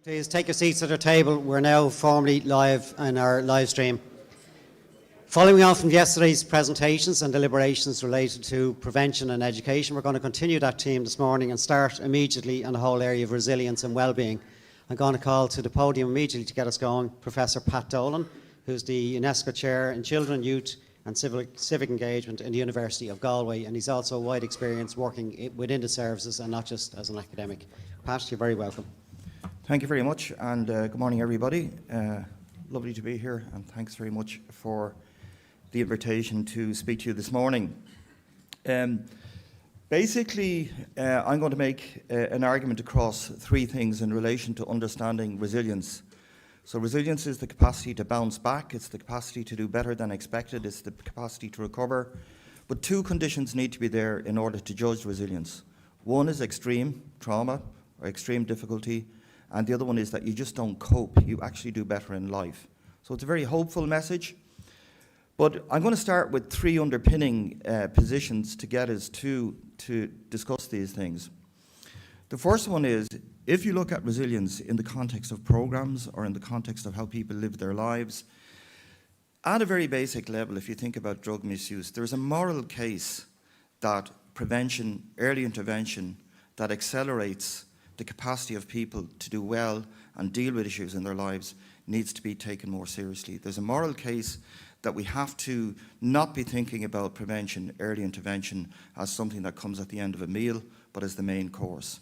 Please take your seats at our table. We're now formally live in our live stream. Following on from yesterday's presentations and deliberations related to prevention and education, we're going to continue that theme this morning and start immediately on the whole area of resilience and well-being. I'm going to call to the podium immediately to get us going Professor Pat Dolan, who's the UNESCO Chair in Children, Youth and Civic Engagement in the University of Galway, and he's also wide experience working within the services and not just as an academic. Pat, you're very welcome. Thank you very much, and good morning, everybody. Lovely to be here, and thanks very much for the invitation to speak to you this morning. Basically, I'm going to make an argument across three things in relation to understanding resilience. So resilience is the capacity to bounce back, it's the capacity to do better than expected, it's the capacity to recover. But two conditions need to be there in order to judge resilience. One is extreme trauma or extreme difficulty, and the other one is that you just don't cope, you actually do better in life. So it's a very hopeful message. But I'm going to start with three underpinning positions to get us to discuss these things. The first one is, if you look at resilience in the context of programs or in the context of how people live their lives, at a very basic level, if you think about drug misuse, there's a moral case that prevention, early intervention, that accelerates the capacity of people to do well and deal with issues in their lives needs to be taken more seriously. There's a moral case that we have to not be thinking about prevention, early intervention, as something that comes at the end of a meal, but as the main course.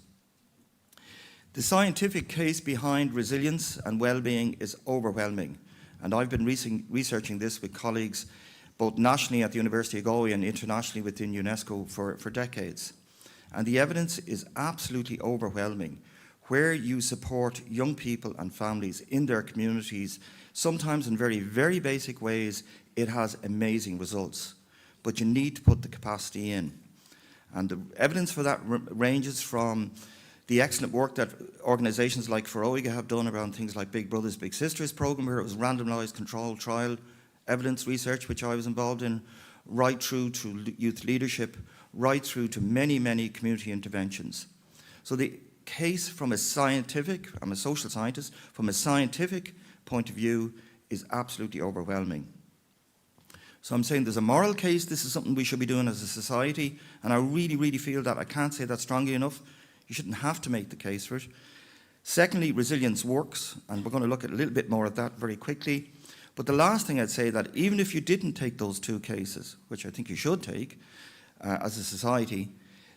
The scientific case behind resilience and well-being is overwhelming, and I've been researching this with colleagues both nationally at the University of Galway and internationally within UNESCO for decades. And the evidence is absolutely overwhelming. Where you support young people and families in their communities, sometimes in very, very basic ways, it has amazing results. But you need to put the capacity in. And the evidence for that ranges from the excellent work that organisations like Feroiga have done around things like Big Brothers Big Sisters program, where it was randomised controlled trial evidence research, which I was involved in, right through to youth leadership, right through to many, many community interventions. So the case from a scientific, I'm a social scientist, from a scientific point of view is absolutely overwhelming. So I'm saying there's a moral case, this is something we should be doing as a society, and I really, really feel that. I can't say that strongly enough. You shouldn't have to make the case for it. Secondly, resilience works, and we're going to look at a little bit more at that very quickly. But the last thing I'd say, that even if you didn't take those two cases, which I think you should take as a society,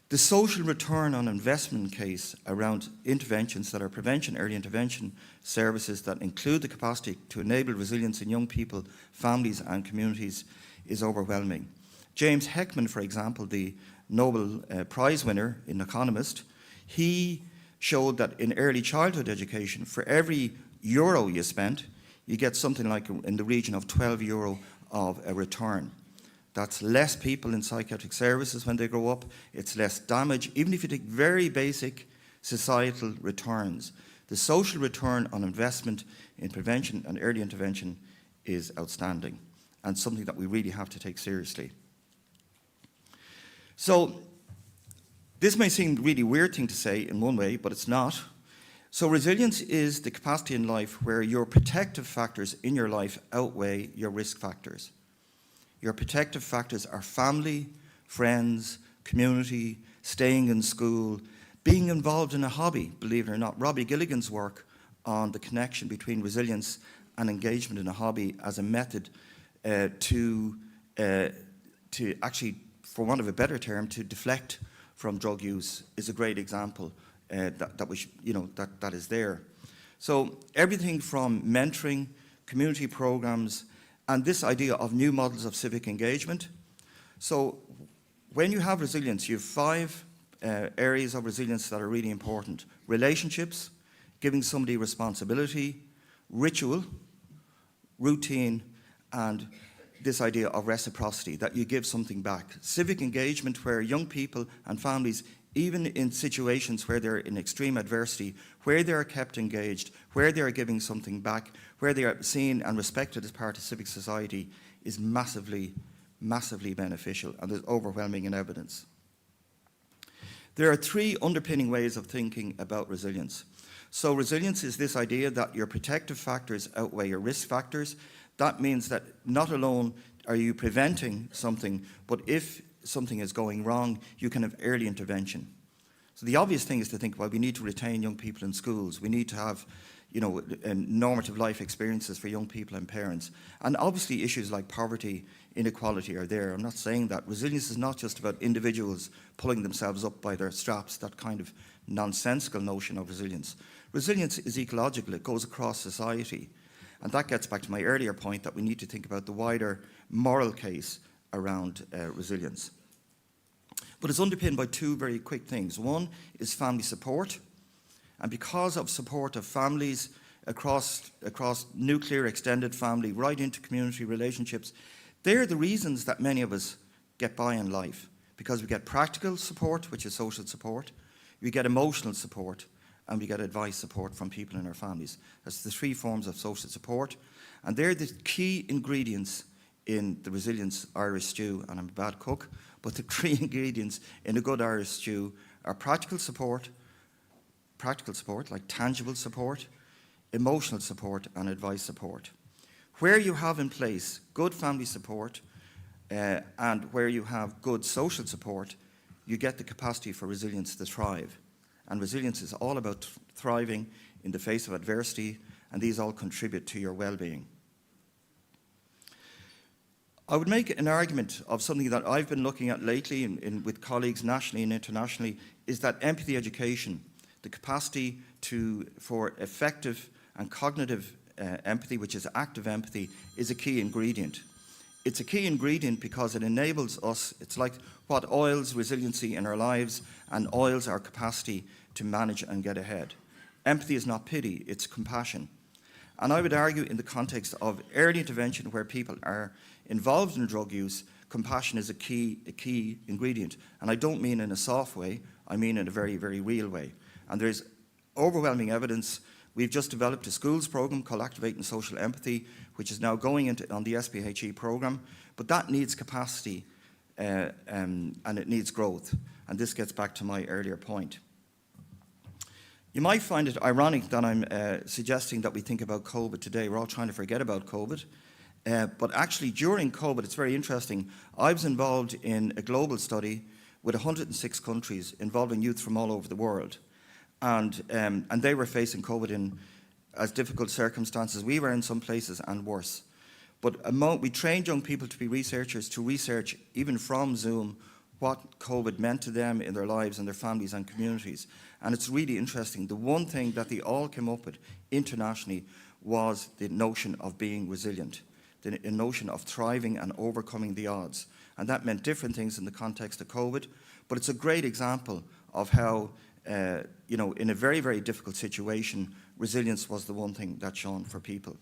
the social return on investment case around interventions that are prevention, early intervention services that include the capacity to enable resilience in young people, families and communities is overwhelming. James Heckman, for example, the Nobel Prize winner in Economist, he showed that in early childhood education, for every euro you spent, you get something like in the region of €12 of a return. That's less people in psychiatric services when they grow up, it's less damage, even if you take very basic societal returns. The social return on investment in prevention and early intervention is outstanding and something that we really have to take seriously. So this may seem a really weird thing to say in one way, but it's not. So resilience is the capacity in life where your protective factors in your life outweigh your risk factors. Your protective factors are family, friends, community, staying in school, being involved in a hobby, believe it or not. Robbie Gilligan's work on the connection between resilience and engagement in a hobby as a method to actually, for want of a better term, to deflect from drug use is a great example that is there. So everything from mentoring, community programs, and this idea of new models of civic engagement. So when you have resilience, you have five areas of resilience that are really important. Relationships, giving somebody responsibility, ritual, routine, and this idea of reciprocity, that you give something back. Civic engagement, where young people and families, even in situations where they're in extreme adversity, where they are kept engaged, where they are giving something back, where they are seen and respected as part of civic society, is massively, massively beneficial, and there's overwhelming evidence. There are three underpinning ways of thinking about resilience. So resilience is this idea that your protective factors outweigh your risk factors. That means that not alone are you preventing something, but if something is going wrong, you can have early intervention. So the obvious thing is to think, well, we need to retain young people in schools. We need to have, normative life experiences for young people and parents. And obviously issues like poverty, inequality are there. I'm not saying that. Resilience is not just about individuals pulling themselves up by their straps, that kind of nonsensical notion of resilience. Resilience is ecological. It goes across society. And that gets back to my earlier point that we need to think about the wider moral case around resilience. But it's underpinned by two very quick things. One is family support. And because of support of families across nuclear extended family, right into community relationships, they're the reasons that many of us get by in life. Because we get practical support, which is social support, we get emotional support, and we get advice support from people in our families. That's the three forms of social support. And they're the key ingredients in the resilience Irish stew, and I'm a bad cook, but the three ingredients in a good Irish stew are practical support like tangible support, emotional support, and advice support. Where you have in place good family support and where you have good social support, you get the capacity for resilience to thrive. And resilience is all about thriving in the face of adversity, and these all contribute to your well-being. I would make an argument of something that I've been looking at lately with colleagues nationally and internationally, is that empathy education, the capacity for effective and cognitive empathy, which is active empathy, is a key ingredient. It's a key ingredient because it enables us, it's like what oils resiliency in our lives and oils our capacity to manage and get ahead. Empathy is not pity, it's compassion. And I would argue in the context of early intervention where people are involved in drug use, compassion is a key ingredient. And I don't mean in a soft way, I mean in a very, very real way. And there's overwhelming evidence. We've just developed a schools program called Activating Social Empathy, which is now going on the SPHE program. But that needs capacity and it needs growth. And this gets back to my earlier point. You might find it ironic that I'm suggesting that we think about COVID today. We're all trying to forget about COVID. But actually, during COVID, it's very interesting. I was involved in a global study with 106 countries involving youth from all over the world. And they were facing COVID in as difficult circumstances we were in some places and worse. But we trained young people to be researchers, to research, even from Zoom, what COVID meant to them in their lives and their families and communities. And it's really interesting. The one thing that they all came up with internationally was the notion of being resilient, the notion of thriving and overcoming the odds. And that meant different things in the context of COVID. But it's a great example of how, in a very, very difficult situation, resilience was the one thing that shone for people.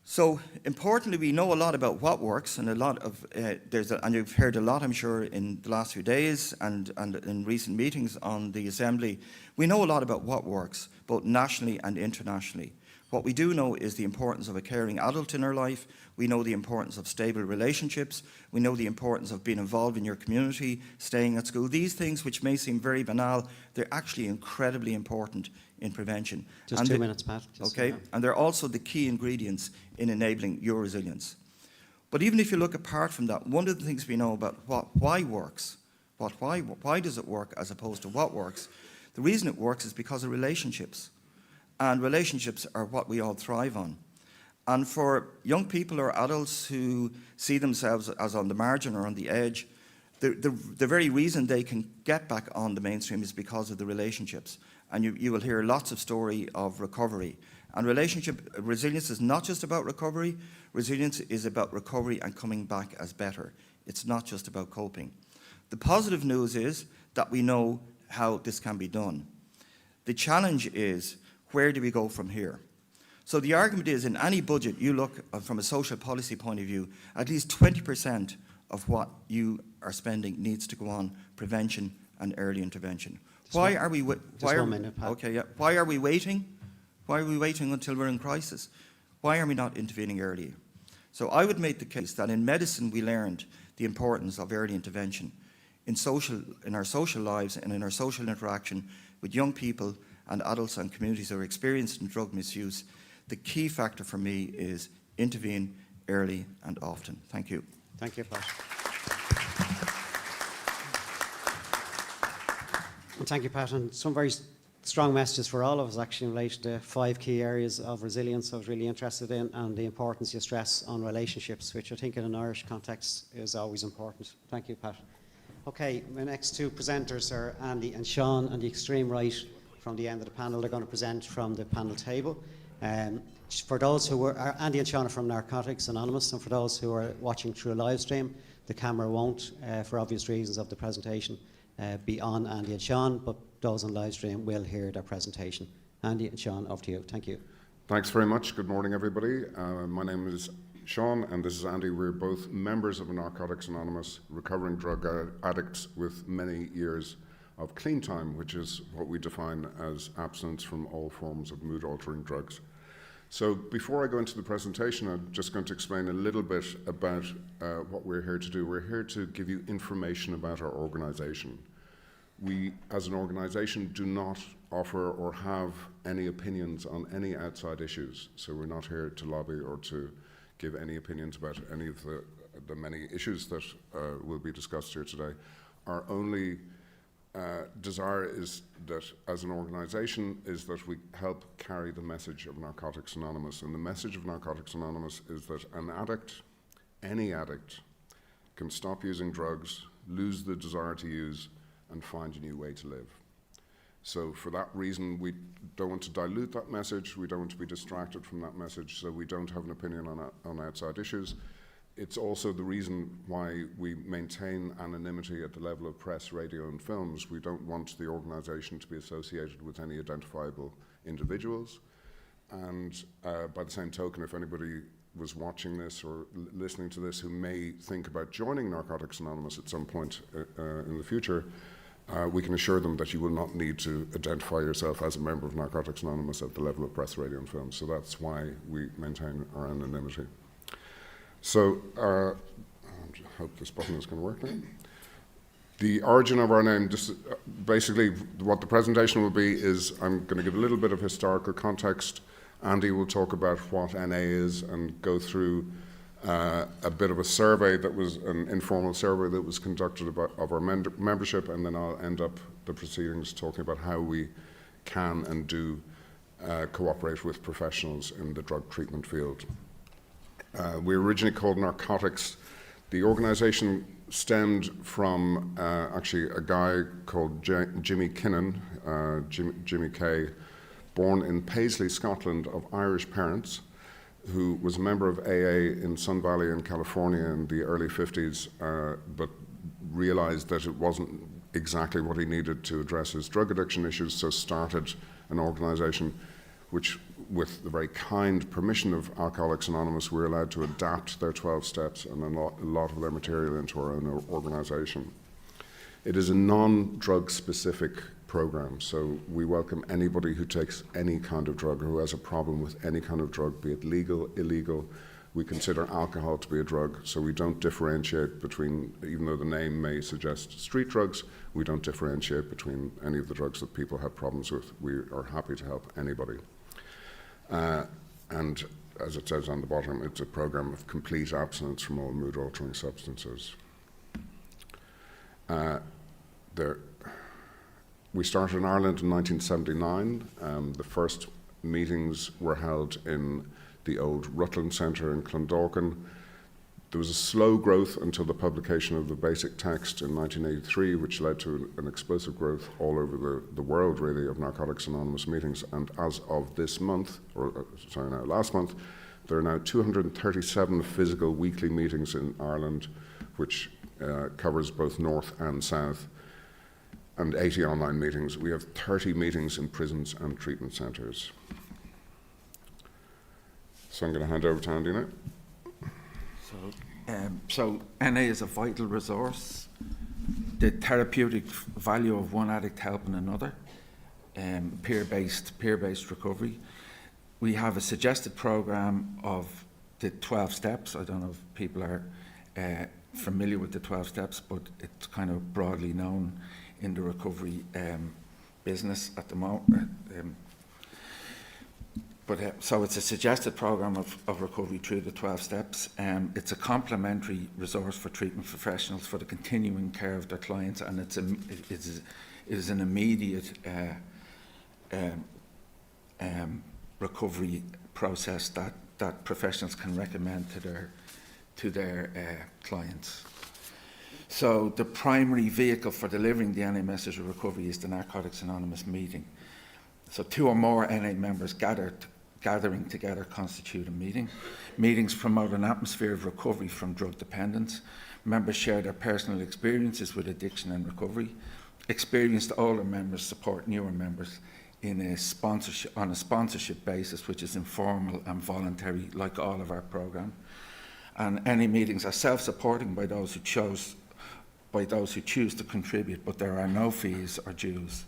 So importantly, we know a lot about what works, and a lot of and you've heard a lot, I'm sure, in the last few days and in recent meetings on the Assembly. We know a lot about what works, both nationally and internationally. What we do know is the importance of a caring adult in our life. We know the importance of stable relationships. We know the importance of being involved in your community, staying at school. These things, which may seem very banal, they're actually incredibly important in prevention. Just 2 minutes, Pat. Okay, and they're also the key ingredients in enabling your resilience. But even if you look apart from that, one of the things we know about why works, why does it work as opposed to what works, the reason it works is because of relationships. And relationships are what we all thrive on. And for young people or adults who see themselves as on the margin or on the edge, the very reason they can get back on the mainstream is because of the relationships. And you will hear lots of story of recovery. And resilience is not just about recovery. Resilience is about recovery and coming back as better. It's not just about coping. The positive news is that we know how this can be done. The challenge is, where do we go from here? So the argument is, in any budget you look from a social policy point of view, at least 20% of what you are spending needs to go on prevention and early intervention. Why are we waiting? Why are we waiting? Why are we waiting until we're in crisis? Why are we not intervening early? So I would make the case that in medicine we learned the importance of early intervention. in our social lives and in our social interaction with young people and adults and communities who are experiencing drug misuse, the key factor for me is intervene early and often. Thank you. Thank you, Pat. And thank you, Pat. And some very strong messages for all of us, actually, in relation to 5 key areas of resilience I was really interested in, and the importance you stress on relationships, which I think in an Irish context is always important. Thank you, Pat. Okay, my next 2 presenters are Andy and Sean. On the extreme right from the end of the panel, they're going to present from the panel table. For those who were, Andy and Sean are from Narcotics Anonymous, and for those who are watching through a live stream, the camera won't, for obvious reasons of the presentation, be on Andy and Sean, but those on live stream will hear their presentation. Andy and Sean, over to you. Thank you. Thanks very much. Good morning, everybody. My name is Sean, and this is Andy. We're both members of Narcotics Anonymous, recovering drug addicts with many years of clean time, which is what we define as abstinence from all forms of mood-altering drugs. So before I go into the presentation, I'm just going to explain a little bit about what we're here to do. We're here to give you information about our organisation. We, as an organisation, do not offer or have any opinions on any outside issues. So we're not here to lobby or to give any opinions about any of the many issues that will be discussed here today. Our only desire is that, as an organisation, is that we help carry the message of Narcotics Anonymous. And the message of Narcotics Anonymous is that an addict, any addict, can stop using drugs, lose the desire to use, and find a new way to live. So for that reason, we don't want to dilute that message, we don't want to be distracted from that message, so we don't have an opinion on outside issues. It's also the reason why we maintain anonymity at the level of press, radio and films. We don't want the organisation to be associated with any identifiable individuals. And by the same token, if anybody was watching this or listening to this who may think about joining Narcotics Anonymous at some point in the future, we can assure them that you will not need to identify yourself as a member of Narcotics Anonymous at the level of press, radio and film. So that's why we maintain our anonymity. So, I hope this button is going to work now. The origin of our name, basically what the presentation will be is I'm going to give a little bit of historical context. Andy will talk about what NA is and go through a bit of a survey that was an informal survey that was conducted of our membership, and then I'll end up the proceedings talking about how we can and do cooperate with professionals in the drug treatment field. We originally called Narcotics. The organisation stemmed from actually a guy called Jimmy Kinnan, Jimmy K, born in Paisley, Scotland, of Irish parents, who was a member of AA in Sun Valley in California in the early 50s, but realised that it wasn't exactly what he needed to address his drug addiction issues, so started an organisation which, with the very kind permission of Alcoholics Anonymous, we're allowed to adapt their 12 steps and a lot of their material into our own organisation. It is a non-drug specific program, so we welcome anybody who takes any kind of drug or who has a problem with any kind of drug, be it legal, illegal. We consider alcohol to be a drug, so we don't differentiate between, even though the name may suggest street drugs, we don't differentiate between any of the drugs that people have problems with. We are happy to help anybody. And as it says on the bottom, it's a program of complete abstinence from all mood-altering substances. We started in Ireland in 1979. The first meetings were held in the old Rutland Centre in Clondalkin. There was a slow growth until the publication of the basic text in 1983, which led to an explosive growth all over the world, really, of Narcotics Anonymous meetings. And as of this month, last month, there are now 237 physical weekly meetings in Ireland, which covers both North and South, and 80 online meetings. We have 30 meetings in prisons and treatment centres. So I'm going to hand over to Andy now. So NA is a vital resource. The therapeutic value of one addict helping another, peer-based recovery. We have a suggested program of the 12 steps. I don't know if people are familiar with the 12 steps, but it's kind of broadly known in the recovery business at the moment. So it's a suggested programme of recovery through the 12 steps. It's a complementary resource for treatment professionals for the continuing care of their clients, and it is an immediate recovery process that professionals can recommend to their clients. So the primary vehicle for delivering the NA message of recovery is the Narcotics Anonymous meeting. So 2 or more NA members gathering together constitute a meeting. Meetings promote an atmosphere of recovery from drug dependence. Members share their personal experiences with addiction and recovery. Experienced older members support newer members on a sponsorship basis, which is informal and voluntary, like all of our programme. And any meetings are self-supporting by those who choose to contribute, but there are no fees or dues.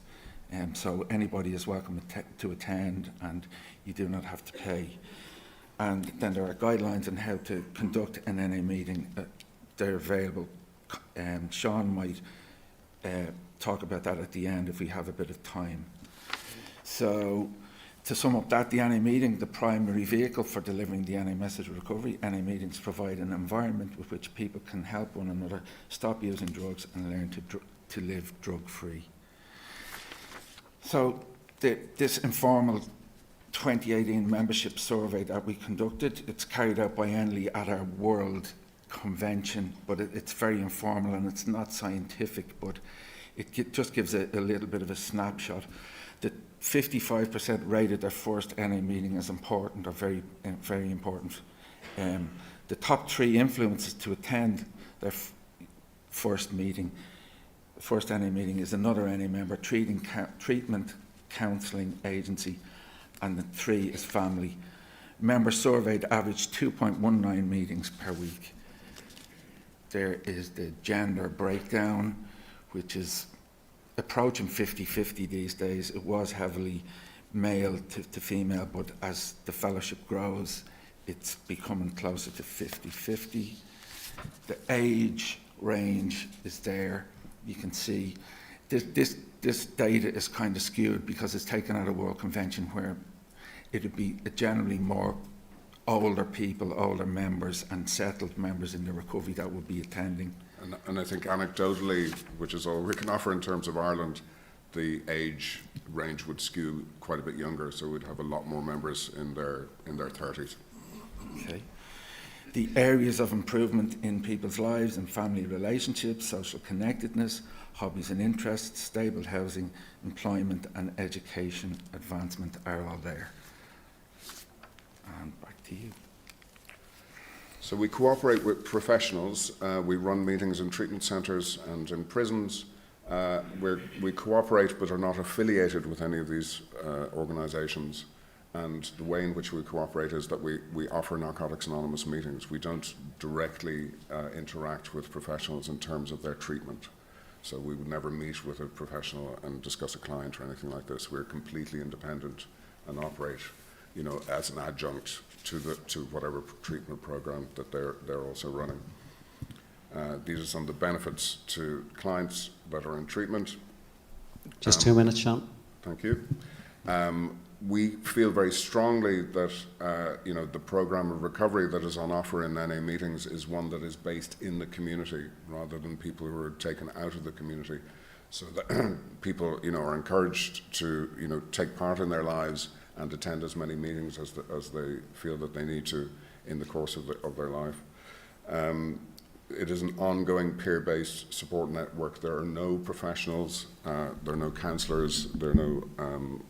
So anybody is welcome to attend, and you do not have to pay. And then there are guidelines on how to conduct an NA meeting. They're available. Sean might talk about that at the end if we have a bit of time. So to sum up that, the NA meeting, the primary vehicle for delivering the NA message of recovery. NA meetings provide an environment with which people can help one another stop using drugs and learn to live drug-free. So this informal 2018 membership survey that we conducted, it's carried out biennially at our World Convention, but it's very informal and it's not scientific, but it just gives a little bit of a snapshot. The 55% rated their first NA meeting as important, or very, very important. The top 3 influences to attend their first meeting, the first NA meeting, is another NA member, treatment counselling agency, and the 3 is family. Members surveyed average 2.19 meetings per week. There is the gender breakdown, which is approaching 50-50 these days. It was heavily male to female, but as the fellowship grows, it's becoming closer to 50-50. The age range is there. You can see this data is kind of skewed because it's taken out of World Convention, where it would be generally more older people, older members and settled members in the recovery that would be attending. And I think anecdotally, which is all we can offer in terms of Ireland, the age range would skew quite a bit younger, so we'd have a lot more members in their 30s. Okay. The areas of improvement in people's lives and family relationships, social connectedness, hobbies and interests, stable housing, employment and education advancement are all there. And back to you. So we cooperate with professionals. We run meetings in treatment centres and in prisons. We cooperate but are not affiliated with any of these organisations. And the way in which we cooperate is that we offer Narcotics Anonymous meetings. We don't directly interact with professionals in terms of their treatment. So we would never meet with a professional and discuss a client or anything like this. We're completely independent and operate, as an adjunct to whatever treatment program that they're also running. These are some of the benefits to clients that are in treatment. Just 2 minutes, Sean. Thank you. We feel very strongly that the program of recovery that is on offer in NA meetings is one that is based in the community rather than people who are taken out of the community, so that people are encouraged to take part in their lives and attend as many meetings as they feel that they need to in the course of their life. It is an ongoing peer-based support network. There are no professionals, there are no counsellors, there are no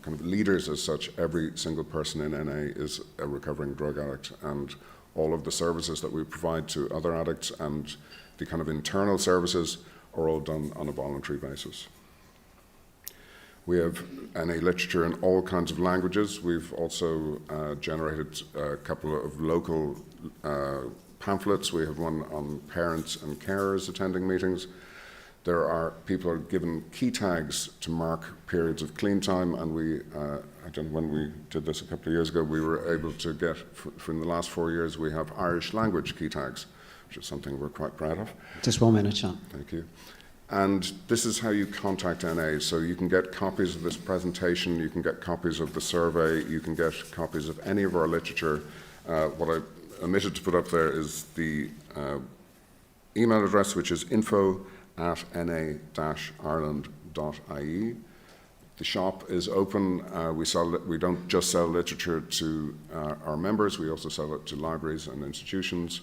kind of leaders as such. Every single person in NA is a recovering drug addict, and all of the services that we provide to other addicts and the kind of internal services are all done on a voluntary basis. We have NA literature in all kinds of languages. We've also generated a couple of local pamphlets. We have one on parents and carers attending meetings. People are given key tags to mark periods of clean time, and I don't know when we did this a couple of years ago, we were able to get, from the last 4 years, we have Irish language key tags, which is something we're quite proud of. Just 1 minute, Sean. Thank you. And this is how you contact NA. So you can get copies of this presentation, you can get copies of the survey, you can get copies of any of our literature. What I omitted to put up there is the email address, which is info@na-ireland.ie. The shop is open. We don't just sell literature to our members, we also sell it to libraries and institutions,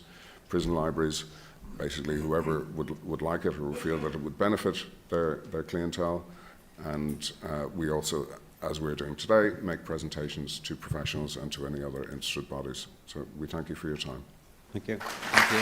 prison libraries, basically whoever would like it or feel that it would benefit their clientele. And we also, as we're doing today, make presentations to professionals and to any other interested bodies. So we thank you for your time. Thank you. Thank you.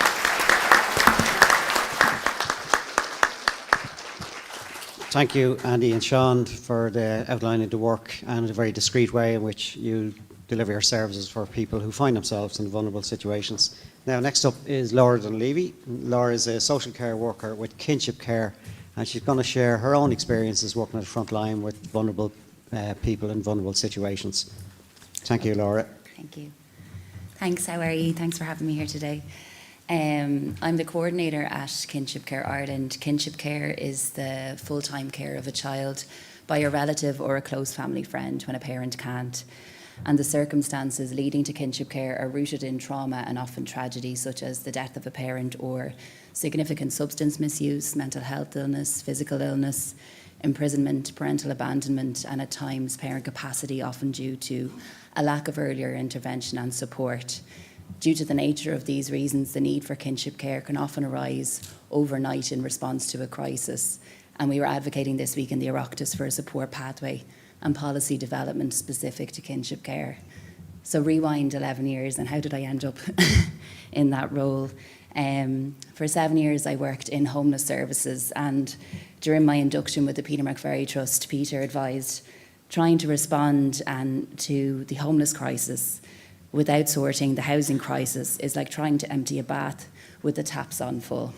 Thank you, Andy and Sean, for the outlining the work and a very discreet way in which you deliver your services for people who find themselves in vulnerable situations. Now, next up is Laura Dunleavy. Laura is a social care worker with Kinship Care, and she's going to share her own experiences working at the front line with vulnerable people in vulnerable situations. Thank you, Laura. Thank you. Thanks, how are you? Thanks for having me here today. I'm the coordinator at Kinship Care Ireland. Kinship Care is the full-time care of a child by a relative or a close family friend when a parent can't. And the circumstances leading to kinship care are rooted in trauma and often tragedy, such as the death of a parent or significant substance misuse, mental health illness, physical illness, imprisonment, parental abandonment, and at times parent capacity, often due to a lack of earlier intervention and support. Due to the nature of these reasons, the need for kinship care can often arise overnight in response to a crisis. And we were advocating this week in the Oireachtas for a support pathway and policy development specific to kinship care. So rewind 11 years, and how did I end up in that role? For 7 years I worked in homeless services, and during my induction with the Peter McVerry Trust, Peter advised trying to respond to the homeless crisis without sorting the housing crisis is like trying to empty a bath with the taps on full.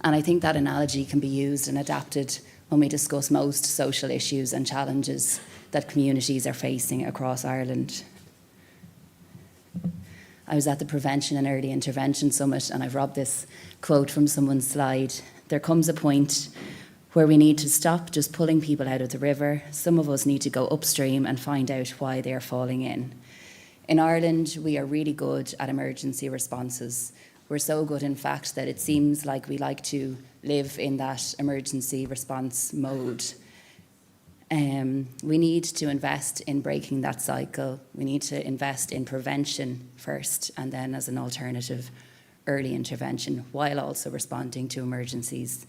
And I think that analogy can be used and adapted when we discuss most social issues and challenges that communities are facing across Ireland. I was at the Prevention and Early Intervention Summit, and I've robbed this quote from someone's slide. There comes a point where we need to stop just pulling people out of the river. Some of us need to go upstream and find out why they're falling in. In Ireland, we are really good at emergency responses. We're so good, in fact, that it seems like we like to live in that emergency response mode. We need to invest in breaking that cycle. We need to invest in prevention first, and then as an alternative, early intervention, while also responding to emergencies.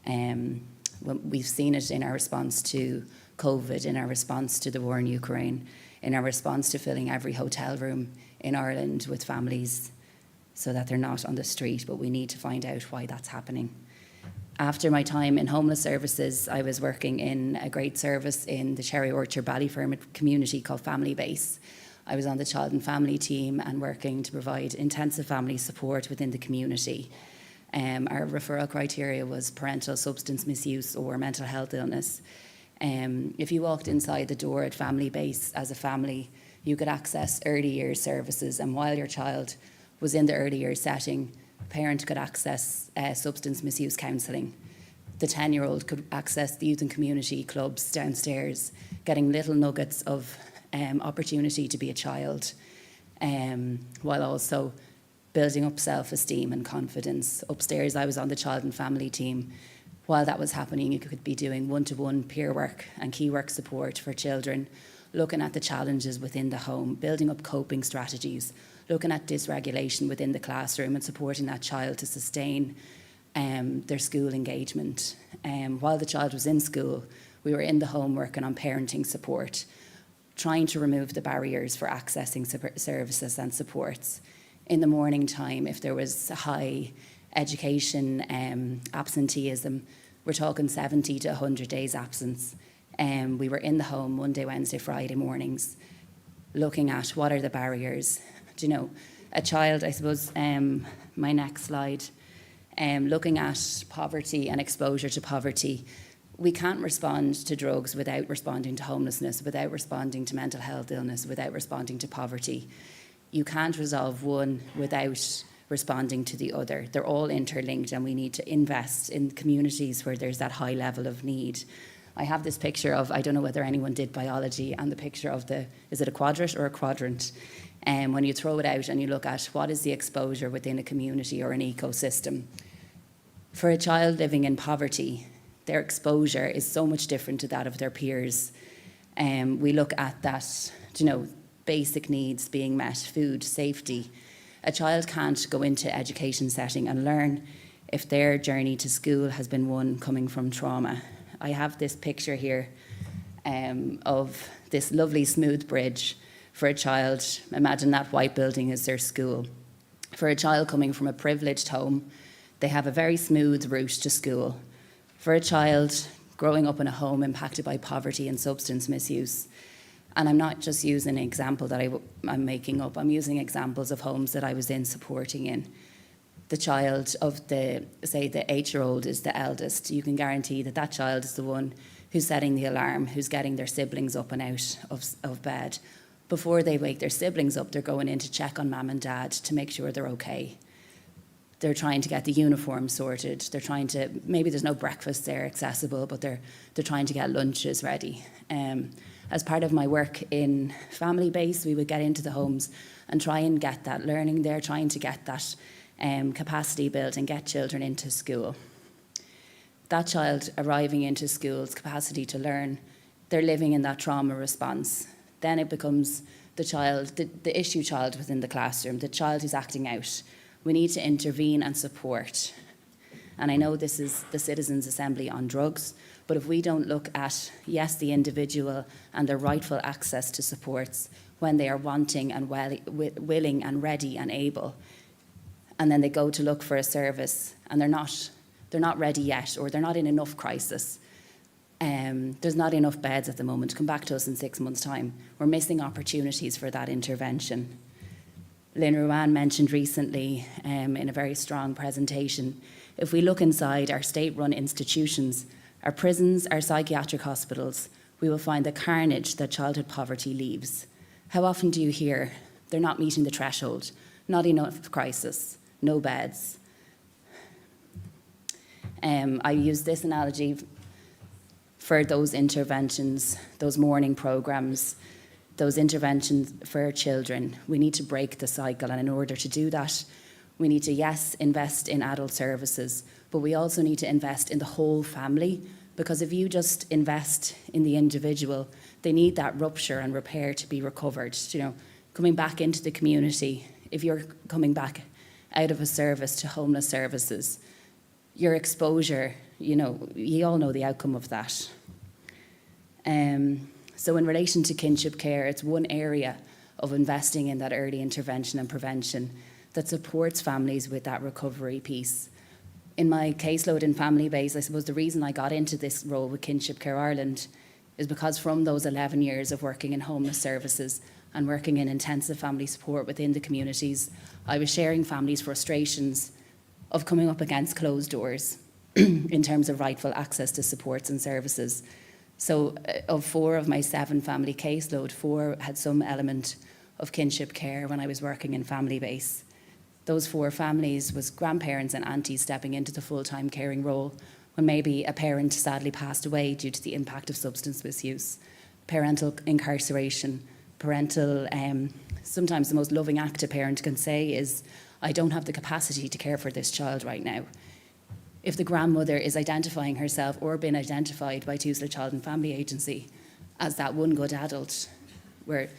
We've seen it in our response to COVID, in our response to the war in Ukraine, in our response to filling every hotel room in Ireland with families so that they're not on the street, but we need to find out why that's happening. After my time in homeless services, I was working in a great service in the Cherry Orchard Ballyfermot community called Family Base. I was on the child and family team and working to provide intensive family support within the community. Our referral criteria was parental substance misuse or mental health illness. If you walked inside the door at Family Base as a family, you could access early years services, and while your child was in the early years setting, a parent could access substance misuse counselling. The 10-year-old could access the youth and community clubs downstairs, getting little nuggets of opportunity to be a child, while also building up self-esteem and confidence. Upstairs, I was on the child and family team. While that was happening, you could be doing one-to-one peer work and key work support for children, looking at the challenges within the home, building up coping strategies, looking at dysregulation within the classroom and supporting that child to sustain their school engagement. While the child was in school, we were in the home working on parenting support, trying to remove the barriers for accessing services and supports. In the morning time, if there was a high education absenteeism, we're talking 70 to 100 days absence. We were in the home Monday, Wednesday, Friday mornings, looking at what are the barriers. Do you know, a child, I suppose, my next slide, looking at poverty and exposure to poverty. We can't respond to drugs without responding to homelessness, without responding to mental health illness, without responding to poverty. You can't resolve one without responding to the other. They're all interlinked, and we need to invest in communities where there's that high level of need. I have this picture of, I don't know whether anyone did biology, and the picture of is it a quadrant or a quadrant? And when you throw it out and you look at what is the exposure within a community or an ecosystem. For a child living in poverty, their exposure is so much different to that of their peers. We look at that, basic needs being met, food, safety. A child can't go into education setting and learn if their journey to school has been one coming from trauma. I have this picture here of this lovely smooth bridge for a child. Imagine that white building is their school. For a child coming from a privileged home, they have a very smooth route to school. For a child growing up in a home impacted by poverty and substance misuse, and I'm not just using an example that I'm making up, I'm using examples of homes that I was in supporting in. The child of say the 8-year-old is the eldest. You can guarantee that that child is the one who's setting the alarm, who's getting their siblings up and out of bed. Before they wake their siblings up, they're going in to check on mum and dad to make sure they're okay. They're trying to get the uniform sorted. They're trying to, maybe there's no breakfast there accessible, but they're trying to get lunches ready. As part of my work in Family Base, we would get into the homes and try and get that learning there, trying to get that capacity built and get children into school. That child arriving into school's capacity to learn, they're living in that trauma response. Then it becomes the child, the issue child within the classroom, the child who's acting out. We need to intervene and support. And I know this is the Citizens' Assembly on drugs, but if we don't look at, yes, the individual and their rightful access to supports when they are wanting and willing and ready and able, and then they go to look for a service and they're not ready yet, or they're not in enough crisis. There's not enough beds at the moment. Come back to us in 6 months' time. We're missing opportunities for that intervention. Lynn Ruan mentioned recently in a very strong presentation, if we look inside our state-run institutions, our prisons, our psychiatric hospitals, we will find the carnage that childhood poverty leaves. How often do you hear they're not meeting the threshold, not enough crisis, no beds? I use this analogy for those interventions, those morning programs, those interventions for children. We need to break the cycle, and in order to do that, we need to, yes, invest in adult services, but we also need to invest in the whole family, because if you just invest in the individual, they need that rupture and repair to be recovered. Coming back into the community, if you're coming back out of a service to homeless services, your exposure, you all know the outcome of that. So in relation to kinship care, it's one area of investing in that early intervention and prevention that supports families with that recovery piece. In my caseload in Family Base, I suppose the reason I got into this role with Kinship Care Ireland is because from those 11 years of working in homeless services and working in intensive family support within the communities, I was sharing families' frustrations of coming up against closed doors in terms of rightful access to supports and services. So of 4 of my 7 family caseload, 4 had some element of kinship care when I was working in Family Base. Those 4 families was grandparents and aunties stepping into the full-time caring role when maybe a parent sadly passed away due to the impact of substance misuse, parental incarceration, sometimes the most loving act a parent can say is, I don't have the capacity to care for this child right now. If the grandmother is identifying herself or been identified by Tuesday Child and Family Agency as that one good adult, we're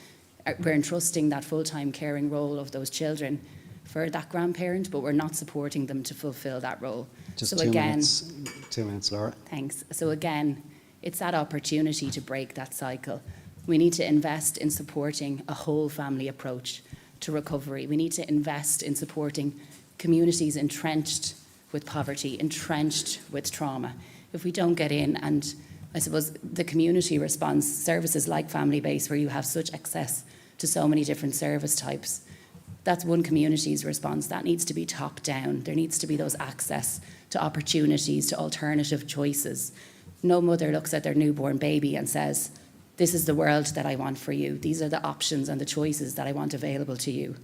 entrusting that full-time caring role of those children for that grandparent, but we're not supporting them to fulfil that role. Just so 2 again, minutes. 2 minutes, Laura. Thanks. So again, it's that opportunity to break that cycle. We need to invest in supporting a whole family approach to recovery. We need to invest in supporting communities entrenched with poverty, entrenched with trauma. If we don't get in, and I suppose the community response services like Family Base, where you have such access to so many different service types, that's one community's response. That needs to be top down. There needs to be those access to opportunities, to alternative choices. No mother looks at their newborn baby and says, this is the world that I want for you. These are the options and the choices that I want available to you.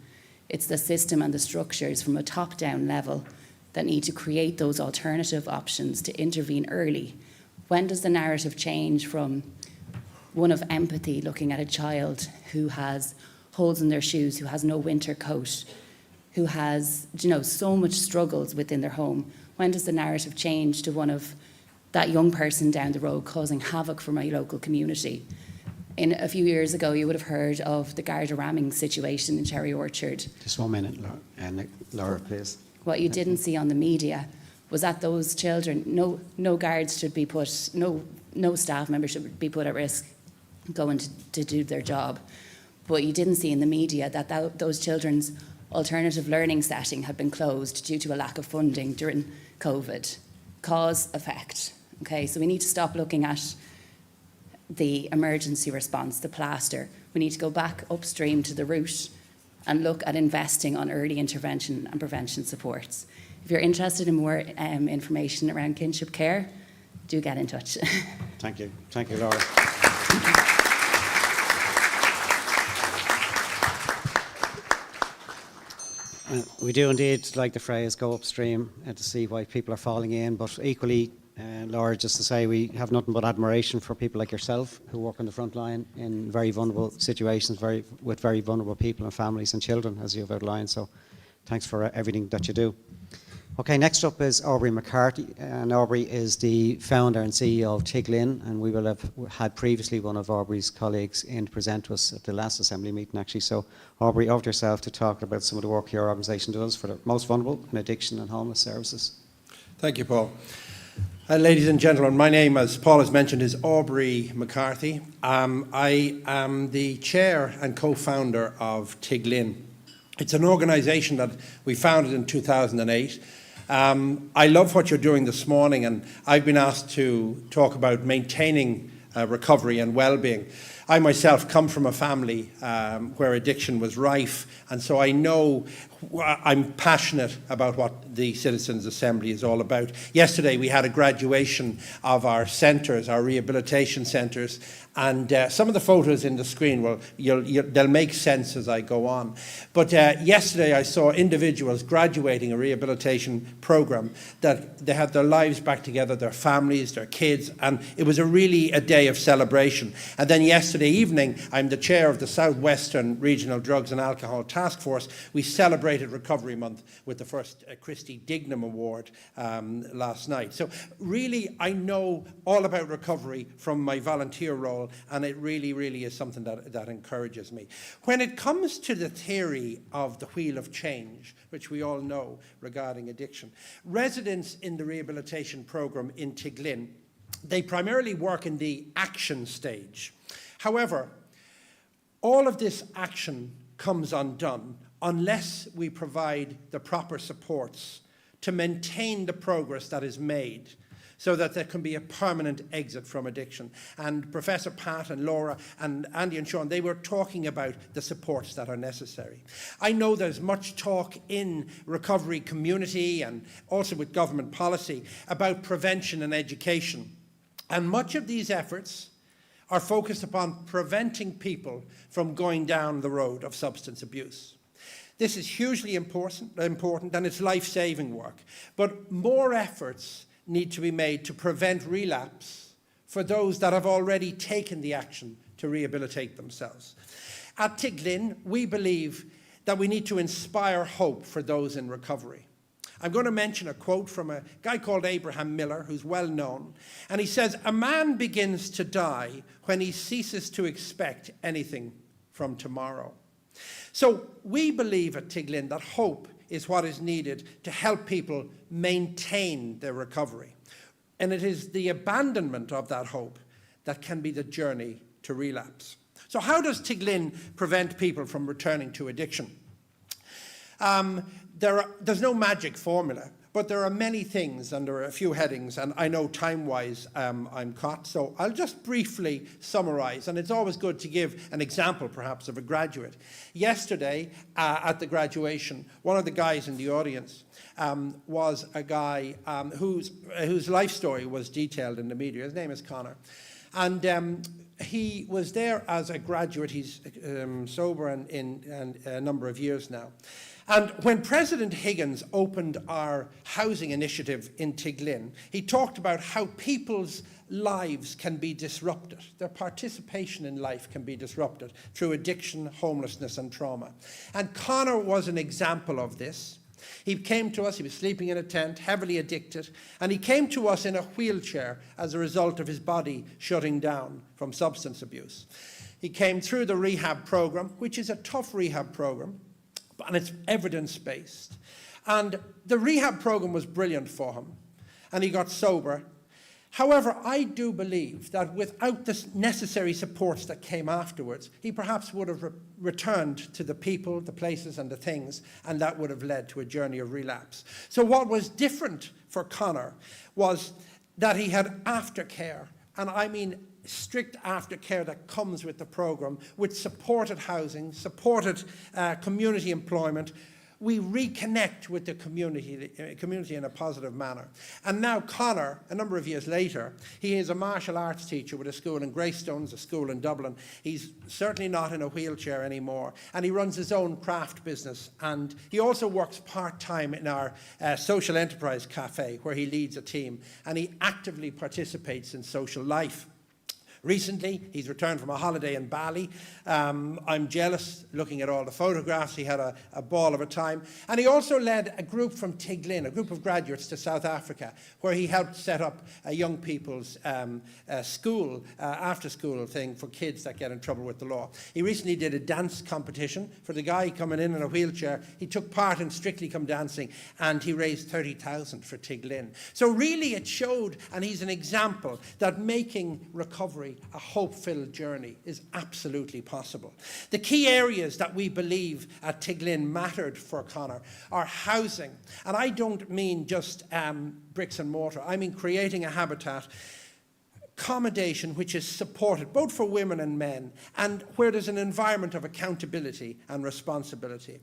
It's the system and the structures from a top-down level that need to create those alternative options to intervene early. When does the narrative change from one of empathy, looking at a child who has holes in their shoes, who has no winter coat, who has, so much struggles within their home? When does the narrative change to one of that young person down the road causing havoc for my local community? A few years ago, you would have heard of the Garda ramming situation in Cherry Orchard. Just 1 minute, Laura, please. What you didn't see on the media was that those children, no guards should be put, no staff member should be put at risk going to do their job. But you didn't see in the media that those children's alternative learning setting had been closed due to a lack of funding during COVID. Cause, effect. Okay, so we need to stop looking at the emergency response, the plaster. We need to go back upstream to the root and look at investing on early intervention and prevention supports. If you're interested in more information around kinship care, do get in touch. Thank you. Thank you, Laura. We do indeed like the phrase go upstream to see why people are falling in, but equally, Laura, just to say we have nothing but admiration for people like yourself who work on the front line in very vulnerable situations, with very vulnerable people and families and children, as you've outlined. So thanks for everything that you do. Okay, next up is Aubrey McCarthy, and Aubrey is the founder and CEO of Tiglin, and we will have had previously one of Aubrey's colleagues in to present to us at the last Assembly meeting actually. So Aubrey, over to yourself to talk about some of the work your organisation does for the most vulnerable in addiction and homeless services. Thank you, Paul. Ladies and gentlemen, my name, as Paul has mentioned, is Aubrey McCarthy. I am the chair and co-founder of Tiglin. It's an organisation that we founded in 2008. I love what you're doing this morning, and I've been asked to talk about maintaining recovery and well-being. I myself come from a family where addiction was rife, and so I know I'm passionate about what the Citizens' Assembly is all about. Yesterday we had a graduation of our centres, our rehabilitation centres, and some of the photos in the screen, they'll make sense as I go on. But yesterday I saw individuals graduating a rehabilitation programme that they had their lives back together, their families, their kids, and it was really a day of celebration. And then yesterday evening, I'm the chair of the Southwestern Regional Drugs and Alcohol Task Force. We celebrated Recovery Month with the first Christy Dignam Award last night. So really, I know all about recovery from my volunteer role, and it really, really is something that encourages me. When it comes to the theory of the wheel of change, which we all know regarding addiction, residents in the rehabilitation programme in Tiglin, they primarily work in the action stage. However, all of this action comes undone unless we provide the proper supports to maintain the progress that is made so that there can be a permanent exit from addiction. And Professor Pat and Laura and Andy and Sean, they were talking about the supports that are necessary. I know there's much talk in recovery community and also with government policy about prevention and education. And much of these efforts are focused upon preventing people from going down the road of substance abuse. This is hugely important and it's life-saving work. But more efforts need to be made to prevent relapse for those that have already taken the action to rehabilitate themselves. At Tiglin, we believe that we need to inspire hope for those in recovery. I'm going to mention a quote from a guy called Abraham Miller, who's well known, and he says, "A man begins to die when he ceases to expect anything from tomorrow." So we believe at Tiglin that hope is what is needed to help people maintain their recovery. And it is the abandonment of that hope that can be the journey to relapse. So how does Tiglin prevent people from returning to addiction? There's no magic formula, but there are many things under a few headings, and I know time-wise I'm caught, so I'll just briefly summarize, and it's always good to give an example, perhaps, of a graduate. Yesterday, at the graduation, one of the guys in the audience was a guy whose life story was detailed in the media. His name is Connor. And he was there as a graduate. He's sober in a number of years now. And when President Higgins opened our housing initiative in Tiglin, he talked about how people's lives can be disrupted. Their participation in life can be disrupted through addiction, homelessness, and trauma. And Conor was an example of this. He came to us, he was sleeping in a tent, heavily addicted, and he came to us in a wheelchair as a result of his body shutting down from substance abuse. He came through the rehab program, which is a tough rehab program, and it's evidence-based. And the rehab program was brilliant for him, and he got sober. However, I do believe that without the necessary supports that came afterwards, he perhaps would have returned to the people, the places, and the things, and that would have led to a journey of relapse. So what was different for Conor was that he had aftercare, and I mean strict aftercare that comes with the program, with supported housing, supported community employment. We reconnect with the community in a positive manner. And now Conor, a number of years later, he is a martial arts teacher with a school in Greystones, a school in Dublin. He's certainly not in a wheelchair anymore, and he runs his own craft business. And he also works part-time in our social enterprise cafe, where he leads a team, and he actively participates in social life. Recently, he's returned from a holiday in Bali. I'm jealous looking at all the photographs. He had a ball of a time. And he also led a group from Tiglin, a group of graduates, to South Africa, where he helped set up a young people's school, after-school thing for kids that get in trouble with the law. He recently did a dance competition for the guy coming in a wheelchair. He took part in Strictly Come Dancing, and he raised 30,000 for Tiglin. So really it showed, and he's an example, that making recovery a hope-filled journey is absolutely possible. The key areas that we believe at Tiglin mattered for Conor are housing. And I don't mean just bricks and mortar. I mean creating a habitat, accommodation which is supported both for women and men, and where there's an environment of accountability and responsibility.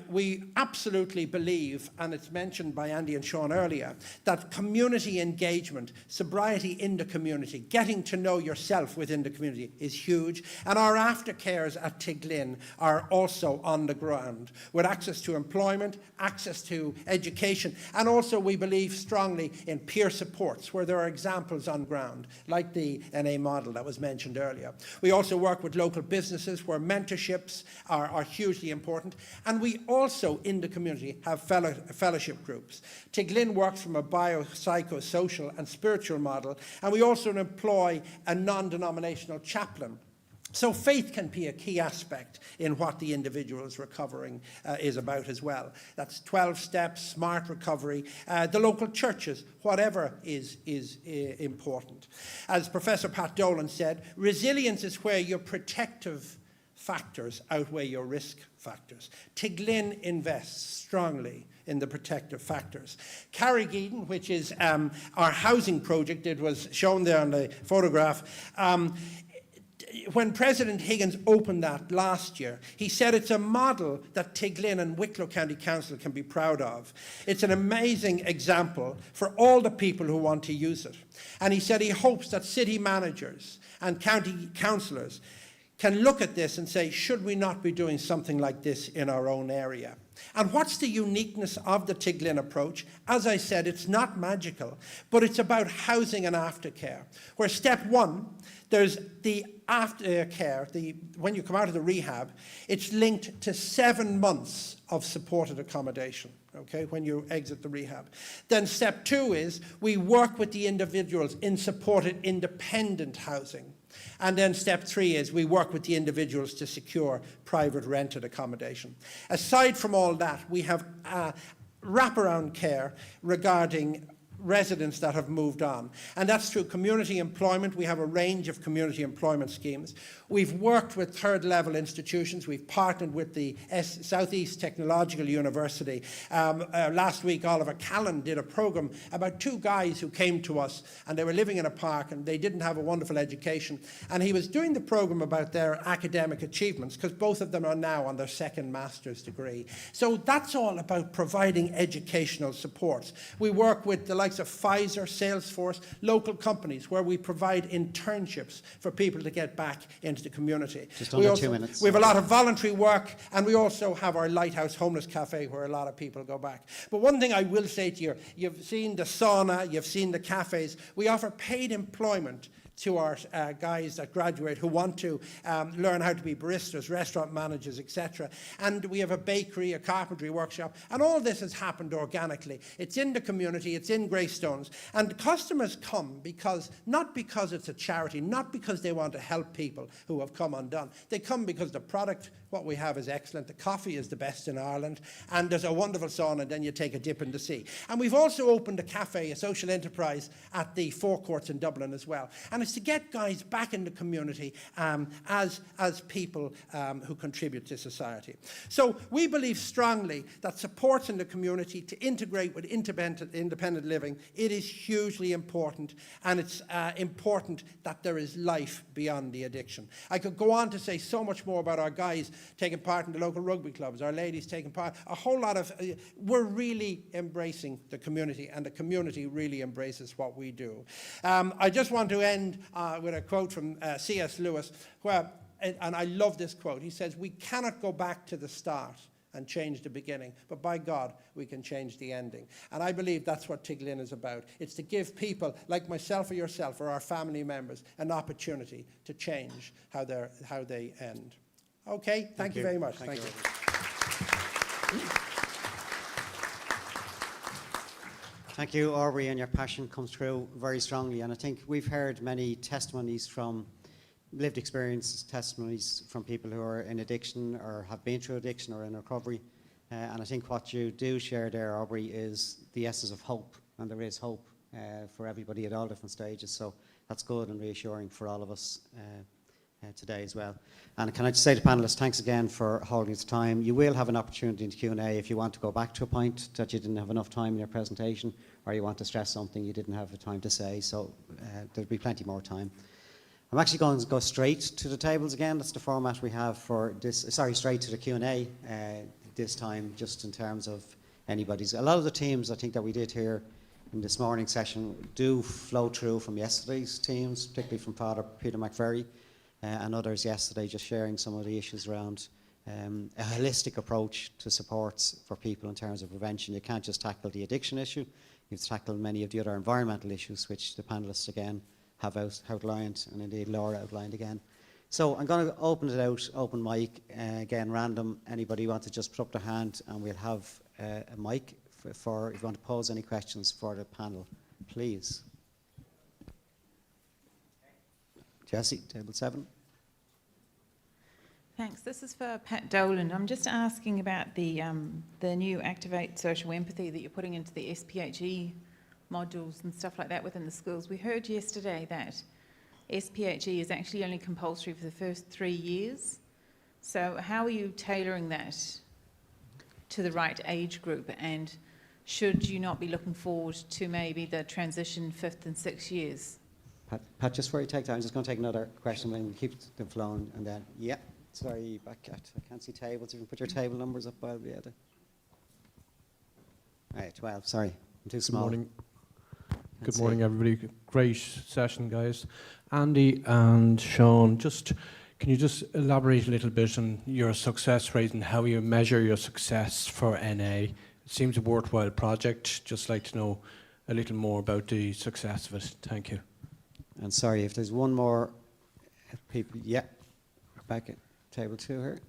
We absolutely believe, and it's mentioned by Andy and Sean earlier, that community engagement, sobriety in the community, getting to know yourself within the community is huge. And our aftercares at Tiglin are also on the ground, with access to employment, access to education, and also we believe strongly in peer supports, where there are examples on ground, like the NA model that was mentioned earlier. We also work with local businesses where mentorships are hugely important. And we also, in the community, have fellowship groups. Tiglin works from a biopsychosocial and spiritual model, and we also employ a non-denominational chaplain. So faith can be a key aspect in what the individual's recovering is about as well. That's 12 steps, smart recovery, the local churches, whatever is important. As Professor Pat Dolan said, resilience is where your protective factors outweigh your risk factors. Tiglin invests strongly in the protective factors. Carrigeedon, which is our housing project, it was shown there on the photograph, when President Higgins opened that last year, he said it's a model that Tiglin and Wicklow County Council can be proud of. It's an amazing example for all the people who want to use it. And he said he hopes that city managers and county councillors can look at this and say, should we not be doing something like this in our own area? And what's the uniqueness of the Tiglin approach? As I said, it's not magical, but it's about housing and aftercare, where step one, there's the aftercare, when you come out of the rehab, it's linked to 7 months of supported accommodation, okay, when you exit the rehab. Then step two is we work with the individuals in supported independent housing. And then step three is we work with the individuals to secure private rented accommodation. Aside from all that, we have wraparound care regarding residents that have moved on. And that's through community employment. We have a range of community employment schemes. We've worked with third-level institutions. We've partnered with the Southeast Technological University. Last week, Oliver Callan did a program about 2 guys who came to us, and they were living in a park, and they didn't have a wonderful education. And he was doing the program about their academic achievements, because both of them are now on their second master's degree. So that's all about providing educational supports. We work with the likes likes of Pfizer, Salesforce, local companies where we provide internships for people to get back into the community. Just under 2 minutes. We have a lot of voluntary work, and we also have our Lighthouse Homeless Cafe where a lot of people go back. But one thing I will say to you, you've seen the sauna, you've seen the cafes. We offer paid employment to our guys that graduate who want to learn how to be baristas, restaurant managers, etc. And we have a bakery, a carpentry workshop, and all this has happened organically. It's in the community, it's in Greystones, and customers come not because it's a charity, not because they want to help people who have come undone. They come because the product, what we have, is excellent. The coffee is the best in Ireland, and there's a wonderful sauna, and then you take a dip in the sea. And we've also opened a cafe, a social enterprise, at the forecourts in Dublin as well. And it's to get guys back in the community as people who contribute to society. So we believe strongly that supports in the community to integrate with independent living, it is hugely important, and it's important that there is life beyond the addiction. I could go on to say so much more about our guys taking part in the local rugby clubs, our ladies taking part, a whole lot of, we're really embracing the community, and the community really embraces what we do. I just want to end with a quote from C.S. Lewis, where, and I love this quote, he says, "We cannot go back to the start and change the beginning, but by God, we can change the ending." And I believe that's what Tiglin is about. It's to give people like myself or yourself or our family members an opportunity to change how they end. Okay, thank you very much. Thank you. Thank you, Aubrey, and your passion comes through very strongly. And I think we've heard many testimonies from lived experiences, testimonies from people who are in addiction or have been through addiction or in recovery. And I think what you do share there, Aubrey, is the essence of hope. And there is hope for everybody at all different stages. So that's good and reassuring for all of us today as well. And can I just say to panellists, thanks again for holding the time. You will have an opportunity in the Q&A if you want to go back to a point that you didn't have enough time in your presentation, or you want to stress something you didn't have the time to say. So there'll be plenty more time. I'm actually going to go straight to the tables again. That's the format we have for this. Sorry, straight to the Q&A this time, just in terms of anybody's. A lot of the teams I think that we did here in this morning's session do flow through from yesterday's teams, particularly from Father Peter McVerry and others yesterday, just sharing some of the issues around a holistic approach to supports for people in terms of prevention. You can't just tackle the addiction issue, you have to tackle many of the other environmental issues, which the panellists again have outlined, and indeed Laura outlined again. So I'm going to open it out, open mic, again random. Anybody want to just put up their hand, and we'll have a mic for if you want to pose any questions for the panel, please. Jessie, table 7. Thanks. This is for Pat Dolan. I'm just asking about the new Activate Social Empathy that you're putting into the SPHE modules and stuff like that within the schools. We heard yesterday that SPHE is actually only compulsory for the first 3 years. So how are you tailoring that to the right age group, and should you not be looking forward to maybe the transition 5th and 6th years? Pat, just before you take time, I'm just going to take another question and keep them flowing, and then, yeah, sorry, back at, I can't see tables. You can put your table numbers up, I'll be able to. All right, 12, sorry, I'm too small. Good morning. Good morning, everybody. Great session, guys. Andy and Sean, can you just elaborate a little bit on your success rate and how you measure your success for NA? It seems a worthwhile project. Just like to know a little more about the success of it. Thank you. And sorry, if there's one more people, yeah, back at table 2 here.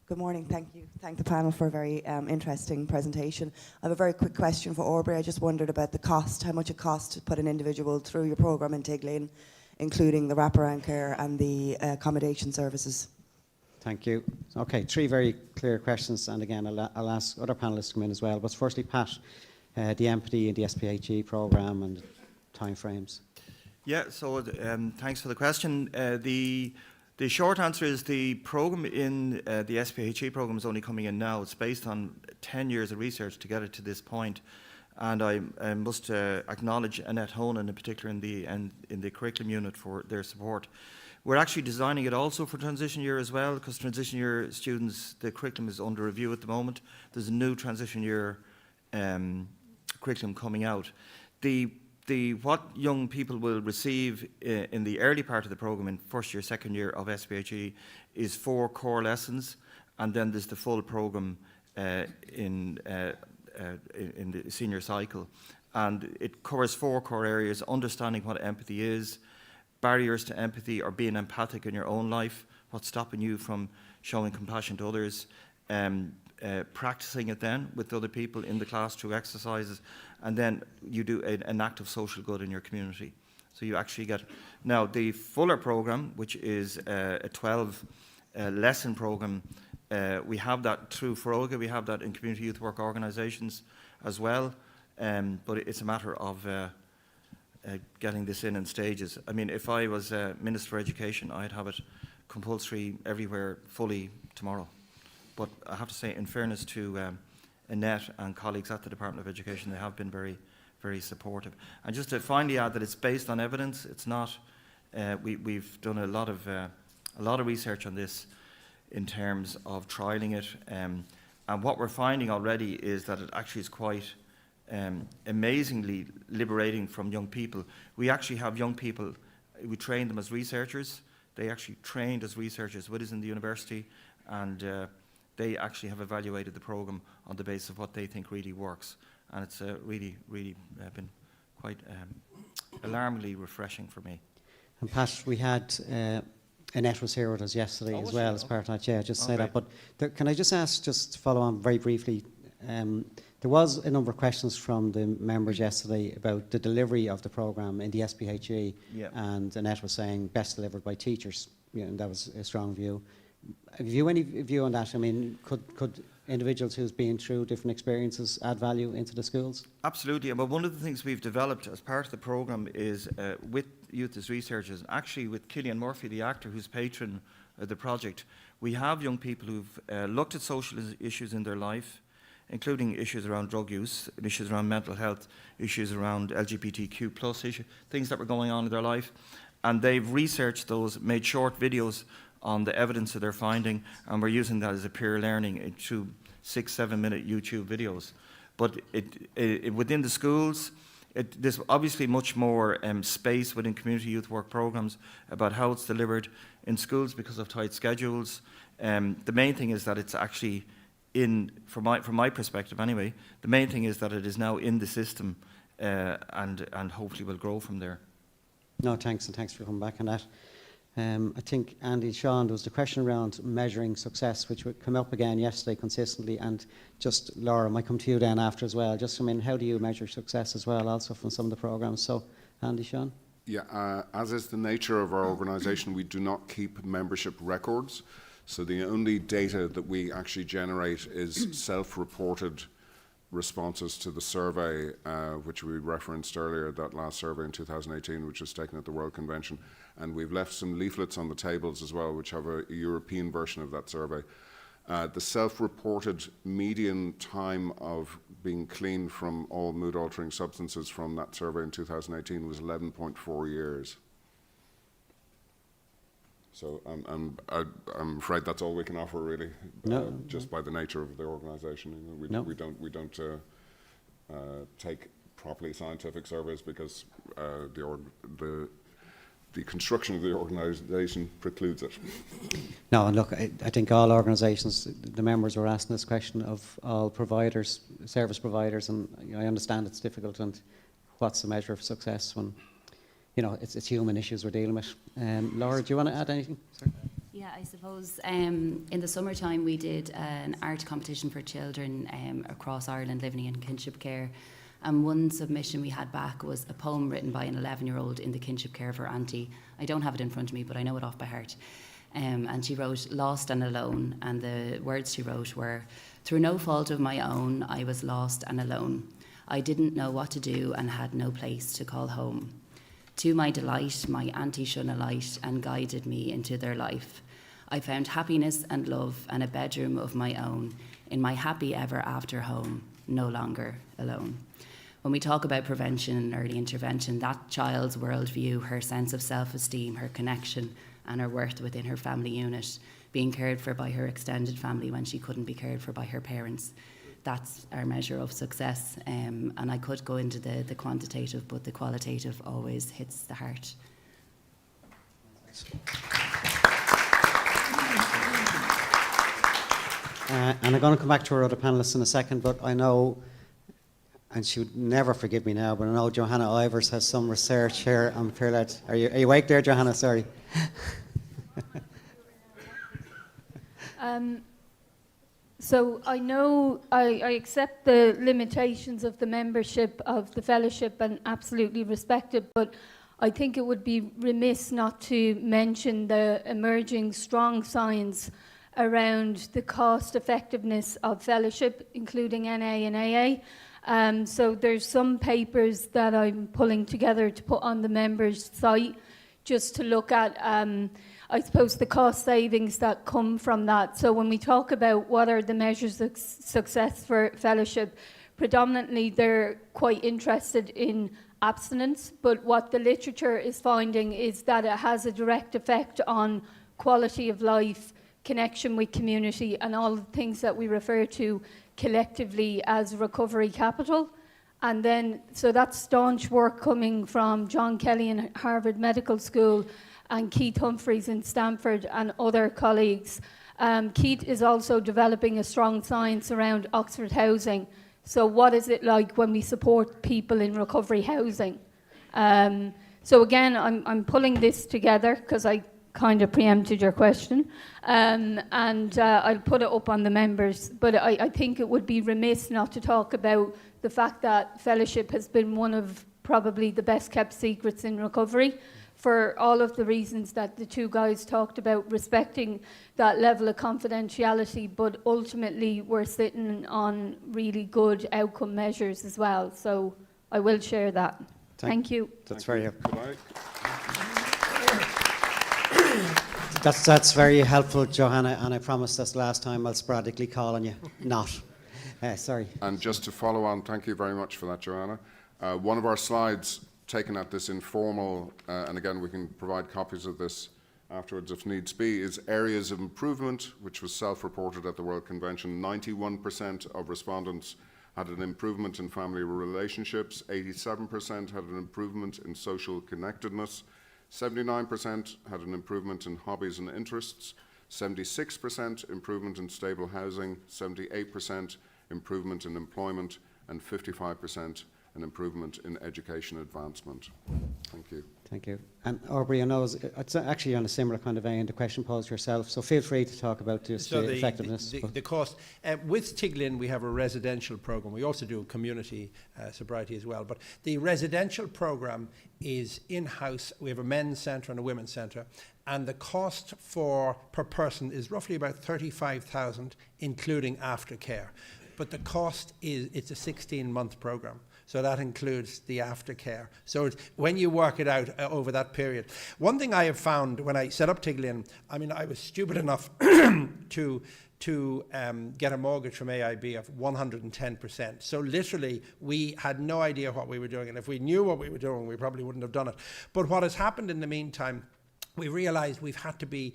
Good morning, thank you. Thank the panel for a very interesting presentation. I have a very quick question for Aubrey. I just wondered about the cost, how much it costs to put an individual through your programme in Tiglin, including the wraparound care and the accommodation services. Thank you. Okay, 3 very clear questions, and again, I'll ask other panellists to come in as well. But firstly, Pat, the empathy and the SPHE programme and timeframes. Yeah, so thanks for the question. The short answer is the programme in the SPHE programme is only coming in now. It's based on 10 years of research to get it to this point. And I must acknowledge Annette Honan in particular in the curriculum unit for their support. We're actually designing it also for transition year as well, because transition year students, the curriculum is under review at the moment. There's a new transition year curriculum coming out. What young people will receive in the early part of the programme, in first year, second year of SPHE, is 4 core lessons, and then there's the full programme in the senior cycle. And it covers 4 core areas: understanding what empathy is, barriers to empathy or being empathic in your own life, what's stopping you from showing compassion to others, practicing it then with other people in the class through exercises, and then you do an act of social good in your community. So you actually get, now the fuller programme, which is a 12 lesson programme, we have that through Feroga, we have that in community youth work organisations as well, but it's a matter of getting this in stages. I mean, if I was Minister for Education, I'd have it compulsory everywhere fully tomorrow. But I have to say, in fairness to Annette and colleagues at the Department of Education, they have been very, very supportive. And just to finally add that it's based on evidence. It's not. We've done a lot of research on this in terms of trialling it, and what we're finding already is that it actually is quite amazingly liberating from young people. We actually have young people. We train them as researchers. They actually trained as researchers with us in the university, and they actually have evaluated the programme on the basis of what they think really works. And it's really been quite alarmingly refreshing for me. And Pat, we had Annette was here with us yesterday as well as part of that. Yeah, just say that. But can I just ask, just to follow on very briefly, there was a number of questions from the members yesterday about the delivery of the programme in the SPHE, and Annette was saying best delivered by teachers, and that was a strong view. Have you any view on that? I mean, could individuals who's been through different experiences add value into the schools? Absolutely. But one of the things we've developed as part of the programme is with youth as researchers, actually with Cillian Murphy, the actor who's patron of the project, we have young people who've looked at social issues in their life, including issues around drug use, issues around mental health, issues around LGBTQ plus issues, things that were going on in their life. And they've researched those, made short videos on the evidence that they're finding, and we're using that as a peer learning through 6-7 minute YouTube videos. But within the schools, there's obviously much more space within community youth work programmes about how it's delivered in schools because of tight schedules. The main thing is that it's actually from my perspective anyway, the main thing is that it is now in the system, and hopefully will grow from there. No, thanks, and thanks for coming back on that. I think, Andy, Sean, there was the question around measuring success, which would come up again yesterday consistently, and just, Laura, I might come to you then after as well. Just, I mean, how do you measure success as well, also from some of the programmes? So, Andy, Sean? Yeah, as is the nature of our organisation, we do not keep membership records. So the only data that we actually generate is self-reported responses to the survey, which we referenced earlier, that last survey in 2018, which was taken at the World Convention. And we've left some leaflets on the tables as well, which have a European version of that survey. The self-reported median time of being clean from all mood-altering substances from that survey in 2018 was 11.4 years. So I'm afraid that's all we can offer, really. Just by the nature of the organisation, we don't take properly scientific surveys because the construction of the organisation precludes it. No, and look, I think all organisations, the members were asking this question of all providers, service providers, and I understand it's difficult, and what's the measure of success when, it's human issues we're dealing with. Laura, do you want to add anything? Sorry. Yeah, I suppose in the summertime we did an art competition for children across Ireland living in kinship care. And one submission we had back was a poem written by an 11-year-old in the kinship care of her auntie. I don't have it in front of me, but I know it off by heart. And she wrote, "Lost and alone," and the words she wrote were, "Through no fault of my own, I was lost and alone. I didn't know what to do and had no place to call home. To my delight, my auntie shone a light and guided me into their life. I found happiness and love and a bedroom of my own in my happy ever after home, no longer alone." When we talk about prevention and early intervention, that child's worldview, her sense of self-esteem, her connection and her worth within her family unit, being cared for by her extended family when she couldn't be cared for by her parents. That's our measure of success. And I could go into the quantitative, but the qualitative always hits the heart. And I'm going to come back to our other panellists in a second, but I know, and she would never forgive me now, but I know Johanna Ivers has some research here on Peerled. Are you awake there, Johanna? Sorry. So I know I accept the limitations of the membership of the fellowship and absolutely respect it, but I think it would be remiss not to mention the emerging strong science around the cost effectiveness of fellowship, including NA and AA. So there's some papers that I'm pulling together to put on the members' site just to look at, I suppose, the cost savings that come from that. So when we talk about what are the measures of success for fellowship, predominantly they're quite interested in abstinence, but what the literature is finding is that it has a direct effect on quality of life, connection with community, and all the things that we refer to collectively as recovery capital. And then, so that's staunch work coming from John Kelly in Harvard Medical School and Keith Humphreys in Stanford and other colleagues. Keith is also developing a strong science around Oxford housing. So what is it like when we support people in recovery housing? So again, I'm pulling this together because I kind of preempted your question, and I'll put it up on the members. But I think it would be remiss not to talk about the fact that fellowship has been one of probably the best kept secrets in recovery, for all of the reasons that the two guys talked about, respecting that level of confidentiality, but ultimately we're sitting on really good outcome measures as well. So I will share that. Thank you. That's very helpful. Could That's very helpful, Johanna, and I promise that's the last time I'll sporadically call on you. Not. Sorry. And just to follow on, thank you very much for that, Joanna. One of our slides taken at this informal, and again we can provide copies of this afterwards if needs be, is areas of improvement, which was self-reported at the World Convention. 91% of respondents had an improvement in family relationships, 87% had an improvement in social connectedness, 79% had an improvement in hobbies and interests, 76% improvement in stable housing, 78% improvement in employment, and 55% an improvement in education advancement. Thank you. Thank you. And Aubrey, I know it's actually on a similar kind of vein, the question posed yourself, so feel free to talk about just the effectiveness. The cost. With Tiglin, we have a residential program. We also do community sobriety as well. But the residential program is in-house. We have a men's centre and a women's centre. And the cost per person is roughly about 35,000, including aftercare. But the cost it's a 16-month program. So that includes the aftercare. So when you work it out over that period. One thing I have found when I set up Tiglin, I mean, I was stupid enough to get a mortgage from AIB of 110%. So literally, we had no idea what we were doing. And if we knew what we were doing, we probably wouldn't have done it. But what has happened in the meantime, we realised we've had to be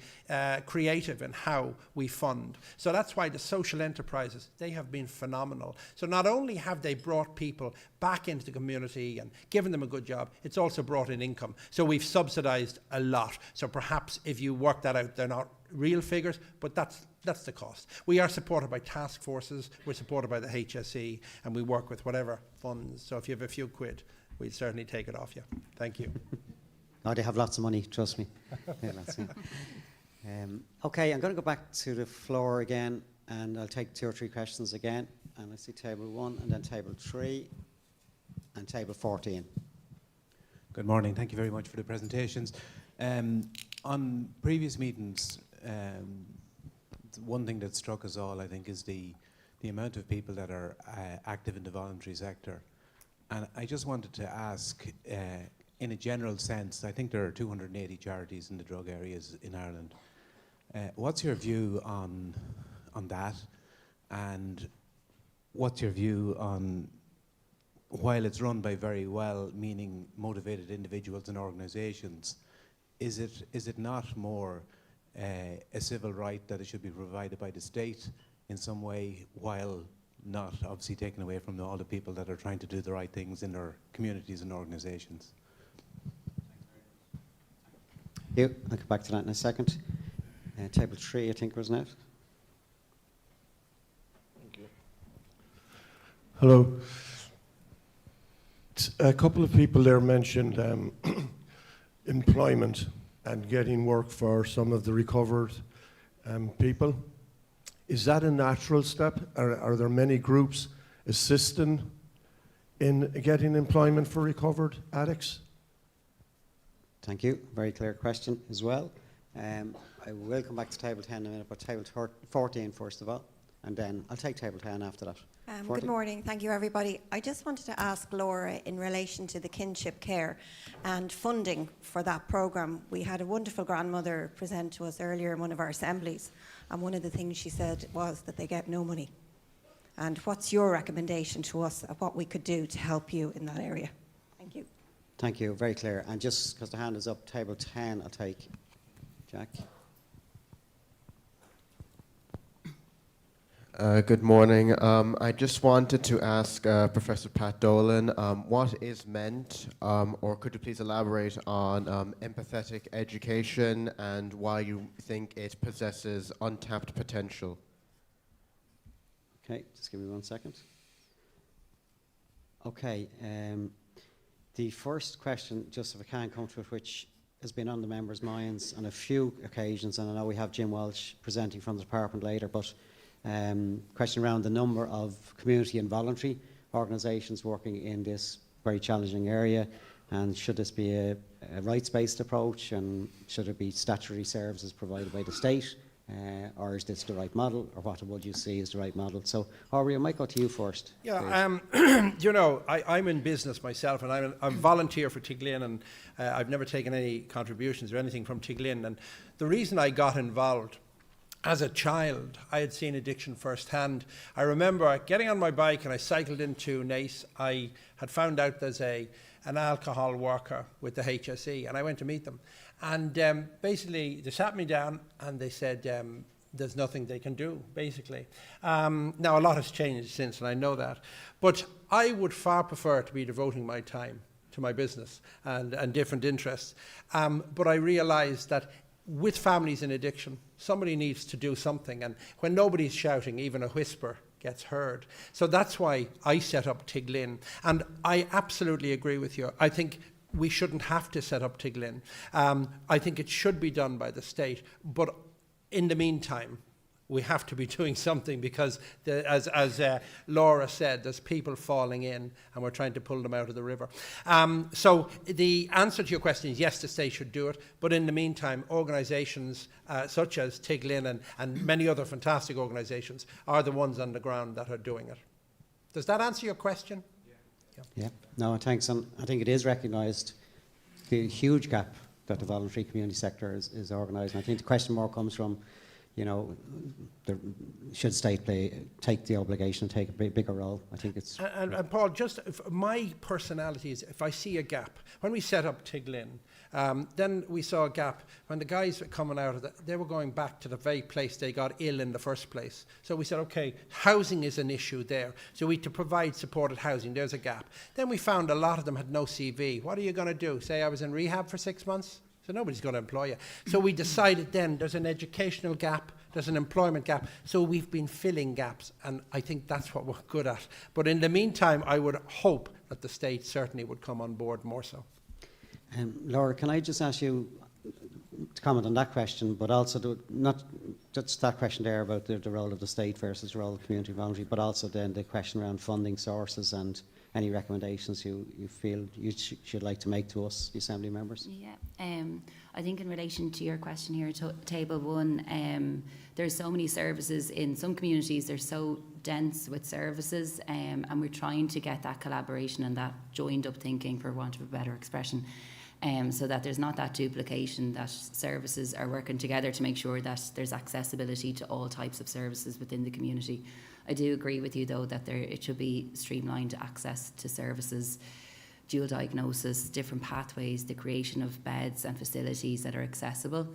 creative in how we fund. So that's why the social enterprises, they have been phenomenal. So not only have they brought people back into the community and given them a good job, it's also brought in income. So we've subsidised a lot. So perhaps if you work that out, they're not real figures, but that's the cost. We are supported by task forces, we're supported by the HSE, and we work with whatever funds. So if you have a few quid, we'd certainly take it off you. Thank you. Oh, they have lots of money, trust me. Yeah, that's it. Okay, I'm going to go back to the floor again, and I'll take 2 or 3 questions again. And I see table 1, and then table 3, and table 14. Good morning. Thank you very much for the presentations. On previous meetings, one thing that struck us all, I think, is the amount of people that are active in the voluntary sector. And I just wanted to ask, in a general sense, I think there are 280 charities in the drug areas in Ireland. What's your view on that? And what's your view on, while it's run by very well-meaning, motivated individuals and organisations, is it not more a civil right that it should be provided by the state in some way, while not obviously taken away from all the people that are trying to do the right things in their communities and organisations? I'll come back to that in a second. Table 3, I think, wasn't it? Thank you. Hello. A couple of people there mentioned employment and getting work for some of the recovered people. Is that a natural step? Are there many groups assisting in getting employment for recovered addicts? Thank you. Very clear question as well. I will come back to table 10 in a minute, but table 14 first of all, and then I'll take table 10 after that. Good morning. Thank you, everybody. I just wanted to ask Laura in relation to the kinship care and funding for that programme. We had a wonderful grandmother present to us earlier in one of our assemblies, and one of the things she said was that they get no money. And what's your recommendation to us of what we could do to help you in that area? Thank you. Thank you. Very clear. And just because the hand is up, table 10, I'll take Jack. Good morning. I just wanted to ask Professor Pat Dolan, what is meant, or could you please elaborate on empathetic education and why you think it possesses untapped potential? Okay, just give me 1 second. Okay, the first question, just if I can come to it, which has been on the members' minds on a few occasions, and I know we have Jim Walsh presenting from the department later, but question around the number of community and voluntary organisations working in this very challenging area, and should this be a rights-based approach, and should it be statutory services provided by the state, or is this the right model, or what would you see as the right model? So, Aubrey, I might go to you first. Yeah, you know, I'm in business myself, and I'm a volunteer for Tiglin, and I've never taken any contributions or anything from Tiglin. And the reason I got involved, as a child, I had seen addiction firsthand. I remember getting on my bike and I cycled into Naas. I had found out there's an alcohol worker with the HSE, and I went to meet them. And basically, they sat me down and they said, there's nothing they can do, basically. Now, a lot has changed since, and I know that. But I would far prefer to be devoting my time to my business and different interests. But I realised that with families in addiction, somebody needs to do something. And when nobody's shouting, even a whisper gets heard. So that's why I set up Tiglin. And I absolutely agree with you. I think we shouldn't have to set up Tiglin. I think it should be done by the state. But in the meantime, we have to be doing something, because as Laura said, there's people falling in and we're trying to pull them out of the river. So the answer to your question is yes, the state should do it, but in the meantime, organisations such as Tiglin and many other fantastic organisations are the ones on the ground that are doing it. Does that answer your question? Yeah, no, thanks. And I think it is recognised the huge gap that the voluntary community sector is organised. And I think the question more comes from, you know, should state take the obligation and take a bigger role? I think it's... And Paul, just my personality is, if I see a gap, when we set up Tiglin, then we saw a gap when the guys were coming out of they were going back to the very place they got ill in the first place. So we said, okay, housing is an issue there. So we had to provide supported housing. There's a gap. Then we found a lot of them had no CV. What are you going to do? Say I was in rehab for 6 months? So nobody's going to employ you. So we decided then there's an educational gap, there's an employment gap. So we've been filling gaps, and I think that's what we're good at. But in the meantime, I would hope that the state certainly would come on board more so. Laura, can I just ask you to comment on that question, but also not just that question there about the role of the state versus the role of community voluntary, but also then the question around funding sources and any recommendations you feel you should like to make to us, the Assembly members? Yeah, I think in relation to your question here, Table 1, there's so many services in some communities, they're so dense with services, and we're trying to get that collaboration and that joined up thinking, for want of a better expression, so that there's not that duplication, that services are working together to make sure that there's accessibility to all types of services within the community. I do agree with you, though, that it should be streamlined access to services dual diagnosis, different pathways, the creation of beds and facilities that are accessible.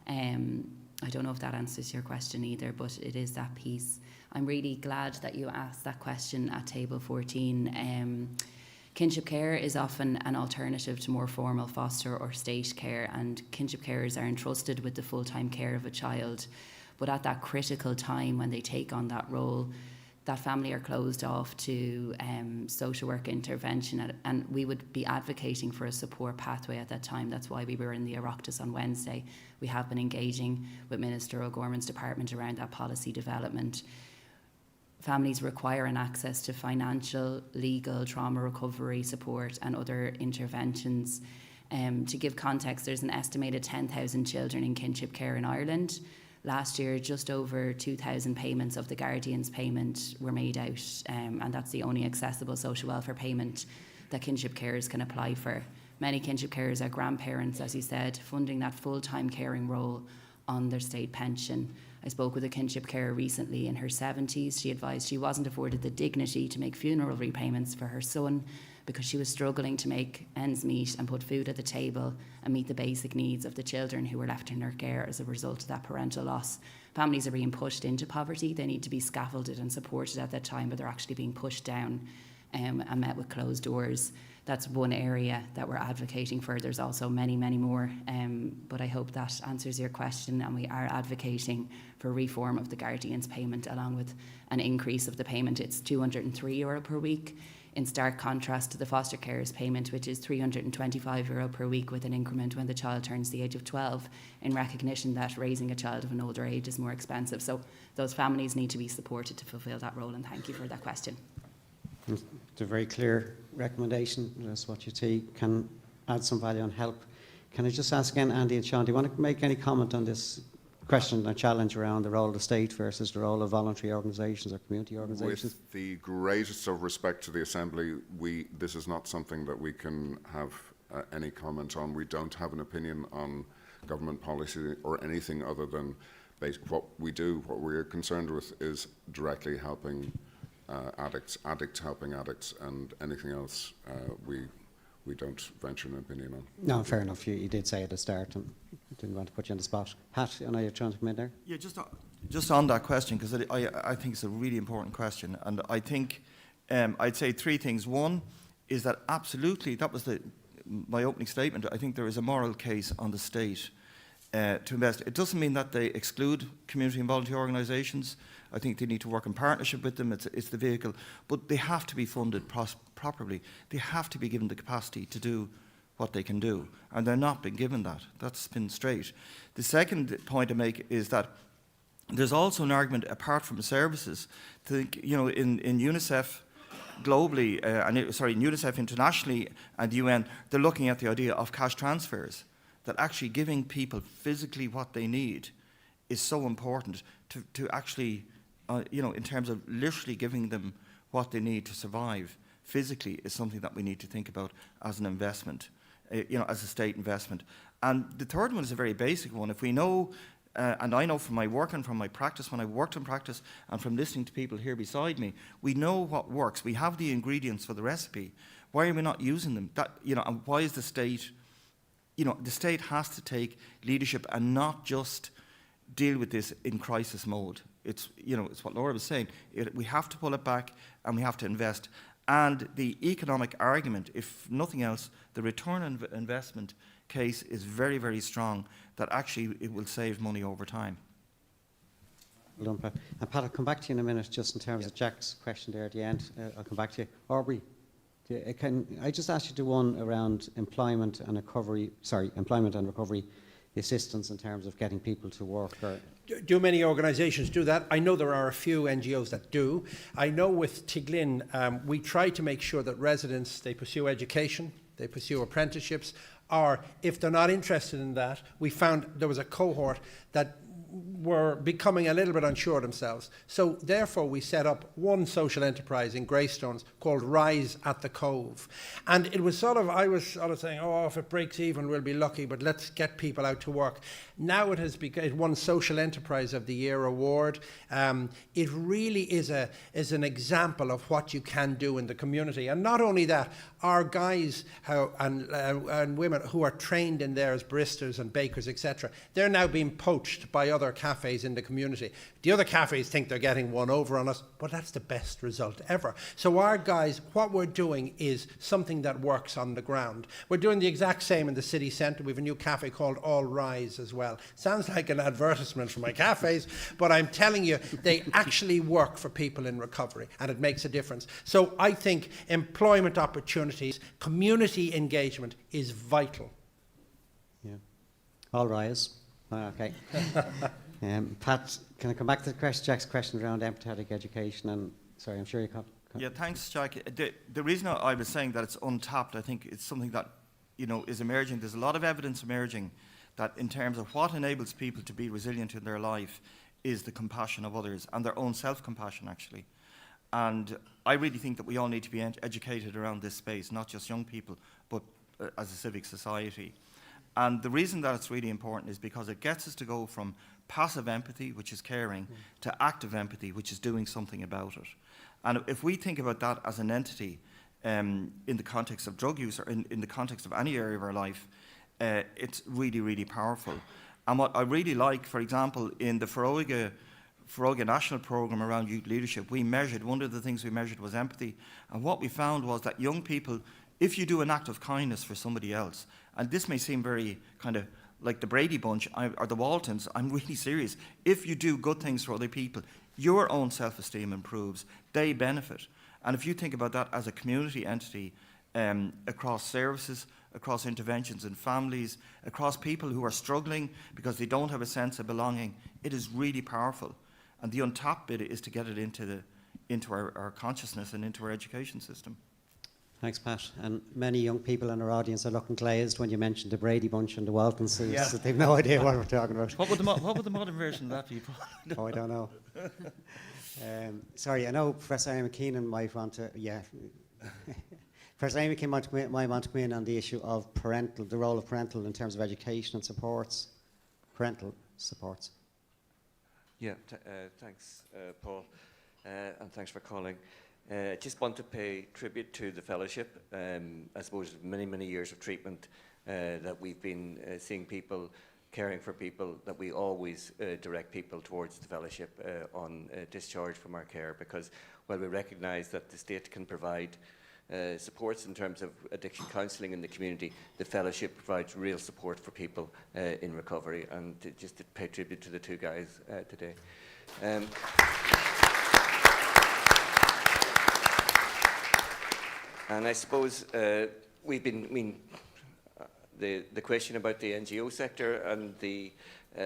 I don't know if that answers your question either, but it is that piece. I'm really glad that you asked that question at table 14. Kinship care is often an alternative to more formal foster or state care, and kinship carers are entrusted with the full-time care of a child. But at that critical time when they take on that role, that family are closed off to social work intervention, and we would be advocating for a support pathway at that time. That's why we were in the Oireachtas on Wednesday. We have been engaging with Minister O'Gorman's department around that policy development. Families require an access to financial, legal, trauma recovery support and other interventions. To give context, there's an estimated 10,000 children in kinship care in Ireland. Last year, just over 2,000 payments of the Guardian's payment were made out, and that's the only accessible social welfare payment that kinship carers can apply for. Many kinship carers are grandparents, as you said, funding that full-time caring role on their state pension. I spoke with a kinship carer recently in her 70s. She advised she wasn't afforded the dignity to make funeral repayments for her son because she was struggling to make ends meet and put food at the table and meet the basic needs of the children who were left in her care as a result of that parental loss. Families are being pushed into poverty. They need to be scaffolded and supported at that time, but they're actually being pushed down and met with closed doors. That's one area that we're advocating for. There's also many, many more, but I hope that answers your question, and we are advocating for reform of the Guardian's payment along with an increase of the payment. It's €203 per week, in stark contrast to the foster carers payment, which is €325 per week with an increment when the child turns the age of 12, in recognition that raising a child of an older age is more expensive. So those families need to be supported to fulfil that role, and thank you for that question. It's a very clear recommendation. That's what you see can add some value and help. Can I just ask again, Andy and Sean, do you want to make any comment on this question and challenge around the role of the state versus the role of voluntary organisations or community organisations? With the greatest of respect to the Assembly, this is not something that we can have any comment on. We don't have an opinion on government policy or anything other than what we do. What we're concerned with is directly helping addicts helping addicts, and anything else we don't venture an opinion on. No, fair enough. You did say at the start, and I didn't want to put you on the spot. Pat, I know you're trying to come in there. Yeah, just on that question, because I think it's a really important question, and I think I'd say three things. One is that absolutely, that was my opening statement. I think there is a moral case on the state to invest. It doesn't mean that they exclude community and voluntary organisations. I think they need to work in partnership with them. It's the vehicle. But they have to be funded properly. They have to be given the capacity to do what they can do. And they're not being given that. That's been straight. The second point to make is that there's also an argument, apart from the services, to think, in UNICEF globally, in UNICEF internationally and the UN, they're looking at the idea of cash transfers, that actually giving people physically what they need is so important to actually, in terms of literally giving them what they need to survive physically, is something that we need to think about as an investment, as a state investment. And the third one is a very basic one. If we know, and I know from my work and from my practice, when I worked in practice, and from listening to people here beside me, we know what works. We have the ingredients for the recipe. Why are we not using them? And why is the state... the state has to take leadership and not just deal with this in crisis mode. It's what Laura was saying. We have to pull it back and we have to invest. And the economic argument, if nothing else, the return on investment case is very, very strong, that actually it will save money over time. Well done, Pat. And Pat, I'll come back to you in a minute, just in terms of Jack's question there at the end. I'll come back to you. Aubrey, can I just ask you to one around employment and recovery, the assistance in terms of getting people to work? Do many organisations do that? I know there are a few NGOs that do. I know with Tiglin, we try to make sure that residents, they pursue education, they pursue apprenticeships, or if they're not interested in that, we found there was a cohort that were becoming a little bit unsure of themselves. So therefore we set up one social enterprise in Greystones called Rise at the Cove. And it was I was saying, if it breaks even, we'll be lucky, but let's get people out to work. Now it won Social Enterprise of the Year award. It really is an example of what you can do in the community. And not only that, our guys and women who are trained in there as baristas and bakers, etc., they're now being poached by other cafes in the community. The other cafes think they're getting one over on us, but that's the best result ever. So our guys, what we're doing is something that works on the ground. We're doing the exact same in the city centre. We have a new cafe called All Rise as well. Sounds like an advertisement for my cafes, but I'm telling you, they actually work for people in recovery, and it makes a difference. So I think employment opportunities, community engagement is vital. Yeah. All rise. Okay. Pat, can I come back to Jack's question around empathetic education? And sorry, I'm sure you can't. Yeah, thanks, Jack. The reason I was saying that it's untapped, I think it's something that, you know, is emerging. There's a lot of evidence emerging that in terms of what enables people to be resilient in their life is the compassion of others and their own self-compassion, actually. And I really think that we all need to be educated around this space, not just young people, but as a civic society. And the reason that it's really important is because it gets us to go from passive empathy, which is caring, to active empathy, which is doing something about it. And if we think about that as an entity in the context of drug use or in the context of any area of our life, it's really, really powerful. And what I really like, for example, in the Foróige National Programme around youth leadership, one of the things we measured was empathy. And what we found was that young people, if you do an act of kindness for somebody else, and this may seem very kind of like the Brady Bunch or the Waltons, I'm really serious. If you do good things for other people, your own self-esteem improves, they benefit. And if you think about that as a community entity across services, across interventions in families, across people who are struggling because they don't have a sense of belonging, it is really powerful. And the untapped bit is to get it into our consciousness and into our education system. Thanks, Pat. And many young people in our audience are looking glazed when you mentioned the Brady Bunch and the Waltons. So they've no idea what we're talking about. What would the modern version of that be? Oh, I don't know. Sorry, I know Professor Amy McKeenan might want to, Professor Amy McKeenan might want to come in on the issue of the role of parental in terms of education and supports, parental supports. Yeah, thanks, Paul, and thanks for calling. Just want to pay tribute to the fellowship. I suppose many, many years of treatment that we've been seeing people, caring for people, that we always direct people towards the fellowship on discharge from our care, because while we recognise that the state can provide supports in terms of addiction counselling in the community, the fellowship provides real support for people in recovery, and just to pay tribute to the two guys today. And I suppose we've been, the question about the NGO sector and the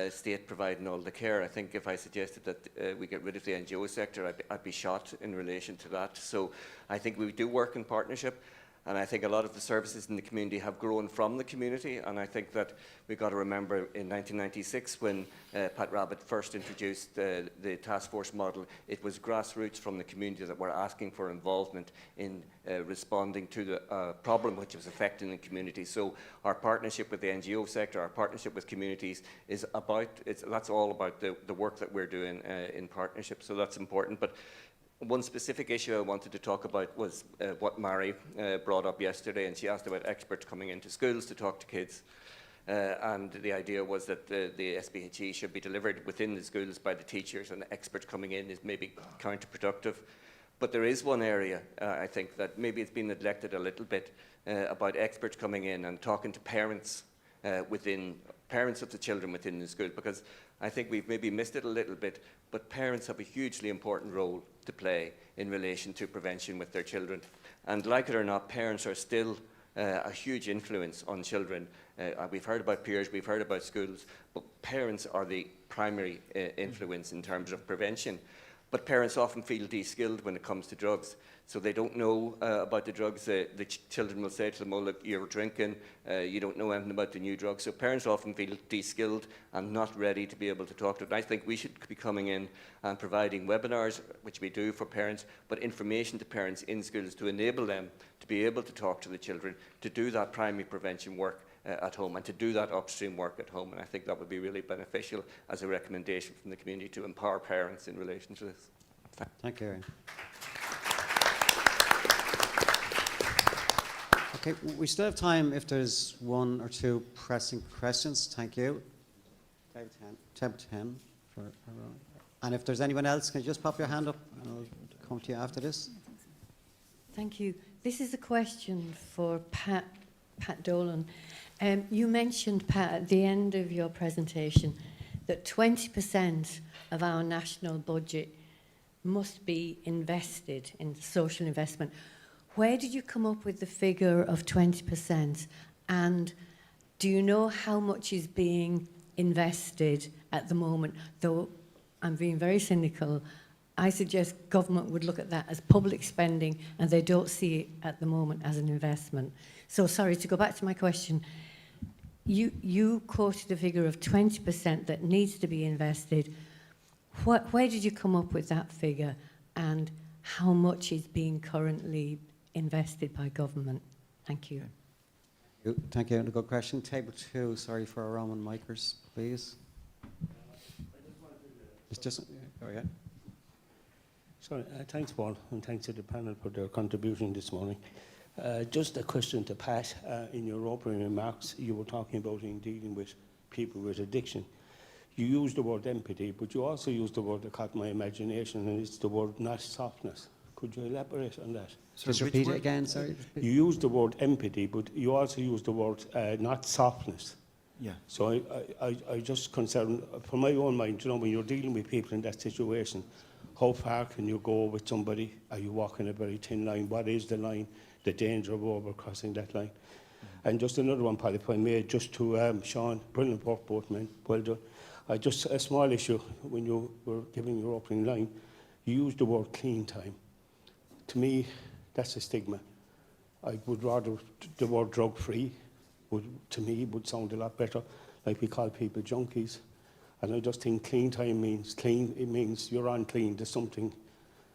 state providing all the care, I think if I suggested that we get rid of the NGO sector, I'd be shot in relation to that. So I think we do work in partnership, and I think a lot of the services in the community have grown from the community, and I think that we've got to remember in 1996 when Pat Rabbitt first introduced the task force model, it was grassroots from the community that were asking for involvement in responding to the problem which was affecting the community. So our partnership with the NGO sector, our partnership with communities is about, that's all about the work that we're doing in partnership, so that's important. But one specific issue I wanted to talk about was what Mary brought up yesterday, and she asked about experts coming into schools to talk to kids. And the idea was that the SPHE should be delivered within the schools by the teachers, and the experts coming in is maybe counterproductive. But there is one area, I think, that maybe it's been neglected a little bit, about experts coming in and talking to parents parents of the children within the school, because I think we've maybe missed it a little bit, but parents have a hugely important role to play in relation to prevention with their children. And like it or not, parents are still a huge influence on children. We've heard about peers, we've heard about schools, but parents are the primary influence in terms of prevention. But parents often feel de-skilled when it comes to drugs. So they don't know about the drugs. The children will say to them, oh, look, you're drinking, you don't know anything about the new drugs. So parents often feel de-skilled and not ready to be able to talk to them. I think we should be coming in and providing webinars, which we do for parents, but information to parents in schools to enable them to be able to talk to the children, to do that primary prevention work at home and to do that upstream work at home. And I think that would be really beneficial as a recommendation from the community to empower parents in relation to this. Thank you. Okay, we still have time if there's one or two pressing questions. Thank you. Tab 10 for everyone. And if there's anyone else, can you just pop your hand up and I'll come to you after this. Thank you. This is a question for Pat Dolan. You mentioned, Pat, at the end of your presentation that 20% of our national budget must be invested in social investment. Where did you come up with the figure of 20%? And do you know how much is being invested at the moment? Though I'm being very cynical, I suggest government would look at that as public spending and they don't see it at the moment as an investment. So sorry, to go back to my question, you quoted a figure of 20% that needs to be invested. Where did you come up with that figure and how much is being currently invested by government? Thank you. Thank you. And a good question. Table 2, sorry for our Roman micers, please. It's just, go ahead. Sorry, thanks, Paul, and thanks to the panel for their contribution this morning. Just a question to Pat. In your opening remarks, you were talking about in dealing with people with addiction. You used the word empathy, but you also used the word that caught my imagination, and it's the word not softness. Could you elaborate on that? Just repeat it again, sorry. You used the word empathy, but you also used the word not softness. Yeah. So I just concerned, for my own mind, you know, when you're dealing with people in that situation, how far can you go with somebody? Are you walking a very thin line? What is the line, the danger of overcrossing that line? And just another one, Paddy, if I may, just to Sean, brilliant work, both men, well done. Just a small issue, when you were giving your opening line, you used the word clean time. To me, that's a stigma. I would rather the word drug-free, to me, would sound a lot better, like we call people junkies. And I just think clean time means clean, it means you're unclean, there's something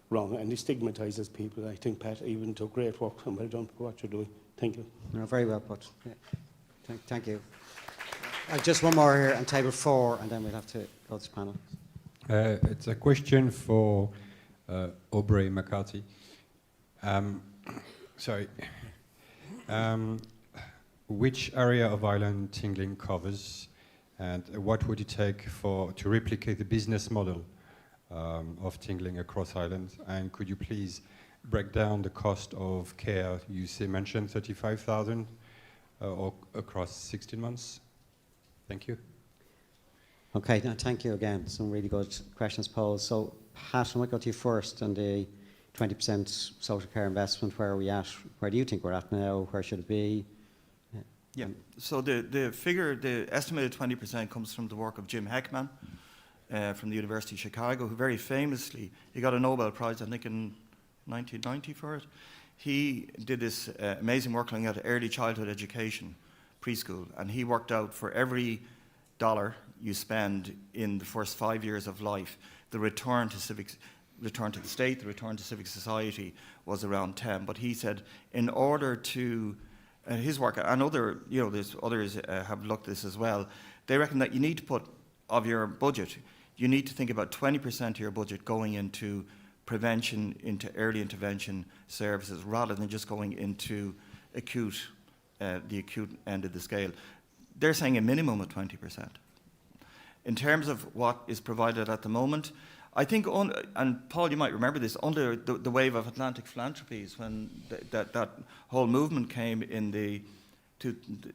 wrong, and it stigmatises people. I think, Pat, even to great work, and well done for what you're doing. Thank you. No, very well put. Yeah. Thank you. Just one more here on table 4, and then we'll have to go to the panel. It's a question for Aubrey McCarthy. Which area of Ireland Tingling covers, and what would it take to replicate the business model of Tingling across Ireland? And could you please break down the cost of care? You mentioned 35,000 or across 16 months. Thank you. Okay, no, thank you again. Some really good questions posed. So, Pat, I might go to you first on the 20% social care investment. Where are we at? Where do you think we're at now? Where should it be? Yeah, so the figure, the estimated 20% comes from the work of Jim Heckman from the University of Chicago, who very famously, he got a Nobel Prize, I think in 1990 for it. He did this amazing work looking at early childhood education, preschool, and he worked out for every dollar you spend in the first 5 years of life, the return to the state, the return to civic society was around 10. But he said, in order to, his work, and there's others have looked at this as well, they reckon that you need to put, of your budget, you need to think about 20% of your budget going into prevention, into early intervention services, rather than just going into acute, the acute end of the scale. They're saying a minimum of 20%. In terms of what is provided at the moment, I think, and Paul, you might remember this, under the wave of Atlantic philanthropies, when that whole movement came in the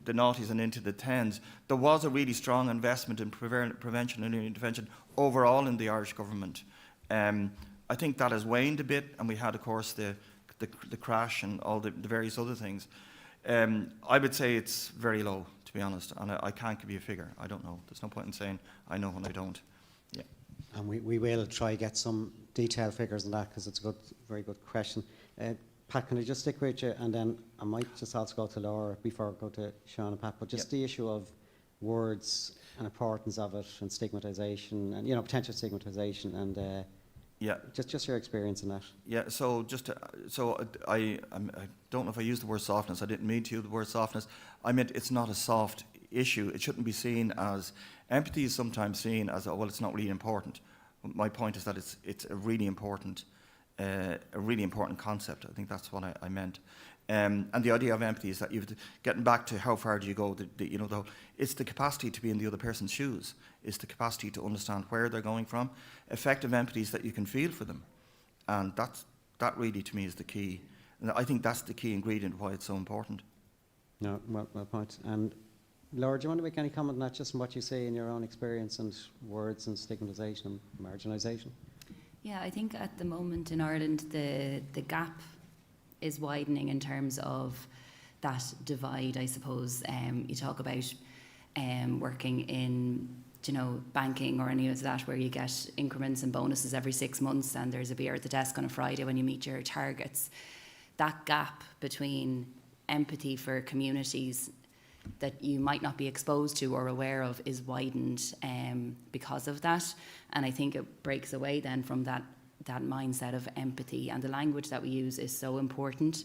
noughties and into the tens, there was a really strong investment in prevention and intervention overall in the Irish government. I think that has waned a bit, and we had, of course, the crash and all the various other things. I would say it's very low, to be honest, and I can't give you a figure. I don't know. There's no point in saying I know when I don't. Yeah. And we will try to get some detailed figures on that, because it's a very good question. Pat, can I just stick with you, and then I might just also go to Laura before I go to Sean and Pat, but just the issue of words and importance of it, and stigmatisation, and potential stigmatisation, and just your experience in that. Yeah. So I don't know if I used the word softness. I didn't mean to use the word softness. I meant it's not a soft issue. It shouldn't be seen as empathy is sometimes seen as it's not really important. My point is that it's a really important concept. I think that's what I meant. And the idea of empathy is that getting back to how far do you go, it's the capacity to be in the other person's shoes. It's the capacity to understand where they're going from. Effective empathy is that you can feel for them. And that really, to me, is the key. And I think that's the key ingredient why it's so important. No, well point. And Laura, do you want to make any comment on that, just from what you say in your own experience and words and stigmatisation and marginalisation? Yeah, I think at the moment in Ireland, the gap is widening in terms of that divide, I suppose. You talk about working in, banking or any of that, where you get increments and bonuses every 6 months, and there's a beer at the desk on a Friday when you meet your targets. That gap between empathy for communities that you might not be exposed to or aware of is widened because of that. And I think it breaks away then from that mindset of empathy, and the language that we use is so important.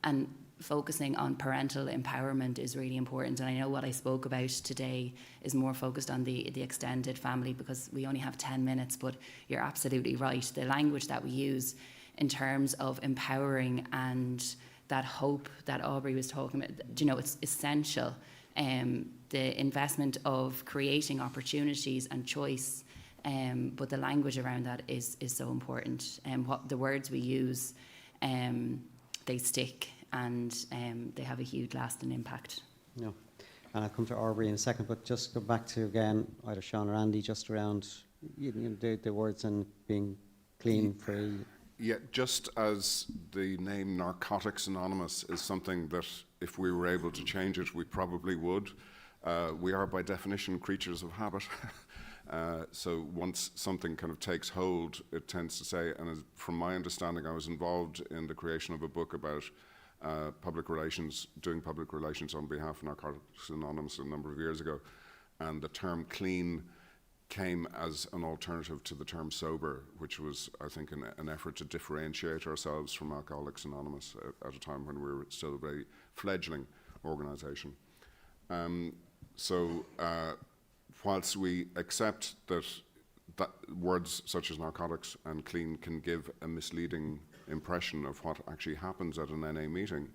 And focusing on parental empowerment is really important. And I know what I spoke about today is more focused on the extended family, because we only have 10 minutes, but you're absolutely right. The language that we use in terms of empowering and that hope that Aubrey was talking about, it's essential. The investment of creating opportunities and choice, but the language around that is so important. What the words we use, they stick, and they have a huge lasting impact. No. And I'll come to Aubrey in a second, but just go back to, again, either Sean or Andy, just around the words and being clean, free. Yeah, just as the name Narcotics Anonymous is something that if we were able to change it, we probably would. We are by definition creatures of habit. So once something kind of takes hold, it tends to say, and from my understanding, I was involved in the creation of a book about public relations, doing public relations on behalf of Narcotics Anonymous a number of years ago, and the term clean came as an alternative to the term sober, which was, I think, an effort to differentiate ourselves from Alcoholics Anonymous at a time when we were still a very fledgling organisation. Whilst we accept that words such as narcotics and clean can give a misleading impression of what actually happens at an NA meeting,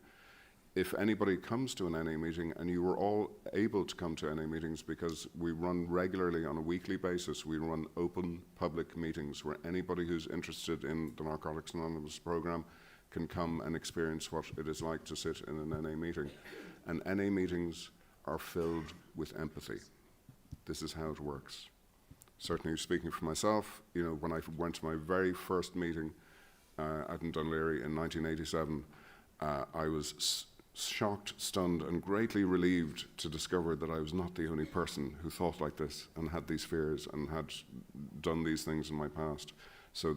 if anybody comes to an NA meeting, and you were all able to come to NA meetings because we run regularly on a weekly basis, we run open public meetings where anybody who's interested in the Narcotics Anonymous program can come and experience what it is like to sit in an NA meeting. And NA meetings are filled with empathy. This is how it works. Certainly speaking for myself, when I went to my very first meeting out in Dunleary in 1987, I was shocked, stunned, and greatly relieved to discover that I was not the only person who thought like this and had these fears and had done these things in my past. So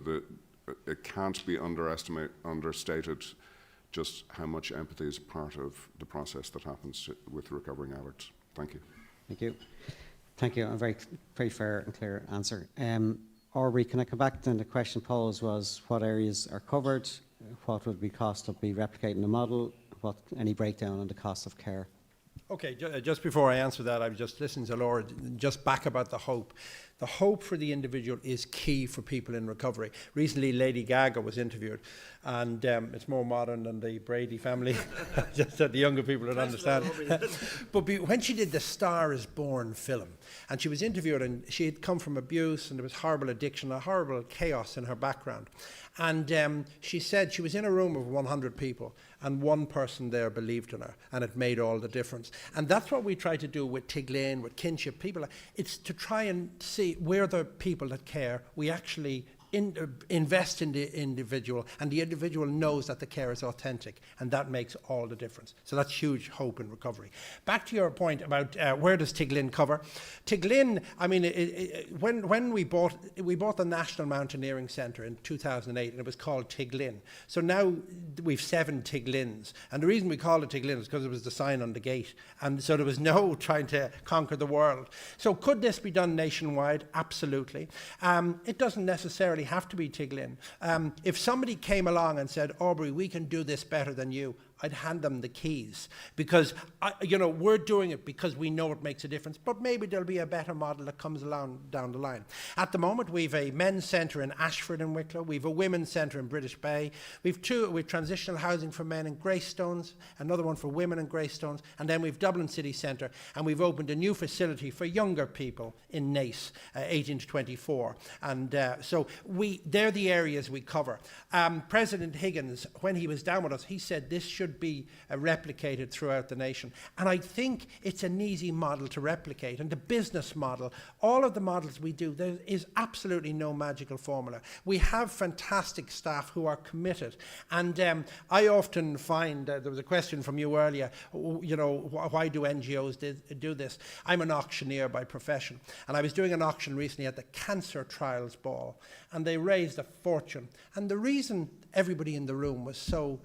it can't be understated just how much empathy is part of the process that happens with recovering addicts. Thank you. Thank you. Thank you. A very, very fair and clear answer. Aubrey, can I come back then? The question posed was what areas are covered, what would be cost of replicating the model, any breakdown on the cost of care? Okay, just before I answer that, I was just listening to Laura, just back about the hope. The hope for the individual is key for people in recovery. Recently, Lady Gaga was interviewed, and it's more modern than the Brady family, just that the younger people would understand. But when she did the Star is Born film, and she was interviewed, and she had come from abuse, and there was horrible addiction, a horrible chaos in her background. And she said she was in a room of 100 people, and one person there believed in her, and it made all the difference. And that's what we try to do with Tiglin, with kinship people. It's to try and see where the people that care, we actually invest in the individual, and the individual knows that the care is authentic, and that makes all the difference. So that's huge hope in recovery. Back to your point about where does Tiglin cover? Tiglin, I mean, when we bought the National Mountaineering Centre in 2008, and it was called Tiglin. So now we've 7 Tiglins, and the reason we call it Tiglin is because it was the sign on the gate, and so there was no trying to conquer the world. So could this be done nationwide? Absolutely. It doesn't necessarily have to be Tiglin. If somebody came along and said, Aubrey, we can do this better than you, I'd hand them the keys, because we're doing it because we know it makes a difference, but maybe there'll be a better model that comes along down the line. At the moment, we've a men's centre in Ashford in Wicklow, we've a women's centre in British Bay, we've transitional housing for men in Greystones, another one for women in Greystones, and then we've Dublin City Centre, and we've opened a new facility for younger people in Nace, 18 to 24. And so they're the areas we cover. President Higgins, when he was down with us, he said this should be replicated throughout the nation. And I think it's an easy model to replicate. And the business model, all of the models we do, there is absolutely no magical formula. We have fantastic staff who are committed. And I often find, there was a question from you earlier, why do NGOs do this? I'm an auctioneer by profession. And I was doing an auction recently at the Cancer Trials Ball. And they raised a fortune. And the reason everybody in the room was so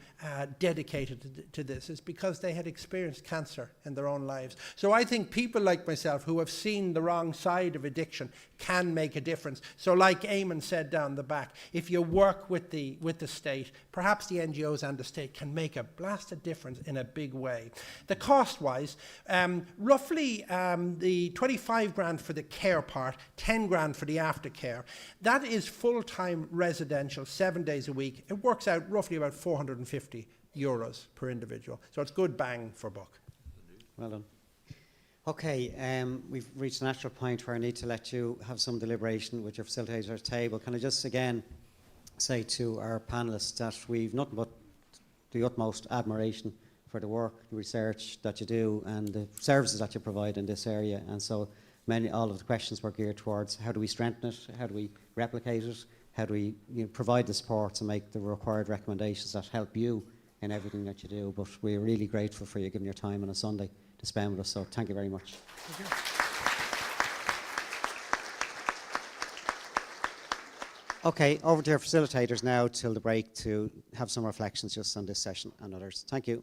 dedicated to this is because they had experienced cancer in their own lives. So I think people like myself who have seen the wrong side of addiction can make a difference. So like Eamon said down the back, if you work with the state, perhaps the NGOs and the state can make a blasted difference in a big way. The cost-wise, roughly the 25 grand for the care part, 10 grand for the aftercare. That is full-time residential, 7 days a week. It works out roughly about €450 per individual. So it's good bang for buck. Well done. Okay, we've reached a natural point where I need to let you have some deliberation with your facilitator table. Can I just again say to our panellists that we've nothing but the utmost admiration for the work, the research that you do and the services that you provide in this area. And so all of the questions were geared towards how do we strengthen it, how do we replicate it, how do we provide the supports and make the required recommendations that help you in everything that you do. But we're really grateful for you giving your time on a Sunday to spend with us, so thank you very much. Thank you. Okay, over to our facilitators now till the break to have some reflections just on this session and others. Thank you.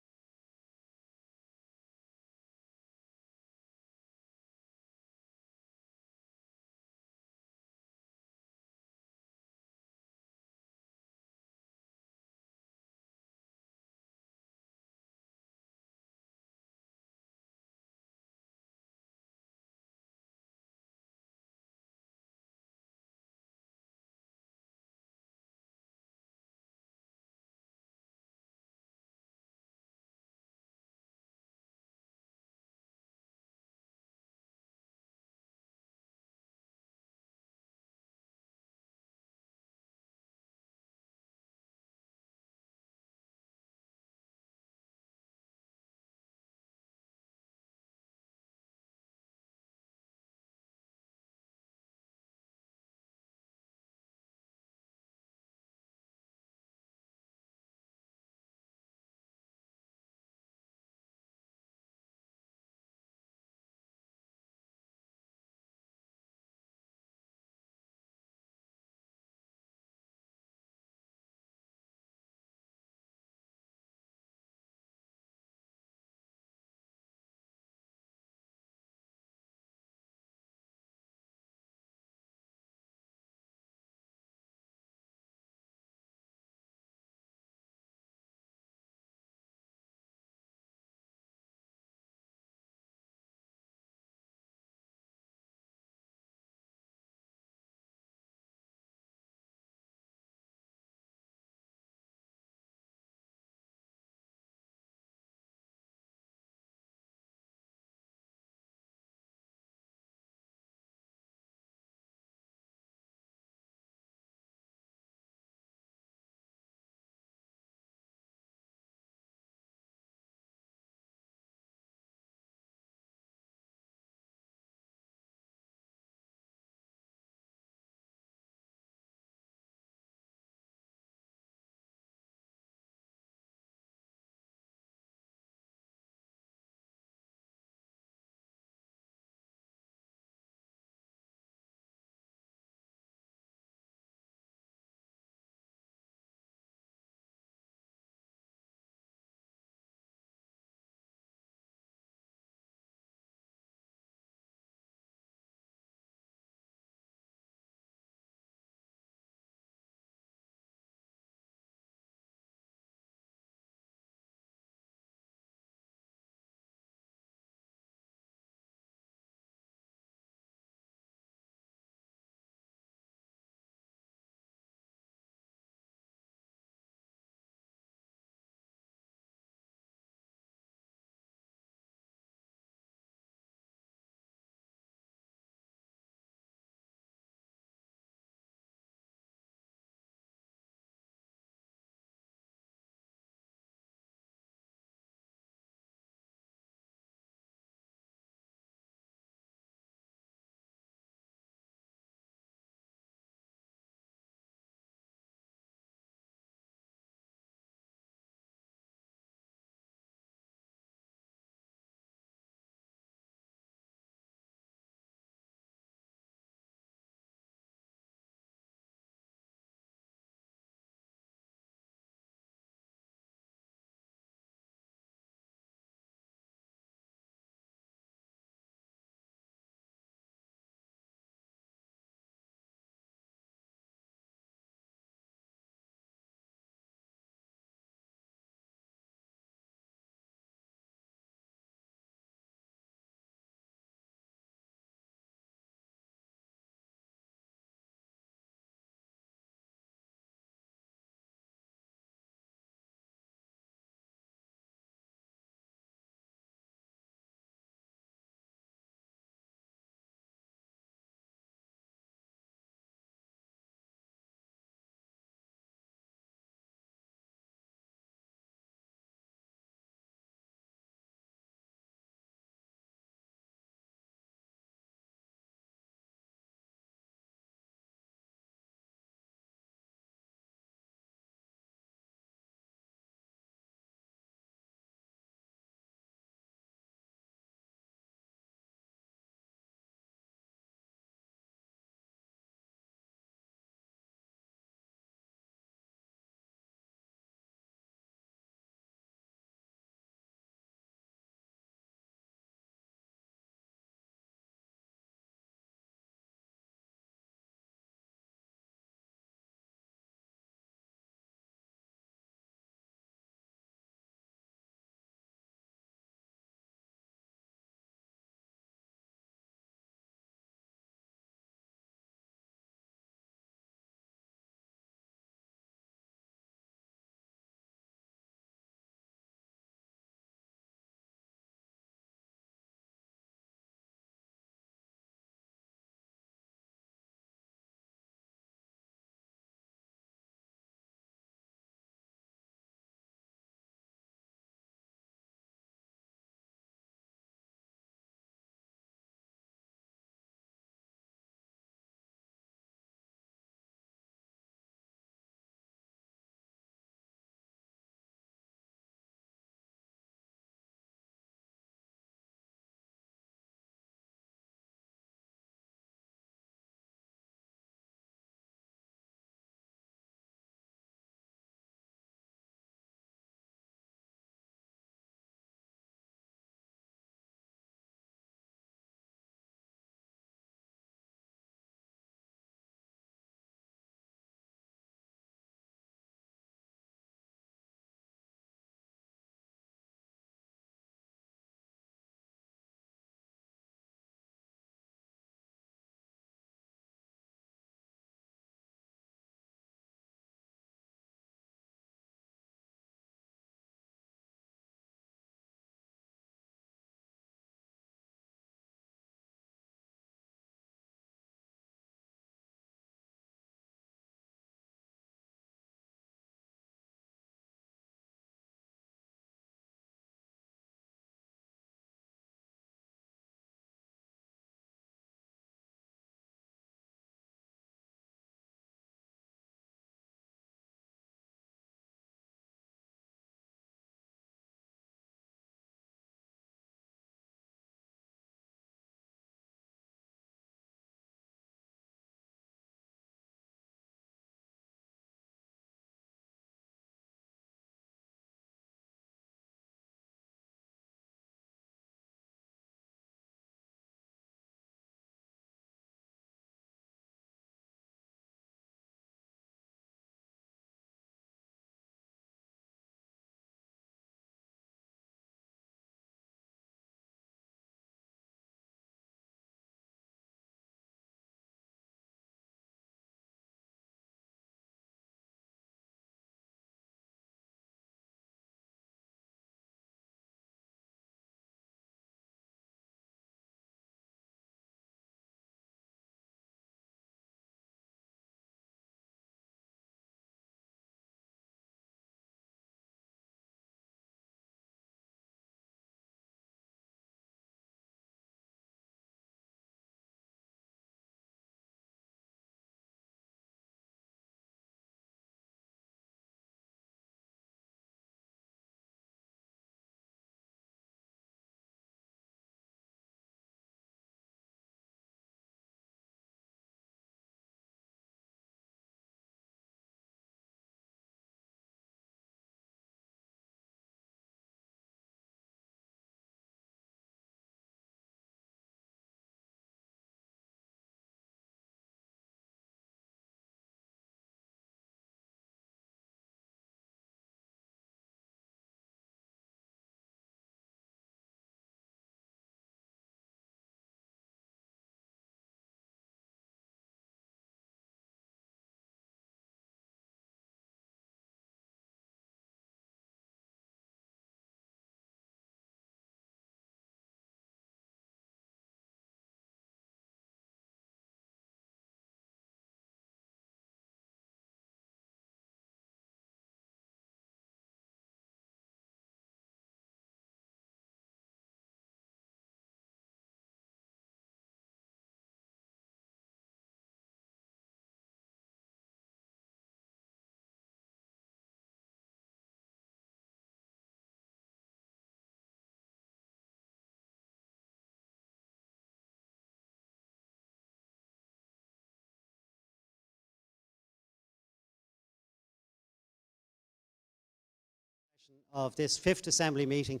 of this 5th Assembly meeting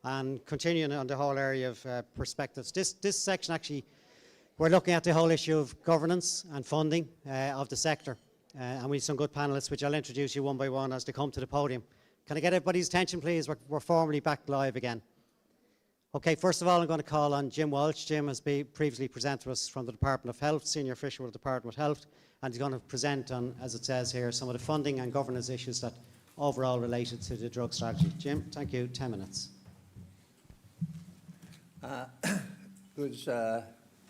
and continuing on the whole area of perspectives. This section actually, we're looking at the whole issue of governance and funding of the sector. And we have some good panellists, which I'll introduce you one by one as they come to the podium. Can I get everybody's attention, please? We're formally back live again. Okay, first of all, I'm going to call on Jim Walsh. Jim has previously presented to us from the Department of Health, Senior Official with the Department of Health, and he's going to present on, as it says here, some of the funding and governance issues that overall related to the drug strategy. Jim, thank you. 10 minutes. Good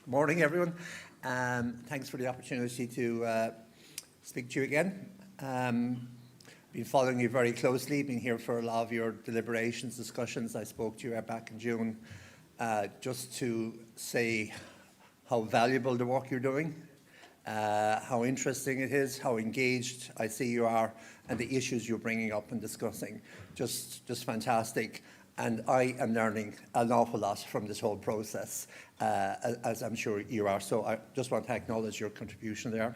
morning, everyone. Thanks for the opportunity to speak to you again. Been following you very closely, been here for a lot of your deliberations, discussions. I spoke to you back in June just to say how valuable the work you're doing, how interesting it is, how engaged I see you are, and the issues you're bringing up and discussing. Just fantastic. And I am learning an awful lot from this whole process, as I'm sure you are. So I just want to acknowledge your contribution there.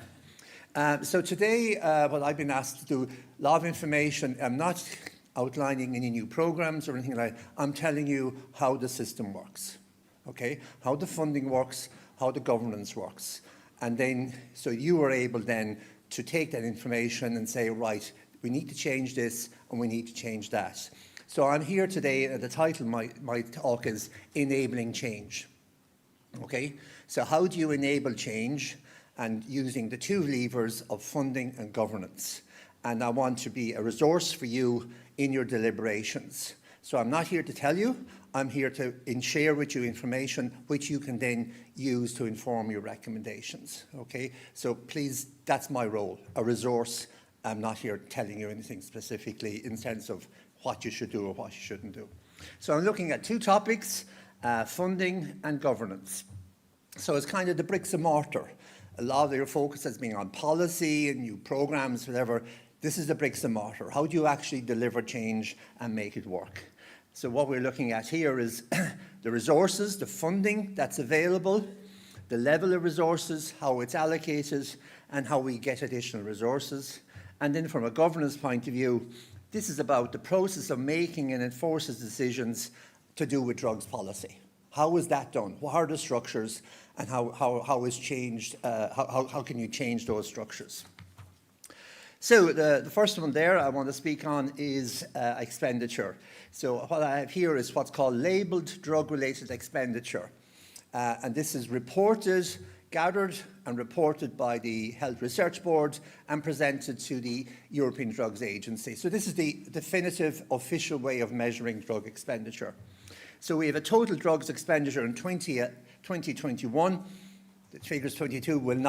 So today, what I've been asked to do, a lot of information. I'm not outlining any new programs or anything like that. I'm telling you how the system works, okay? How the funding works, how the governance works. And then, so you are able then to take that information and say, right, we need to change this and we need to change that. So I'm here today, the title of my talk is Enabling Change, okay? So how do you enable change? And using the two levers of funding and governance. And I want to be a resource for you in your deliberations. So I'm not here to tell you, I'm here to share with you information which you can then use to inform your recommendations, okay? So please, that's my role, a resource. I'm not here telling you anything specifically in the sense of what you should do or what you shouldn't do. So I'm looking at two topics, funding and governance. So it's kind of the bricks and mortar. A lot of your focus has been on policy and new programs, whatever. This is the bricks and mortar. How do you actually deliver change and make it work? So what we're looking at here is the resources, the funding that's available, the level of resources, how it's allocated, and how we get additional resources. And then from a governance point of view, this is about the process of making and enforcing decisions to do with drugs policy. How is that done? What are the structures, and how is changed? How can you change those structures? So the first one there I want to speak on is expenditure. So what I have here is what's called labelled drug-related expenditure, and this is gathered and reported by the Health Research Board and presented to the European Drugs Agency. So this is the definitive official way of measuring drug expenditure. So we have a total drugs expenditure in 2021. The figures 22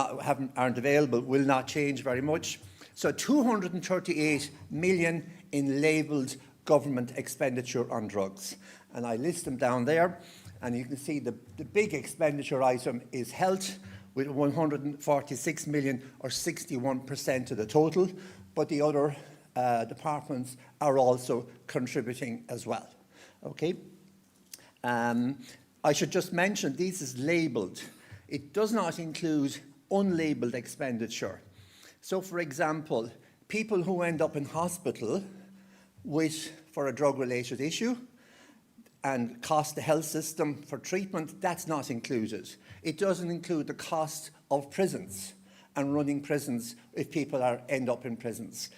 aren't available, will not change very much. So 238 million in labelled government expenditure on drugs. And I list them down there. And you can see the big expenditure item is health with 146 million or 61% of the total. But the other departments are also contributing as well. Okay. I should just mention this is labelled. It does not include unlabelled expenditure. So, for example, people who end up in hospital for a drug-related issue and cost the health system for treatment, that's not included. It doesn't include the cost of prisons and running prisons if people end up in prisons.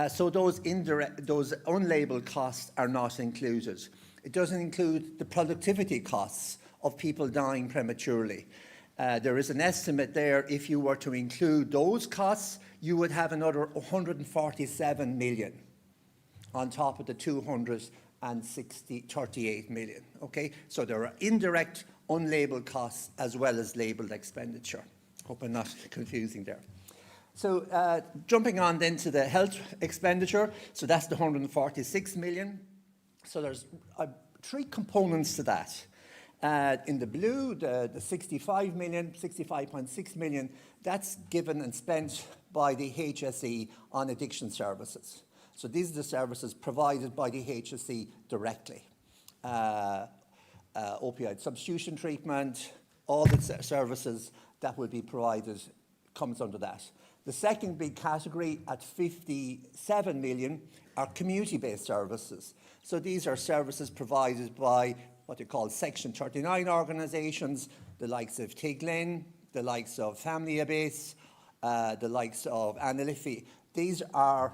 So those unlabelled costs are not included. It doesn't include the productivity costs of people dying prematurely. There is an estimate there, if you were to include those costs, you would have another 147 million on top of the 238 million, okay? So there are indirect, unlabelled costs as well as labelled expenditure. Hope I'm not confusing there. So jumping on then to the health expenditure, so that's the 146 million. So there's three components to that. In the blue, the 65.6 million, that's given and spent by the HSE on addiction services. So these are the services provided by the HSE directly. Opioid substitution treatment, all the services that will be provided comes under that. The second big category at 57 million are community-based services. So these are services provided by what they call Section 39 organisations, the likes of Tiglin, the likes of Family Base, the likes of Analifi. These are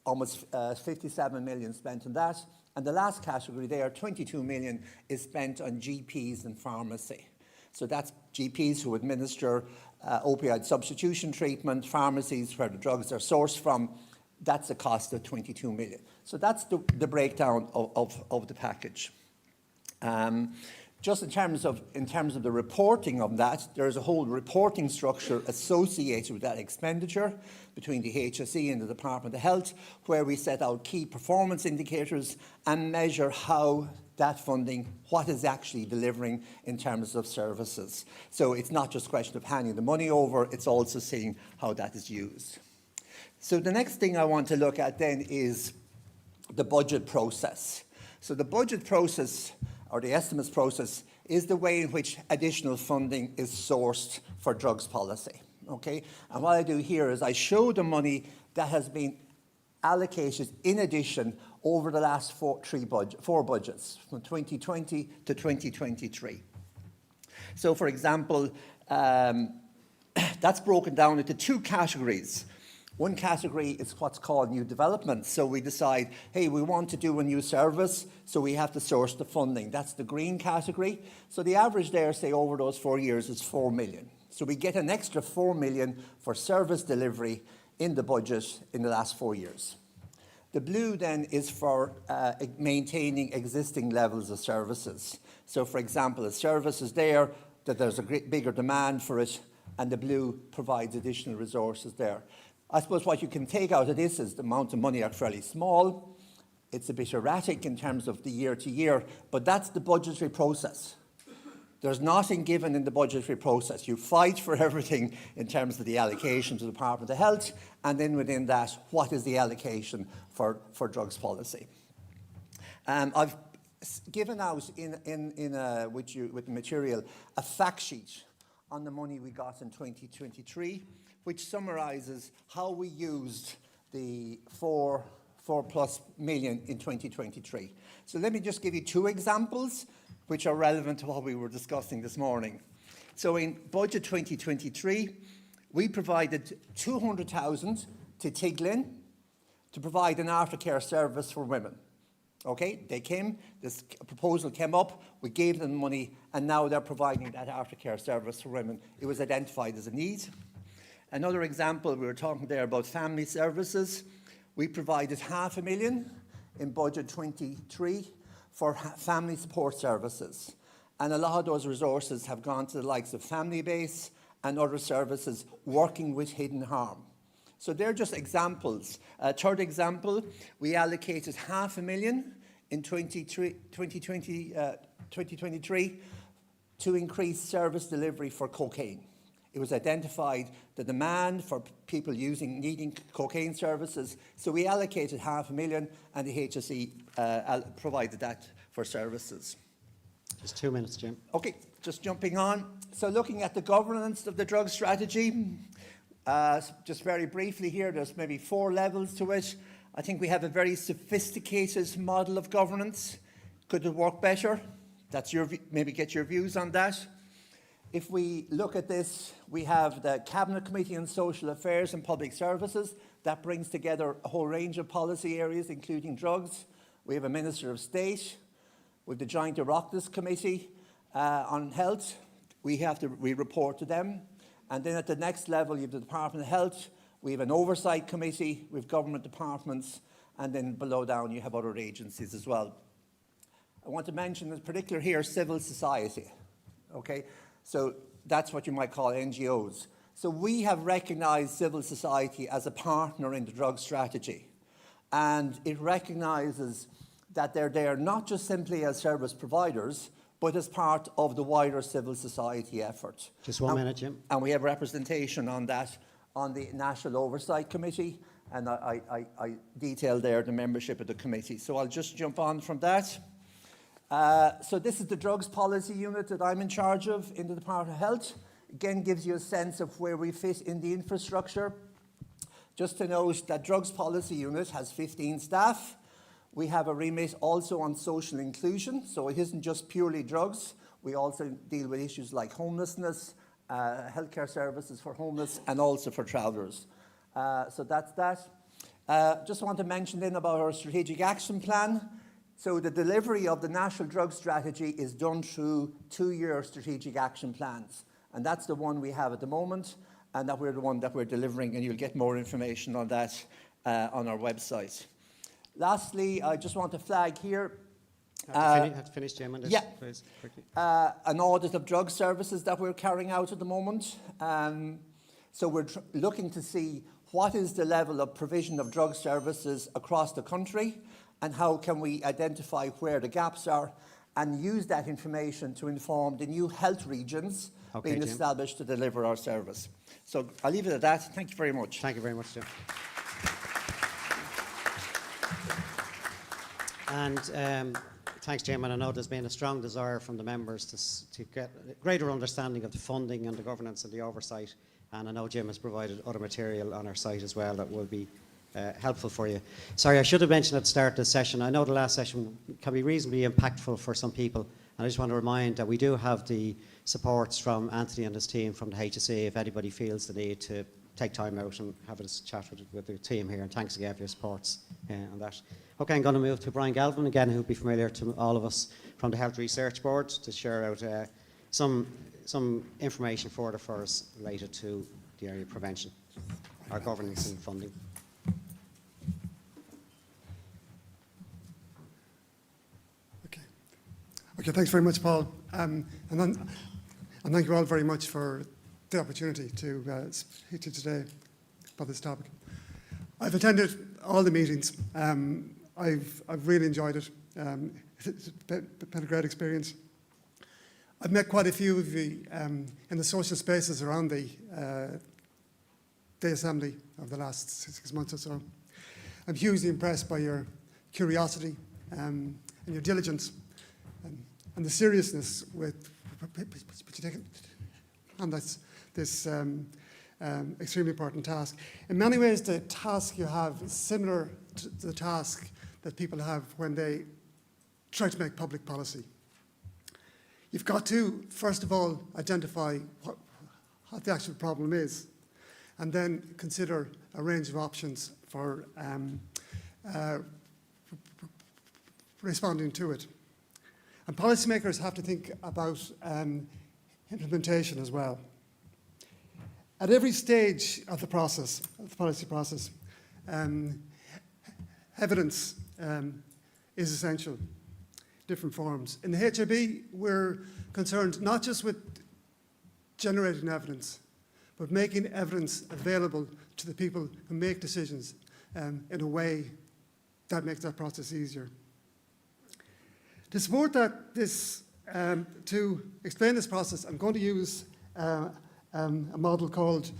almost 57 million spent on that. And the last category there, 22 million, is spent on GPs and pharmacy. So that's GPs who administer opioid substitution treatment, pharmacies where the drugs are sourced from. That's a cost of 22 million. So that's the breakdown of the package. Just in terms of the reporting of that, there's a whole reporting structure associated with that expenditure between the HSE and the Department of Health, where we set out key performance indicators and measure how that funding, what is actually delivering in terms of services. So it's not just a question of handing the money over, it's also seeing how that is used. So the next thing I want to look at then is the budget process. So the budget process, or the estimates process, is the way in which additional funding is sourced for drugs policy. Okay? And what I do here is I show the money that has been allocated in addition over the last four budgets, from 2020 to 2023. So, for example, that's broken down into two categories. One category is what's called new development. So we decide, hey, we want to do a new service, so we have to source the funding. That's the green category. So the average there, say, over those 4 years is 4 million. So we get an extra 4 million for service delivery in the budget in the last 4 years. The blue then is for maintaining existing levels of services. So, for example, a service is there, that there's a bigger demand for it, and the blue provides additional resources there. I suppose what you can take out of this is the amount of money are fairly small. It's a bit erratic in terms of the year to year, but that's the budgetary process. There's nothing given in the budgetary process. You fight for everything in terms of the allocation to the Department of Health, and then within that, what is the allocation for drugs policy? I've given out with the material a fact sheet on the money we got in 2023, which summarises how we used the 4+ million in 2023. So let me just give you two examples which are relevant to what we were discussing this morning. So in budget 2023, we provided 200,000 to Tiglin to provide an aftercare service for women. Okay, they came, this proposal came up, we gave them money, and now they're providing that aftercare service for women. It was identified as a need. Another example, we were talking there about family services. We provided 500,000 in budget 23 for family support services. And a lot of those resources have gone to the likes of Family Base and other services working with hidden harm. So they're just examples. Third example, we allocated 500,000 in 2023 to increase service delivery for cocaine. It was identified the demand for people needing cocaine services, so we allocated 500,000 and the HSE provided that for services. Just 2 minutes, Jim. Okay, just jumping on. So looking at the governance of the drug strategy, just very briefly here, there's maybe 4 levels to it. I think we have a very sophisticated model of governance. Could it work better? That's maybe get your views on that. If we look at this, we have the Cabinet Committee on Social Affairs and Public Services. That brings together a whole range of policy areas, including drugs. We have a Minister of State. We have the Joint Oireachtas Committee on Health. We report to them. And then at the next level, you have the Department of Health. We have an Oversight Committee. We have government departments. And then below down, you have other agencies as well. I want to mention in particular here civil society. Okay? So that's what you might call NGOs. So we have recognised civil society as a partner in the drug strategy. And it recognises that they're there not just simply as service providers, but as part of the wider civil society effort. Just 1 minute, Jim. And we have representation on that on the National Oversight Committee, and I detailed there the membership of the committee. So I'll just jump on from that. So this is the drugs policy unit that I'm in charge of in the Department of Health. Again, gives you a sense of where we fit in the infrastructure. Just to note that Drugs Policy Unit has 15 staff. We have a remit also on social inclusion, so it isn't just purely drugs. We also deal with issues like homelessness, healthcare services for homeless, and also for travellers. So that's that. Just want to mention then about our strategic action plan. So the delivery of the National Drug Strategy is done through 2-year strategic action plans. And that's the one we have at the moment, and that we're the one that we're delivering, and you'll get more information on that on our website. Lastly, I just want to flag here. Have to finish, Jim, on this, please, quickly. An audit of drug services that we're carrying out at the moment. So we're looking to see what is the level of provision of drug services across the country, and how can we identify where the gaps are and use that information to inform the new health regions being established to deliver our service. So I'll leave it at that. Thank you very much. Thank you very much, Jim. And thanks, Jim. And I know there's been a strong desire from the members to get a greater understanding of the funding and the governance and the oversight. And I know Jim has provided other material on our site as well that will be helpful for you. Sorry, I should have mentioned at the start of the session, I know the last session can be reasonably impactful for some people, and I just want to remind that we do have the supports from Anthony and his team from the HSE if anybody feels the need to take time out and have a chat with the team here, and thanks again for your supports on that. Okay, I'm going to move to Brian Galvin again, who will be familiar to all of us from the Health Research Board, to share out some information further for us related to the area of prevention, our governance and funding. Okay, thanks very much, Paul. And thank you all very much for the opportunity to speak to you today about this topic. I've attended all the meetings. I've really enjoyed it. It's been a great experience. I've met quite a few of you in the social spaces around the Assembly over the last 6 months or so. I'm hugely impressed by your curiosity and your diligence and the seriousness with which you take on this extremely important task. In many ways, the task you have is similar to the task that people have when they try to make public policy. You've got to, first of all, identify what the actual problem is, and then consider a range of options for responding to it. And policymakers have to think about implementation as well. At every stage of the process, of the policy process, evidence is essential, different forms. In the HRB, we're concerned not just with generating evidence, but making evidence available to the people who make decisions in a way that makes that process easier. To support that, to explain this process, I'm going to use a model called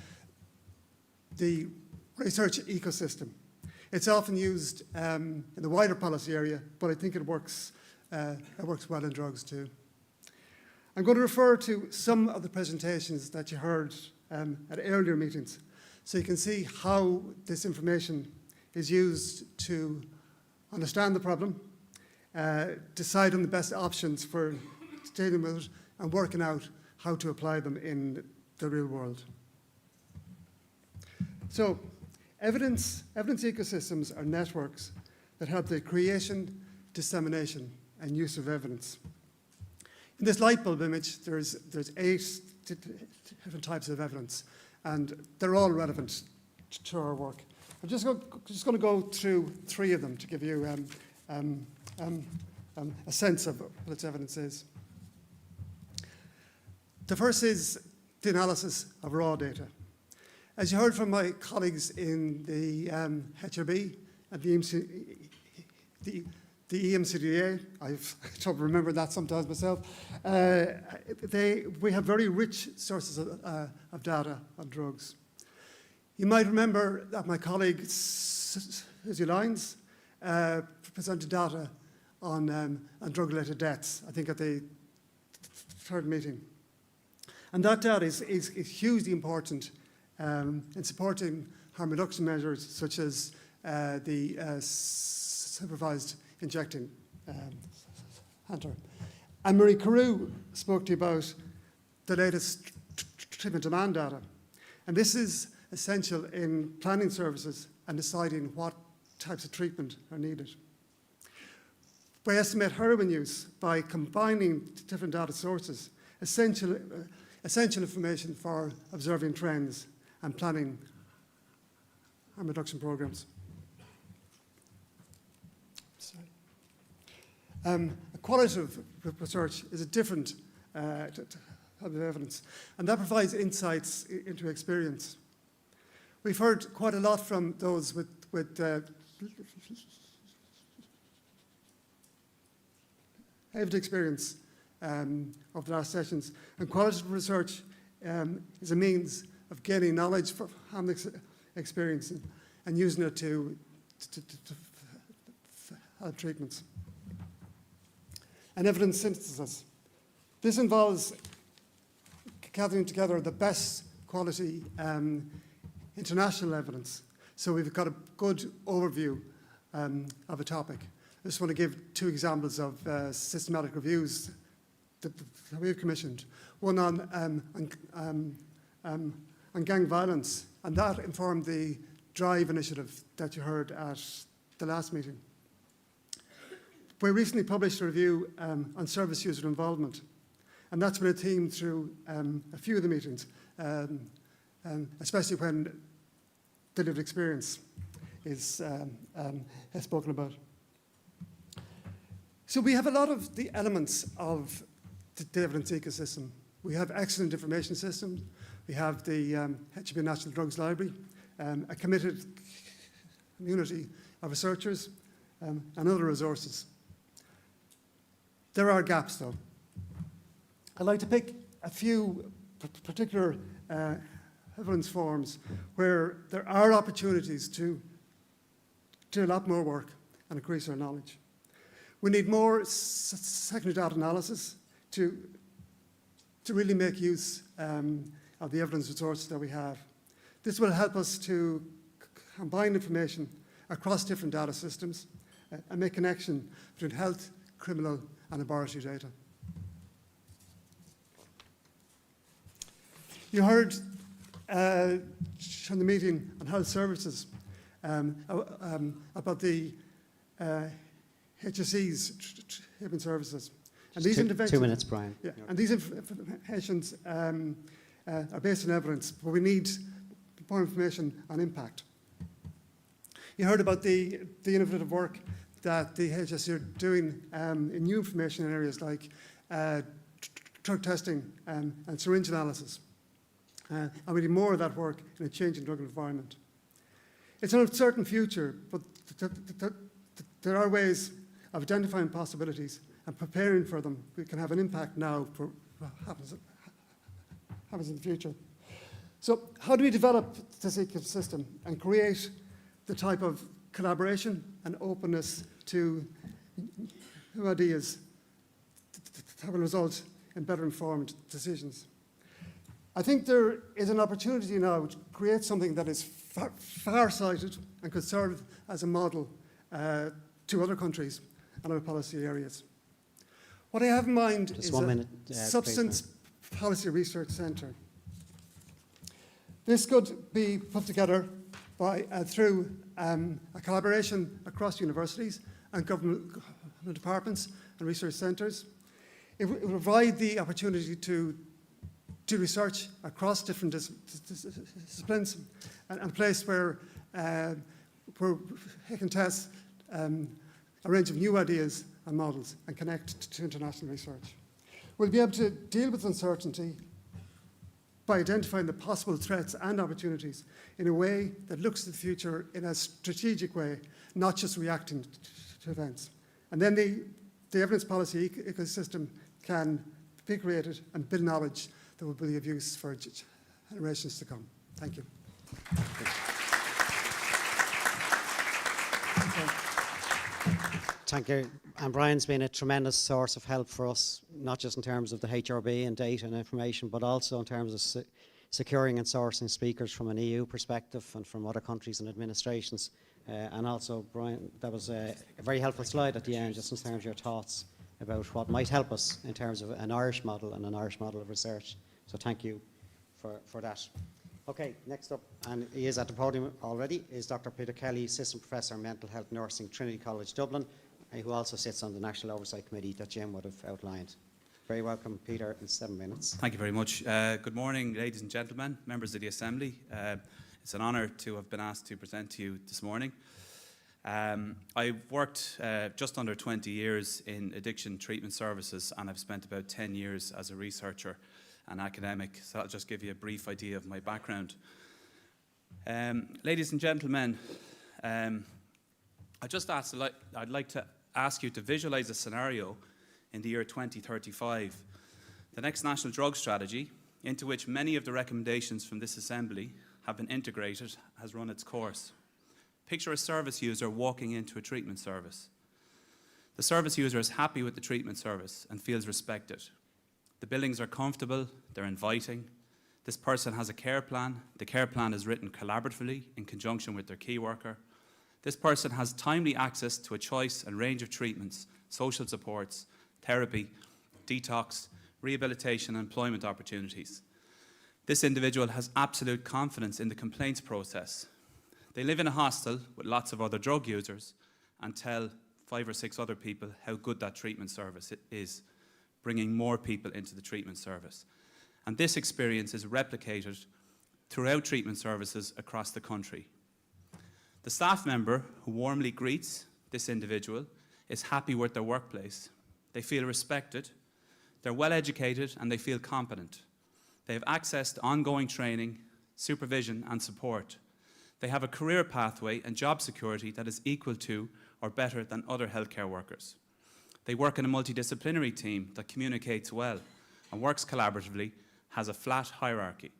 the research ecosystem. It's often used in the wider policy area, but I think it works well in drugs too. I'm going to refer to some of the presentations that you heard at earlier meetings, so you can see how this information is used to understand the problem, decide on the best options for dealing with it, and working out how to apply them in the real world. So, evidence ecosystems are networks that help the creation, dissemination, and use of evidence. In this light bulb image, there's 8 different types of evidence, and they're all relevant to our work. I'm just going to go through 3 of them to give you a sense of what its evidence is. The first is the analysis of raw data. As you heard from my colleagues in the HRB and the EMCDA, I've trouble remembering that sometimes myself, we have very rich sources of data on drugs. You might remember that my colleague Susie Lyons presented data on drug-related deaths, I think at the 3rd meeting. And that data is hugely important in supporting harm reduction measures such as the supervised injecting hunter. And Marie Carew spoke to you about the latest treatment demand data. And this is essential in planning services and deciding what types of treatment are needed. We estimate heroin use by combining different data sources, essential information for observing trends and planning harm reduction programs. Qualitative research is a different type of evidence, and that provides insights into experience. We've heard quite a lot from those with lived experience of the last sessions, and qualitative research is a means of gaining knowledge from experience and using it to help treatments. And evidence synthesis. This involves gathering together the best quality international evidence. So we've got a good overview of a topic. I just want to give two examples of systematic reviews that we've commissioned. One on gang violence, and that informed the DRIVE initiative that you heard at the last meeting. We recently published a review on service user involvement, and that's been a theme through a few of the meetings, especially when the lived experience is spoken about. So we have a lot of the elements of the evidence ecosystem. We have excellent information systems. We have the HB National Drugs Library, a committed community of researchers, and other resources. There are gaps, though. I'd like to pick a few particular evidence forms where there are opportunities to do a lot more work and increase our knowledge. We need more secondary data analysis to really make use of the evidence resources that we have. This will help us to combine information across different data systems and make connection between health, criminal, and laboratory data. You heard from the meeting on health services about the HSE's treatment services. And these interventions, 2 minutes, Brian. Yeah, and these interventions are based on evidence, but we need more information on impact. You heard about the innovative work that the HSE are doing in new information in areas like drug testing and syringe analysis. And we need more of that work in a changing drug environment. It's an uncertain future, but there are ways of identifying possibilities and preparing for them. We can have an impact now for what happens in the future. So how do we develop this ecosystem and create the type of collaboration and openness to new ideas that will result in better informed decisions? I think there is an opportunity now to create something that is far-sighted and could serve as a model to other countries and other policy areas. What I have in mind is a Substance Policy Research Centre. This could be put together through a collaboration across universities and government departments and research centres. It will provide the opportunity to do research across different disciplines and a place where it can test a range of new ideas and models and connect to international research. We'll be able to deal with uncertainty by identifying the possible threats and opportunities in a way that looks to the future in a strategic way, not just reacting to events. And then the evidence policy ecosystem can be created and build knowledge that will be of use for generations to come. Thank you. Thank you. And Brian's been a tremendous source of help for us, not just in terms of the HRB and data and information, but also in terms of securing and sourcing speakers from an EU perspective and from other countries and administrations. And also, Brian, that was a very helpful slide at the end, just in terms of your thoughts about what might help us in terms of an Irish model and an Irish model of research. So thank you for that. Okay, next up, and he is at the podium already, is Dr. Peter Kelly, Assistant Professor of Mental Health Nursing, Trinity College Dublin, who also sits on the National Oversight Committee that Jim would have outlined. Very welcome, Peter, in 7 minutes. Thank you very much. Good morning, ladies and gentlemen, members of the Assembly. It's an honour to have been asked to present to you this morning. I've worked just under 20 years in addiction treatment services, and I've spent about 10 years as a researcher and academic, so I'll just give you a brief idea of my background. Ladies and gentlemen, I'd like to ask you to visualise a scenario in the year 2035, the next National Drug Strategy, into which many of the recommendations from this Assembly have been integrated, has run its course. Picture a service user walking into a treatment service. The service user is happy with the treatment service and feels respected. The buildings are comfortable, they're inviting. This person has a care plan. The care plan is written collaboratively in conjunction with their key worker. This person has timely access to a choice and range of treatments, social supports, therapy, detox, rehabilitation and employment opportunities. This individual has absolute confidence in the complaints process. They live in a hostel with lots of other drug users and tell 5 or 6 other people how good that treatment service is, bringing more people into the treatment service. And this experience is replicated throughout treatment services across the country. The staff member who warmly greets this individual is happy with their workplace. They feel respected, they're well educated, and they feel competent. They have access to ongoing training, supervision, and support. They have a career pathway and job security that is equal to or better than other healthcare workers. They work in a multidisciplinary team that communicates well and works collaboratively, has a flat hierarchy.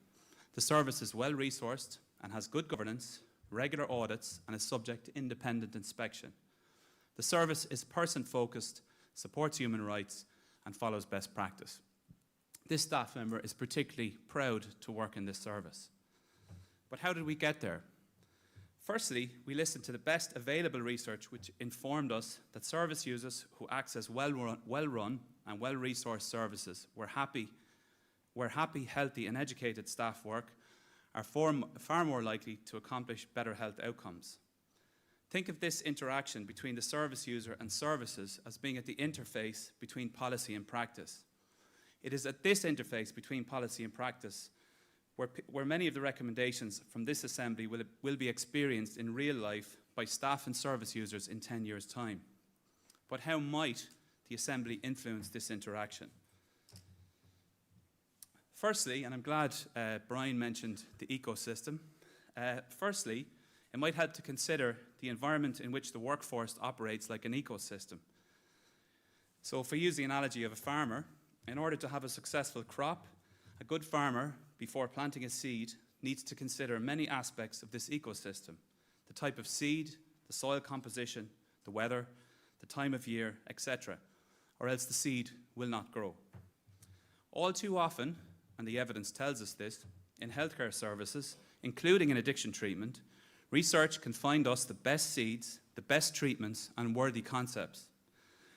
The service is well resourced and has good governance, regular audits, and is subject to independent inspection. The service is person-focused, supports human rights, and follows best practice. This staff member is particularly proud to work in this service. But how did we get there? Firstly, we listened to the best available research which informed us that service users who access well-run and well-resourced services where happy, healthy and educated staff work are far more likely to accomplish better health outcomes. Think of this interaction between the service user and services as being at the interface between policy and practice. It is at this interface between policy and practice where many of the recommendations from this Assembly will be experienced in real life by staff and service users in 10 years' time. But how might the Assembly influence this interaction? Firstly, and I'm glad Brian mentioned the ecosystem, firstly, it might help to consider the environment in which the workforce operates like an ecosystem. So if we use the analogy of a farmer, in order to have a successful crop, a good farmer, before planting a seed, needs to consider many aspects of this ecosystem: the type of seed, the soil composition, the weather, the time of year, etc., or else the seed will not grow. All too often, and the evidence tells us this, in healthcare services, including in addiction treatment, research can find us the best seeds, the best treatments, and worthy concepts.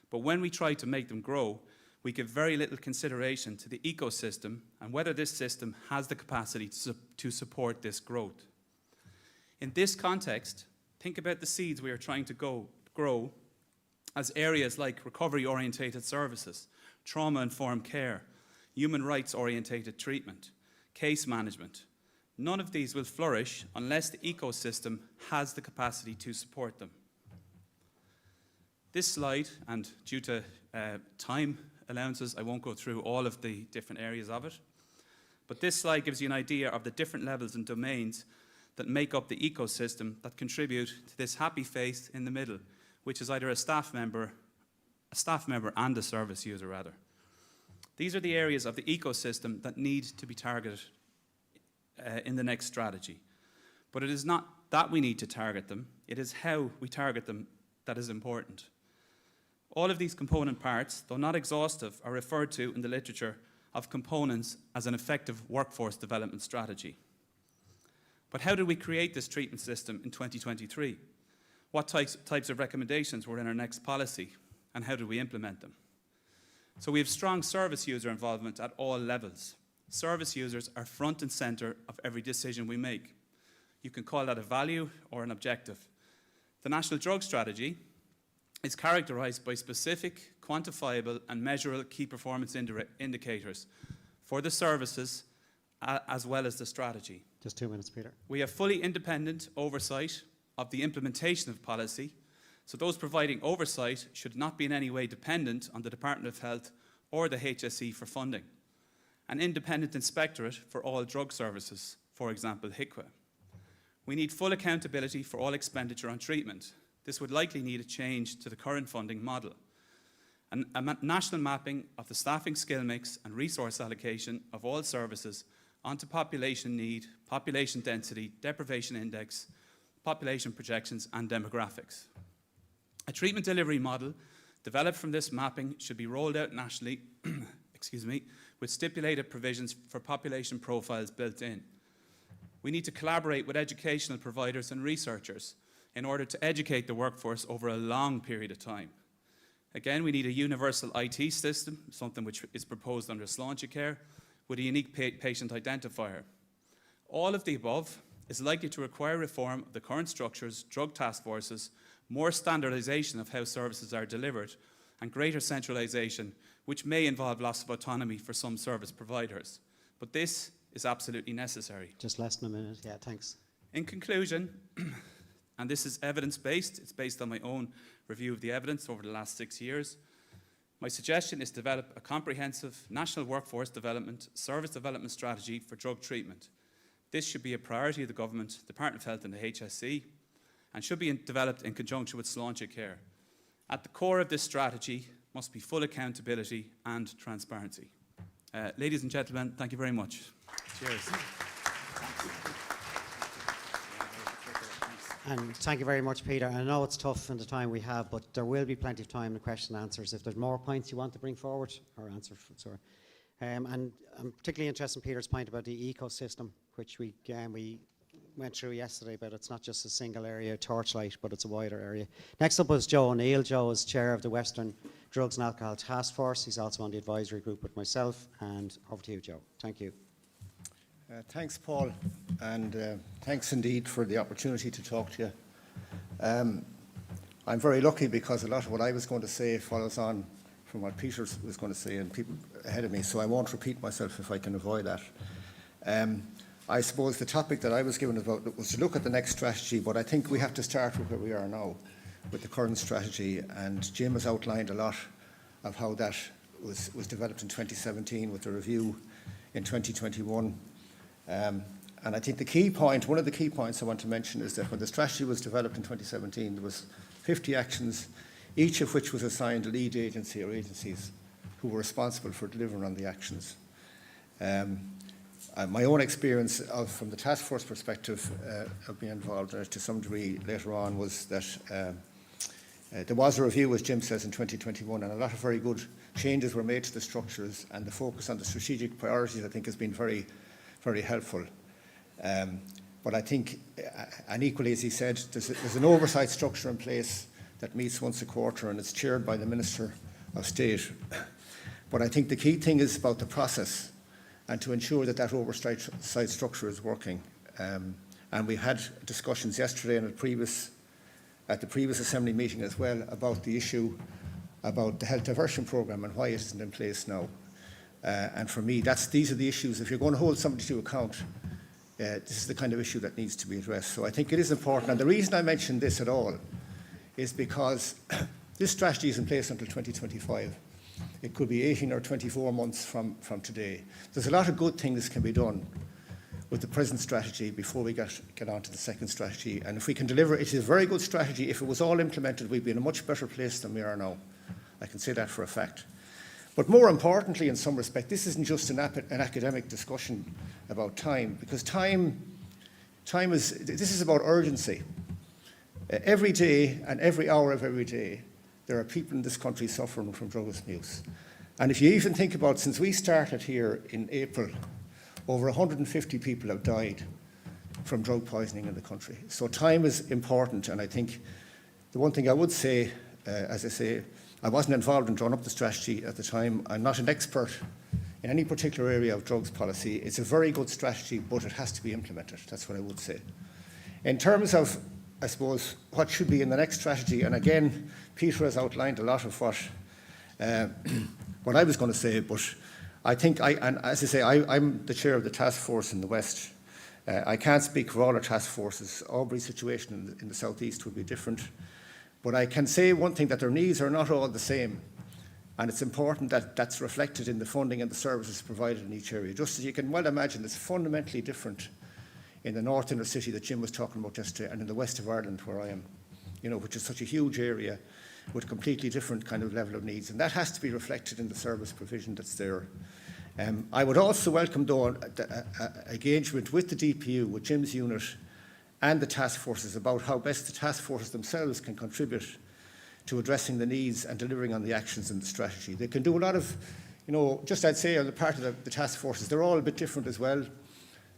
But when we try to make them grow, we give very little consideration to the ecosystem and whether this system has the capacity to support this growth. In this context, think about the seeds we are trying to grow as areas like recovery-orientated services, trauma-informed care, human rights-orientated treatment, case management. None of these will flourish unless the ecosystem has the capacity to support them. This slide, and due to time allowances, I won't go through all of the different areas of it, but this slide gives you an idea of the different levels and domains that make up the ecosystem that contribute to this happy face in the middle, which is either a staff member and a service user rather. These are the areas of the ecosystem that need to be targeted in the next strategy. But it is not that we need to target them, it is how we target them that is important. All of these component parts, though not exhaustive, are referred to in the literature of components as an effective workforce development strategy. But how did we create this treatment system in 2023? What types of recommendations were in our next policy, and how did we implement them? So we have strong service user involvement at all levels. Service users are front and centre of every decision we make. You can call that a value or an objective. The National Drug Strategy is characterised by specific, quantifiable and measurable key performance indicators for the services as well as the strategy. Just 2 minutes, Peter. We have fully independent oversight of the implementation of policy, so those providing oversight should not be in any way dependent on the Department of Health or the HSE for funding. An independent inspectorate for all drug services, for example, HICWA. We need full accountability for all expenditure on treatment. This would likely need a change to the current funding model. A national mapping of the staffing skill mix and resource allocation of all services onto population need, population density, deprivation index, population projections and demographics. A treatment delivery model developed from this mapping should be rolled out nationally with stipulated provisions for population profiles built in. We need to collaborate with educational providers and researchers in order to educate the workforce over a long period of time. Again, we need a universal IT system, something which is proposed under Sláintecare, with a unique patient identifier. All of the above is likely to require reform of the current structures, drug task forces, more standardisation of how services are delivered, and greater centralisation, which may involve loss of autonomy for some service providers. But this is absolutely necessary. Just less than a minute. Yeah, thanks. In conclusion, and this is evidence-based, it's based on my own review of the evidence over the last 6 years, my suggestion is to develop a comprehensive national workforce development, service development strategy for drug treatment. This should be a priority of the Government, Department of Health and the HSE, and should be developed in conjunction with Sláintecare. At the core of this strategy must be full accountability and transparency. Ladies and gentlemen, thank you very much. Cheers. And thank you very much, Peter. I know it's tough in the time we have, but there will be plenty of time in question and answers. If there's more points you want to bring forward, or answer, sorry. And I'm particularly interested in Peter's point about the ecosystem, which we went through yesterday, but it's not just a single area, torchlight, but it's a wider area. Next up was Joe O'Neill. Joe is chair of the Western Drugs and Alcohol Task Force. He's also on the advisory group with myself. And over to you, Joe. Thank you. Thanks, Paul, and thanks indeed for the opportunity to talk to you. I'm very lucky because a lot of what I was going to say follows on from what Peter was going to say and people ahead of me, so I won't repeat myself if I can avoid that. I suppose the topic that I was given about was to look at the next strategy, but I think we have to start with where we are now, with the current strategy, and Jim has outlined a lot of how that was developed in 2017 with the review in 2021. And I think the key point, one of the key points I want to mention is that when the strategy was developed in 2017, there was 50 actions, each of which was assigned a lead agency or agencies who were responsible for delivering on the actions. My own experience from the task force perspective of being involved to some degree later on was that there was a review, as Jim says, in 2021, and a lot of very good changes were made to the structures, and the focus on the strategic priorities, I think, has been very, very helpful. But I think, and equally as he said, there's an oversight structure in place that meets once a quarter and it's chaired by the Minister of State. But I think the key thing is about the process and to ensure that that oversight structure is working. And we had discussions yesterday and at the previous Assembly meeting as well about the issue about the health diversion programme and why it isn't in place now. And for me, these are the issues. If you're going to hold somebody to account, this is the kind of issue that needs to be addressed. So I think it is important. And the reason I mention this at all is because this strategy is in place until 2025. It could be 18 or 24 months from today. There's a lot of good things can be done with the present strategy before we get on to the second strategy. And if we can deliver, it is a very good strategy. If it was all implemented, we'd be in a much better place than we are now. I can say that for a fact. But more importantly, in some respect, this isn't just an academic discussion about time, because this is about urgency. Every day and every hour of every day, there are people in this country suffering from drug abuse. And if you even think about, since we started here in April, over 150 people have died from drug poisoning in the country. So time is important, and I think the one thing I would say, as I say, I wasn't involved in drawing up the strategy at the time. I'm not an expert in any particular area of drugs policy. It's a very good strategy, but it has to be implemented. That's what I would say. In terms of, I suppose, what should be in the next strategy, and again, Peter has outlined a lot of what I was going to say, but I think, and as I say, I'm the chair of the task force in the West. I can't speak for all our task forces. Aubrey's situation in the southeast would be different. But I can say one thing, that their needs are not all the same. And it's important that that's reflected in the funding and the services provided in each area. Just as you can well imagine, it's fundamentally different in the north inner city that Jim was talking about yesterday, and in the west of Ireland where I am, which is such a huge area with a completely different kind of level of needs. And that has to be reflected in the service provision that's there. I would also welcome, though, engagement with the DPU, with Jim's unit, and the task forces about how best the task forces themselves can contribute to addressing the needs and delivering on the actions in the strategy. They can do a lot of, just I'd say on the part of the task forces, they're all a bit different as well.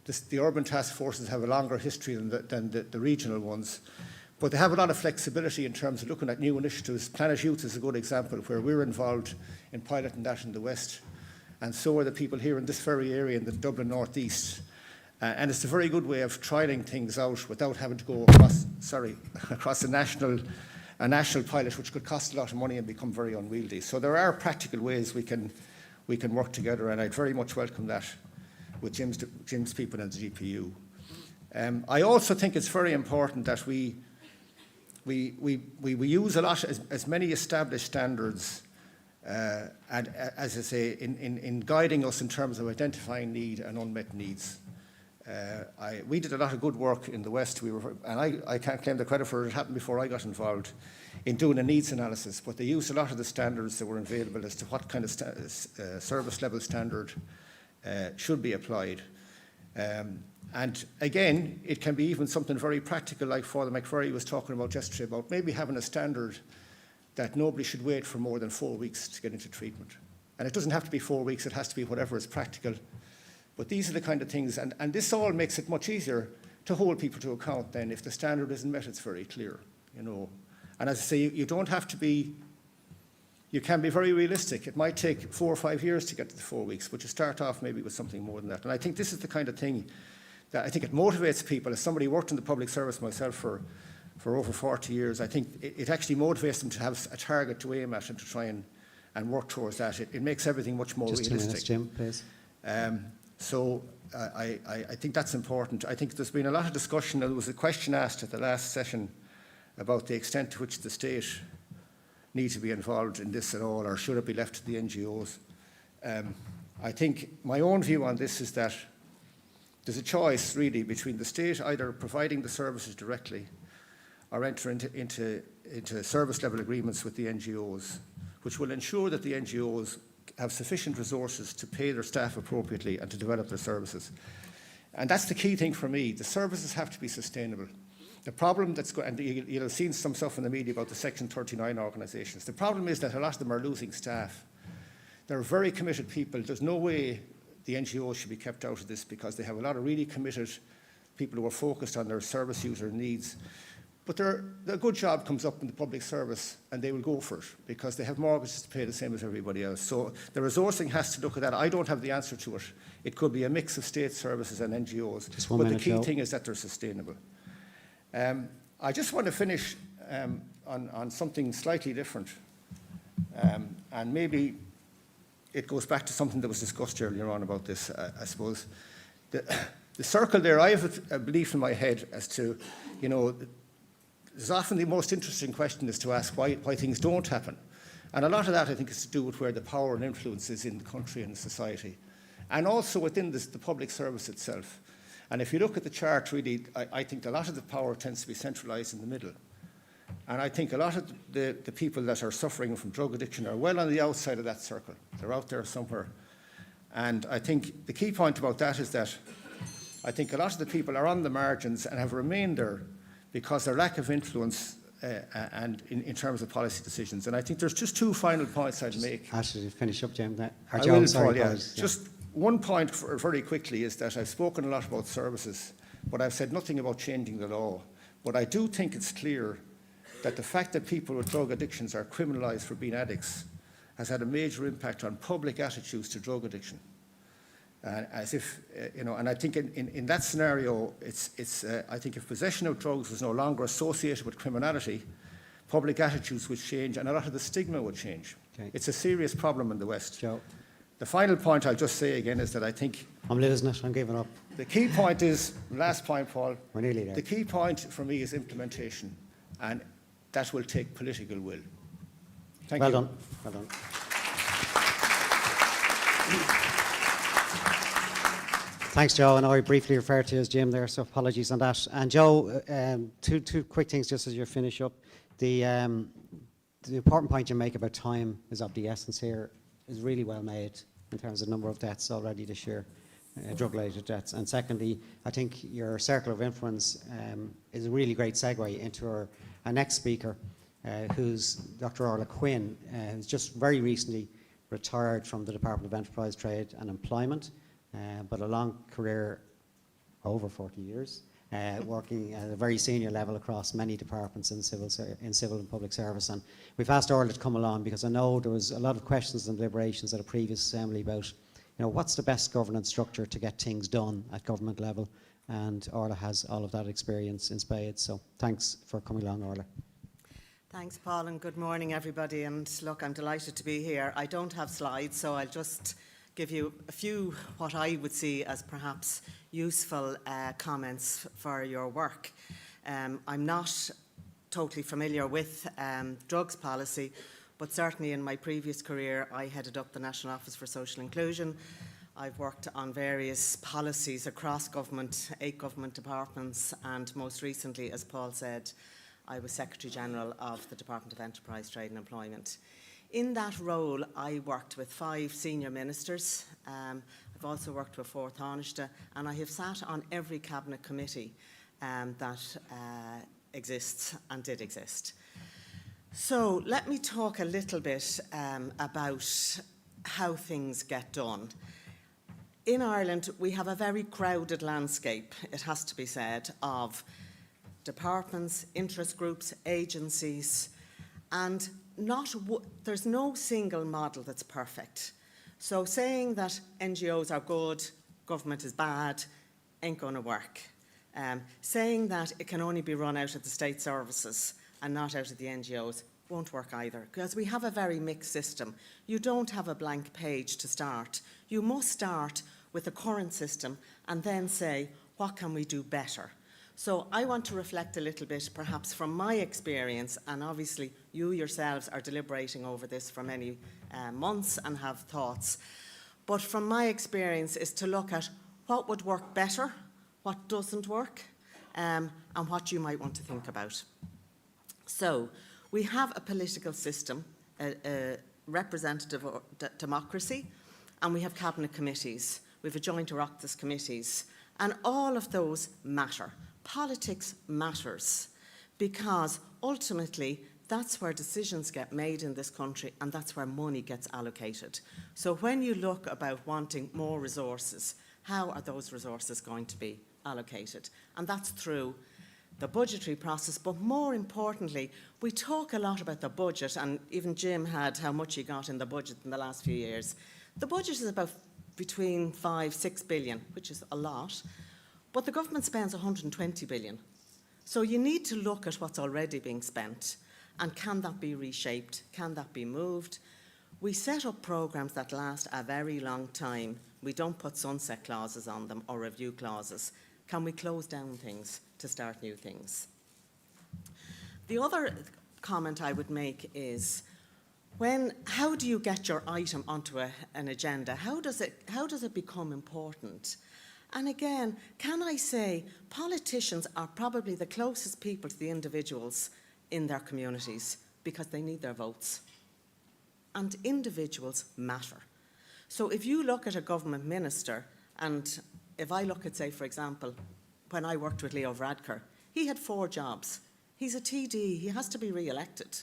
The urban task forces have a longer history than the regional ones, but they have a lot of flexibility in terms of looking at new initiatives. Planet Youth is a good example where we're involved in piloting that in the West, and so are the people here in this very area in the Dublin North East. And it's a very good way of trialling things out without having to go across a national pilot, which could cost a lot of money and become very unwieldy. So there are practical ways we can work together, and I'd very much welcome that with Jim's people and the GPU. I also think it's very important that we use a lot, as many established standards, and as I say, in guiding us in terms of identifying need and unmet needs. We did a lot of good work in the West, and I can't claim the credit for it. It happened before I got involved in doing a needs analysis, but they used a lot of the standards that were available as to what kind of service level standard should be applied. And again, it can be even something very practical, like Father McFerry was talking about yesterday, about maybe having a standard that nobody should wait for more than 4 weeks to get into treatment. And it doesn't have to be 4 weeks, it has to be whatever is practical. But these are the kind of things, and this all makes it much easier to hold people to account then. If the standard isn't met, it's very clear, And as I say, you don't have to be, you can be very realistic. It might take 4 or 5 years to get to the 4 weeks, but you start off maybe with something more than that. And I think this is the kind of thing that I think it motivates people. As somebody who worked in the public service myself for over 40 years, I think it actually motivates them to have a target to aim at and to try and work towards that. It makes everything much more realistic. Just 2 minutes, Jim, please. So I think that's important. I think there's been a lot of discussion. There was a question asked at the last session about the extent to which the state need to be involved in this at all, or should it be left to the NGOs? I think my own view on this is that there's a choice really between the state either providing the services directly or enter into service level agreements with the NGOs, which will ensure that the NGOs have sufficient resources to pay their staff appropriately and to develop their services. And that's the key thing for me. The services have to be sustainable. The problem and you'll have seen some stuff in the media about the Section 39 organisations. The problem is that a lot of them are losing staff. They're very committed people. There's no way the NGOs should be kept out of this, because they have a lot of really committed people who are focused on their service user needs. But their good job comes up in the public service, and they will go for it because they have mortgages to pay the same as everybody else. So the resourcing has to look at that. I don't have the answer to it. It could be a mix of state services and NGOs. But the key thing is that they're sustainable. I just want to finish on something slightly different. And maybe it goes back to something that was discussed earlier on about this, I suppose. The circle there, I have a belief in my head as to, there's often the most interesting question is to ask why things don't happen. And a lot of that, I think, is to do with where the power and influence is in the country and the society, and also within the public service itself. And if you look at the chart, really, I think a lot of the power tends to be centralised in the middle. And I think a lot of the people that are suffering from drug addiction are well on the outside of that circle. They're out there somewhere. And I think the key point about that is that I think a lot of the people are on the margins and have remained there because their lack of influence and in terms of policy decisions. And I think there's just two final points I'd make. Ask you to finish up, Jim. I will, Paul, yeah. Just one point very quickly is that I've spoken a lot about services, but I've said nothing about changing the law. But I do think it's clear that the fact that people with drug addictions are criminalised for being addicts has had a major impact on public attitudes to drug addiction. As if, and I think in that scenario, I think if possession of drugs was no longer associated with criminality, public attitudes would change and a lot of the stigma would change. Okay. It's a serious problem in the West. Joe. The final point I'll just say again is that I think... I'm losing it, I'm giving up. The key point is, last point, Paul, we're nearly there. The key point for me is implementation, and that will take political will. Thank you. Well done. Well done. Thanks, Joe. And I briefly referred to you as Jim there, so apologies on that. And Joe, two quick things just as you finish up. The important point you make about time is of the essence here, is really well made in terms of number of deaths already this year, drug-related deaths. And secondly, I think your circle of influence is a really great segue into our next speaker, who's Dr. Orla Quinn, who's just very recently retired from the Department of Enterprise, Trade and Employment. But a long career, over 40 years, working at a very senior level across many departments in civil and public service. And we've asked Orla to come along because I know there was a lot of questions and deliberations at a previous assembly about, what's the best governance structure to get things done at government level. And Orla has all of that experience in spades. So thanks for coming along, Orla. Thanks, Paul, and good morning, everybody. And look, I'm delighted to be here. I don't have slides, so I'll just give you a few what I would see as perhaps useful comments for your work. I'm not totally familiar with drugs policy, but certainly in my previous career I headed up the National Office for Social Inclusion. I've worked on various policies across government, 8 government departments, and most recently, as Paul said, I was Secretary General of the Department of Enterprise, Trade and Employment. In that role, I worked with 5 senior ministers. I've also worked with 4 Taoiseach, and I have sat on every cabinet committee that exists and did exist. So let me talk a little bit about how things get done. In Ireland, we have a very crowded landscape, it has to be said, of departments, interest groups, agencies, and there's no single model that's perfect. So saying that NGOs are good, government is bad, ain't going to work. Saying that it can only be run out of the state services and not out of the NGOs won't work either, because we have a very mixed system. You don't have a blank page to start. You must start with the current system and then say, what can we do better? So I want to reflect a little bit, perhaps from my experience, and obviously you yourselves are deliberating over this for many months and have thoughts. But from my experience is to look at what would work better, what doesn't work, and what you might want to think about. So we have a political system, a representative democracy, and we have cabinet committees. We have a joint Oireachtas committees, and all of those matter. Politics matters because ultimately that's where decisions get made in this country and that's where money gets allocated. So when you look about wanting more resources, how are those resources going to be allocated? And that's through the budgetary process, but more importantly, we talk a lot about the budget, and even Jim had how much he got in the budget in the last few years. The budget is about between 5-6 billion, which is a lot. But the government spends 120 billion. So you need to look at what's already being spent and can that be reshaped? Can that be moved? We set up programmes that last a very long time. We don't put sunset clauses on them or review clauses. Can we close down things to start new things? The other comment I would make is, how do you get your item onto an agenda? How does it become important? And again, can I say politicians are probably the closest people to the individuals in their communities because they need their votes. And individuals matter. So if you look at a government minister, and if I look at, say, for example, when I worked with Leo Varadkar, he had 4 jobs. He's a TD. He has to be re-elected.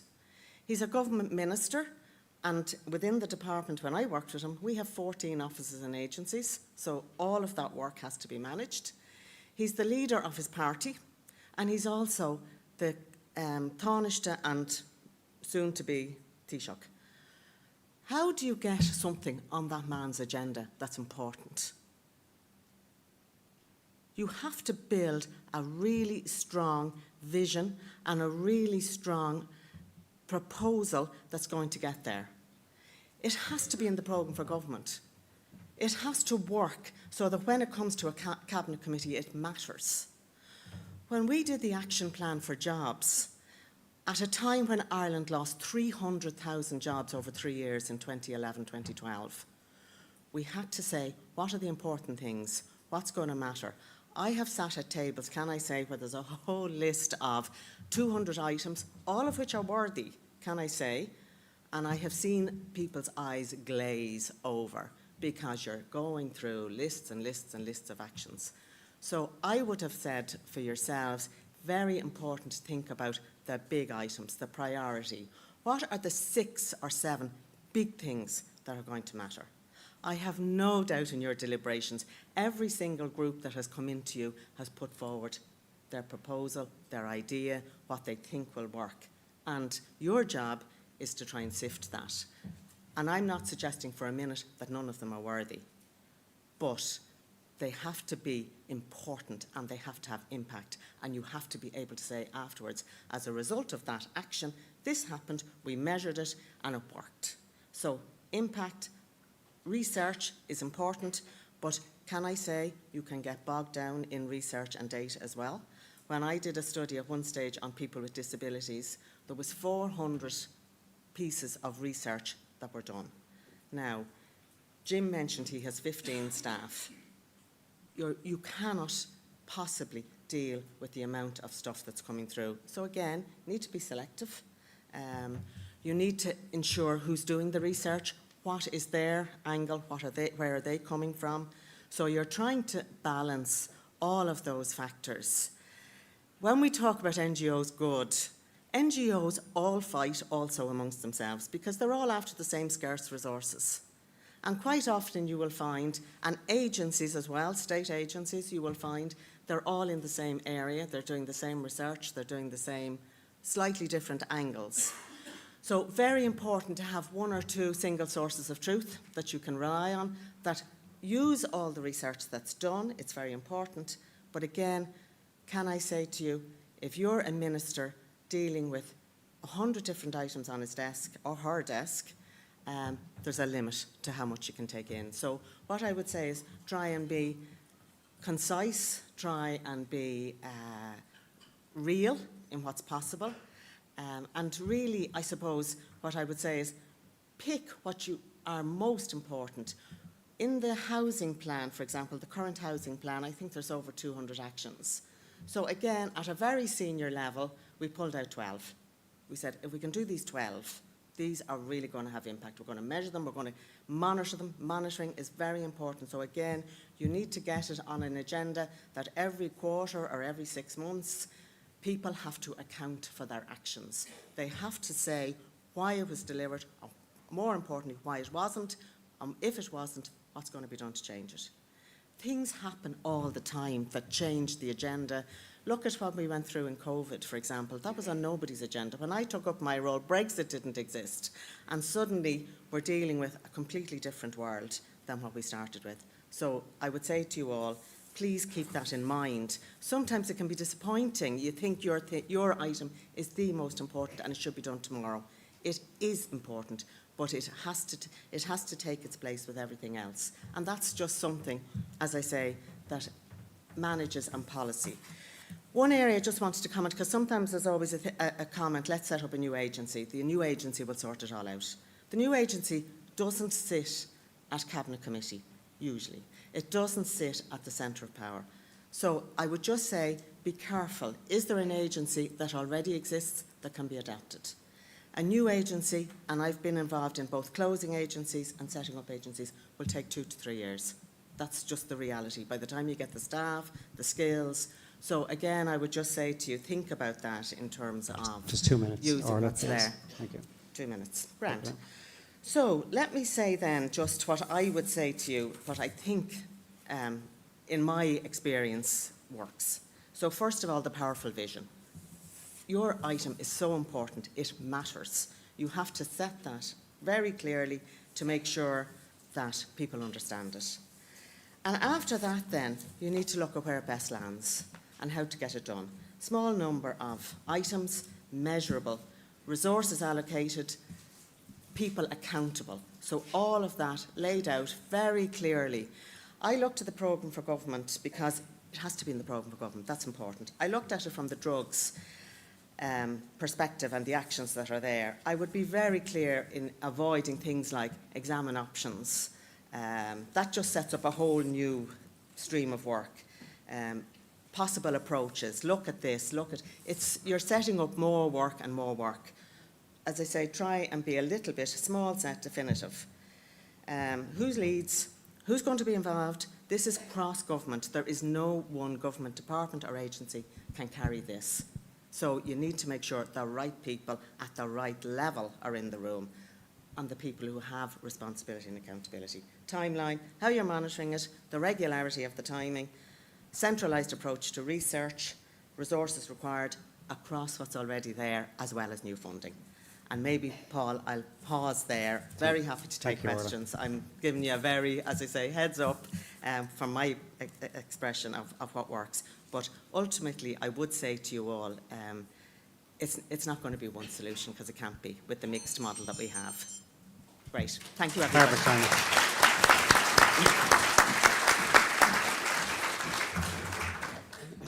He's a government minister, and within the department, when I worked with him, we have 14 offices and agencies, so all of that work has to be managed. He's the leader of his party, and he's also the Taoiseach and soon-to-be Taoiseach. How do you get something on that man's agenda that's important? You have to build a really strong vision and a really strong proposal that's going to get there. It has to be in the programme for government. It has to work so that when it comes to a cabinet committee, it matters. When we did the action plan for jobs, at a time when Ireland lost 300,000 jobs over 3 years in 2011-2012, we had to say, what are the important things? What's going to matter? I have sat at tables, can I say, where there's a whole list of 200 items, all of which are worthy, can I say, and I have seen people's eyes glaze over because you're going through lists and lists and lists of actions. So I would have said for yourselves, very important to think about the big items, the priority. What are the 6 or 7 big things that are going to matter? I have no doubt in your deliberations, every single group that has come into you has put forward their proposal, their idea, what they think will work. And your job is to try and sift that. And I'm not suggesting for a minute that none of them are worthy, but they have to be important and they have to have impact. And you have to be able to say afterwards, as a result of that action, this happened, we measured it, and it worked. So impact, research is important, but can I say you can get bogged down in research and data as well? When I did a study at one stage on people with disabilities, there was 400 pieces of research that were done. Now, Jim mentioned he has 15 staff. You cannot possibly deal with the amount of stuff that's coming through. So again, you need to be selective. You need to ensure who's doing the research, what is their angle, where are they coming from. So you're trying to balance all of those factors. When we talk about NGOs good, NGOs all fight also amongst themselves because they're all after the same scarce resources. And quite often you will find, and agencies as well, state agencies, you will find they're all in the same area, they're doing the same research, they're doing the same slightly different angles. So very important to have 1 or 2 single sources of truth that you can rely on, that use all the research that's done, it's very important. But again, can I say to you, if you're a minister dealing with 100 different items on his desk or her desk, there's a limit to how much you can take in. So what I would say is try and be concise, try and be real in what's possible. And really, I suppose, what I would say is pick what you are most important. In the housing plan, for example, the current housing plan, I think there's over 200 actions. So again, at a very senior level, we pulled out 12. We said, if we can do these 12, these are really going to have impact. We're going to measure them, we're going to monitor them. Monitoring is very important. So again, you need to get it on an agenda that every quarter or every 6 months, people have to account for their actions. They have to say why it was delivered, or more importantly, why it wasn't. If it wasn't, what's going to be done to change it? Things happen all the time that change the agenda. Look at what we went through in COVID, for example. That was on nobody's agenda. When I took up my role, Brexit didn't exist. And suddenly, we're dealing with a completely different world than what we started with. So I would say to you all, please keep that in mind. Sometimes it can be disappointing. You think your item is the most important and it should be done tomorrow. It is important, but it has to take its place with everything else. And that's just something, as I say, that manages and policy. One area I just wanted to comment, because sometimes there's always a comment, let's set up a new agency. The new agency will sort it all out. The new agency doesn't sit at Cabinet Committee, usually. It doesn't sit at the centre of power. So I would just say, be careful. Is there an agency that already exists that can be adapted? A new agency, and I've been involved in both closing agencies and setting up agencies, will take 2 to 3 years. That's just the reality. By the time you get the staff, the skills, So again, I would just say to you, think about that in terms of Just 2 minutes. using Orla, what's please. there. Thank you. 2 minutes. Grant. So let me say then just what I would say to you, what I think in my experience works. So first of all, the powerful vision. Your item is so important, it matters. You have to set that very clearly to make sure that people understand it. And after that then, you need to look at where it best lands and how to get it done. Small number of items, measurable, resources allocated, people accountable. So all of that laid out very clearly. I looked at the programme for government because it has to be in the programme for government, that's important. I looked at it from the drugs perspective and the actions that are there. I would be very clear in avoiding things like examine options. That just sets up a whole new stream of work. Possible approaches, look at this, you're setting up more work and more work. As I say, try and be a little bit small set definitive. Who's leads? Who's going to be involved? This is cross-government. There is no one government department or agency can carry this. So you need to make sure the right people at the right level are in the room and the people who have responsibility and accountability. Timeline, how you're monitoring it, the regularity of the timing, centralised approach to research, resources required across what's already there, as well as new funding. And maybe, Paul, I'll pause there. Very happy to take questions. I'm giving you a very, as I say, heads up from my expression of what works. But ultimately, I would say to you all, it's not going to be one solution, because it can't be with the mixed model that we have. Great. Thank you, everybody.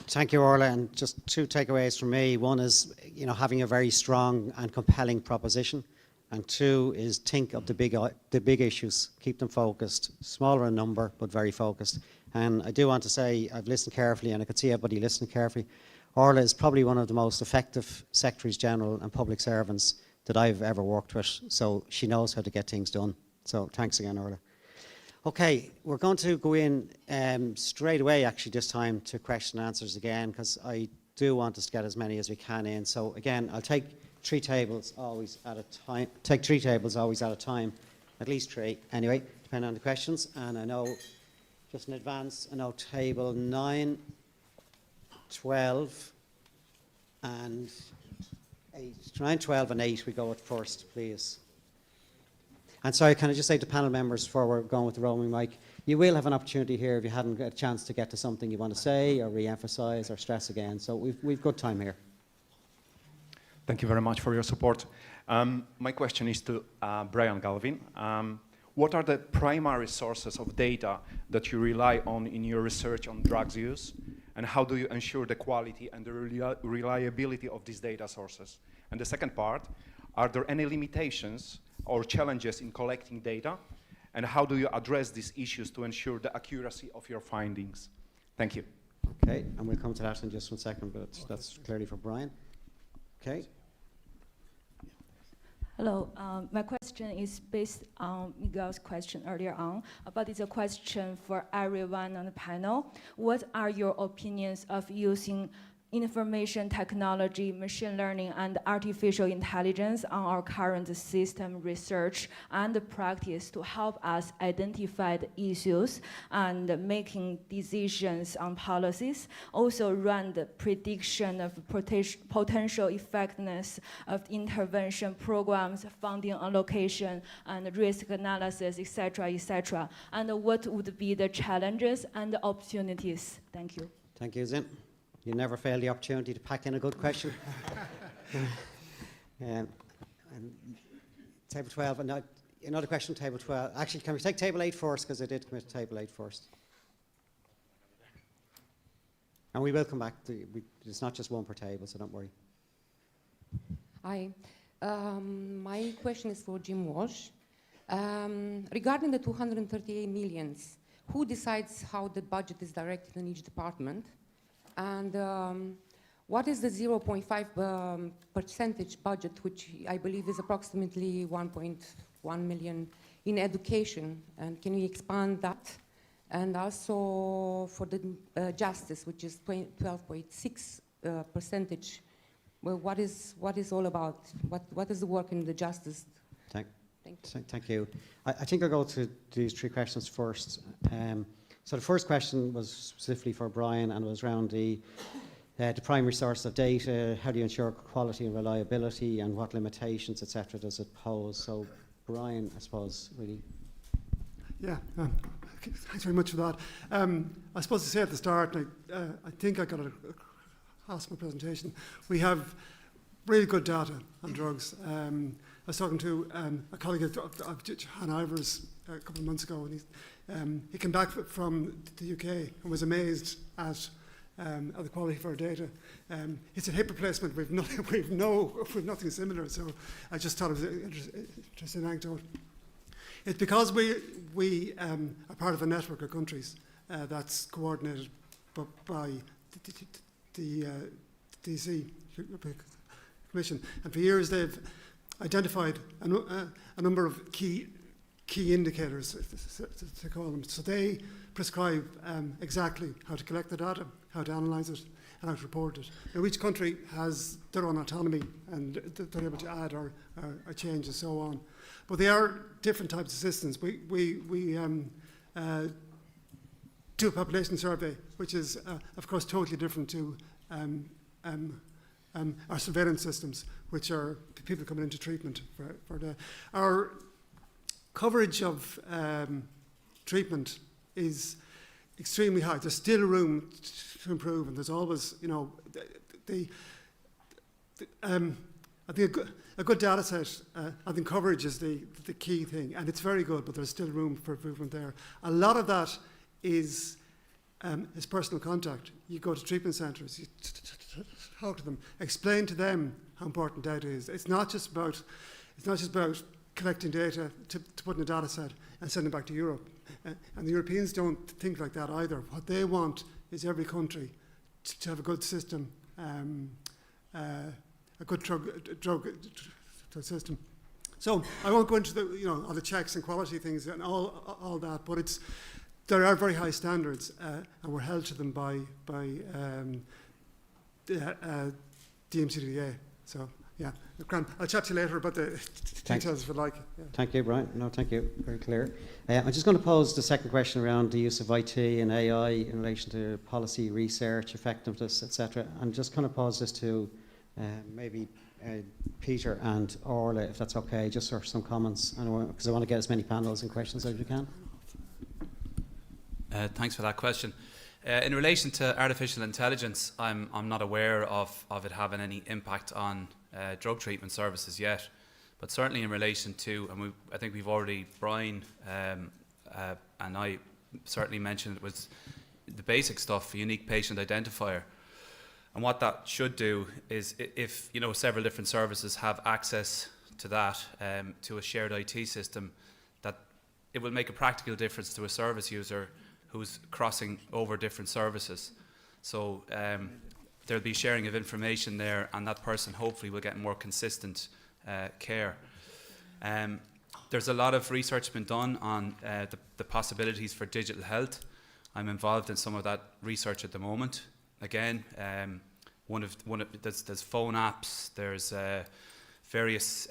Thank you, Orla. And just 2 takeaways from me. One is, having a very strong and compelling proposition. And 2 is think of the big issues. Keep them focused. Smaller in number, but very focused. And I do want to say, I've listened carefully, and I could see everybody listening carefully. Orla is probably one of the most effective Secretaries General and public servants that I've ever worked with. So she knows how to get things done. So thanks again, Orla. Okay, we're going to go in straight away, actually, this time to question and answers again, because I do want us to get as many as we can in. So again, I'll take 3 tables always at a time. Take 3 tables always at a time, at least 3 anyway, depending on the questions. And I know, just in advance, I know table 9, 12, and 8. 9, 12, and 8. We go with first, please. And sorry, can I just say to panel members before we're going with the roaming mic, you will have an opportunity here if you hadn't got a chance to get to something you want to say or re-emphasise or stress again. So we've good time here. Thank you very much for your support. My question is to Brian Galvin. What are the primary sources of data that you rely on in your research on drugs use? And how do you ensure the quality and the reliability of these data sources? And the second part, are there any limitations or challenges in collecting data? And how do you address these issues to ensure the accuracy of your findings? Thank you. Okay, and we'll come to that in just 1 second, but that's clearly for Brian. Okay. Hello, my question is based on Miguel's question earlier on, but it's a question for everyone on the panel. What are your opinions of using information technology, machine learning, and artificial intelligence on our current system research and practice to help us identify the issues and making decisions on policies, also run the prediction of potential effectiveness of intervention programs, funding allocation, and risk analysis, etc., etc., and what would be the challenges and the opportunities? Thank you. Thank you, Zin. You never fail the opportunity to pack in a good question. And table 12, another question, table 12. Actually, can we take table 8 first, because I did commit to table 8 first. And we will come back to it's not just one per table, so don't worry. Hi. My question is for Jim Walsh. Regarding the 238 millions, who decides how the budget is directed in each department? And what is the 0.5 percentage budget, which I believe is approximately 1.1 million in education? And can you expand that? And also for the justice, which is 12.6 percentage. Well, what is all about? What is the work in the justice? Thank you. I think I'll go to these three questions first. So the first question was specifically for Brian, and it was around the primary source of data. How do you ensure quality and reliability, and what limitations, etc., does it pose? So Brian, I suppose, really. Yeah, thanks very much for that. I suppose to say at the start, I think I got it across my presentation, we have really good data on drugs. I was talking to a colleague of John Ivers a couple of months ago, and he came back from the UK and was amazed at the quality of our data. It's a hip replacement. We've nothing similar. So I just thought it was an interesting anecdote. It's because we are part of a network of countries that's coordinated by the DC Commission, and for years they've identified a number of key indicators, to call them. So they prescribe exactly how to collect the data, how to analyse it, and how to report it. Now, each country has their own autonomy, and they're able to add or change and so on. But they are different types of systems. We do a population survey, which is, of course, totally different to our surveillance systems, which are people coming into treatment our coverage of treatment is extremely high. There's still room to improve, and there's always, I think a good data set, I think coverage is the key thing, and it's very good, but there's still room for improvement there. A lot of that is personal contact. You go to treatment centres, you talk to them, explain to them how important data is. It's not just about collecting data to put in a data set and send it back to Europe. And the Europeans don't think like that either. What they want is every country to have a good system, a good drug system. So I won't go into all the checks and quality things and all that, but there are very high standards, and we're held to them by the MCDDA. So yeah, Grant, I'll chat to you later about the details if you like. Yeah. Thank you, Brian. No, thank you. Very clear. I'm just going to pose the second question around the use of IT and AI in relation to policy, research, effectiveness, etc. And just kind of pose this to maybe Peter and Orla, if that's okay, just for some comments, because I want to get as many panels and questions as we can. Thanks for that question. In relation to artificial intelligence, I'm not aware of it having any impact on drug treatment services yet, but certainly in relation to, and I think we've already, Brian and I certainly mentioned it, was the basic stuff, unique patient identifier. And what that should do is, if several different services have access to that, to a shared IT system, that it will make a practical difference to a service user who's crossing over different services. So there'll be sharing of information there, and that person hopefully will get more consistent care. There's a lot of research been done on the possibilities for digital health. I'm involved in some of that research at the moment. Again, there's phone apps, there's various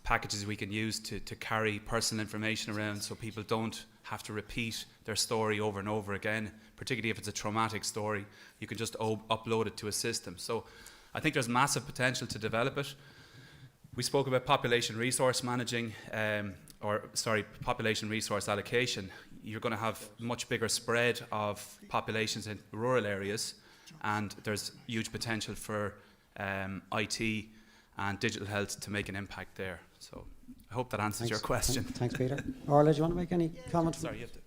packages we can use to carry personal information around, so people don't have to repeat their story over and over again, particularly if it's a traumatic story. You can just upload it to a system. So I think there's massive potential to develop it. We spoke about population resource population resource allocation. You're going to have much bigger spread of populations in rural areas, and there's huge potential for IT and digital health to make an impact there. So I hope that answers your question. Thanks, Peter. Orla, do you want to make any comment? Sorry, you have to.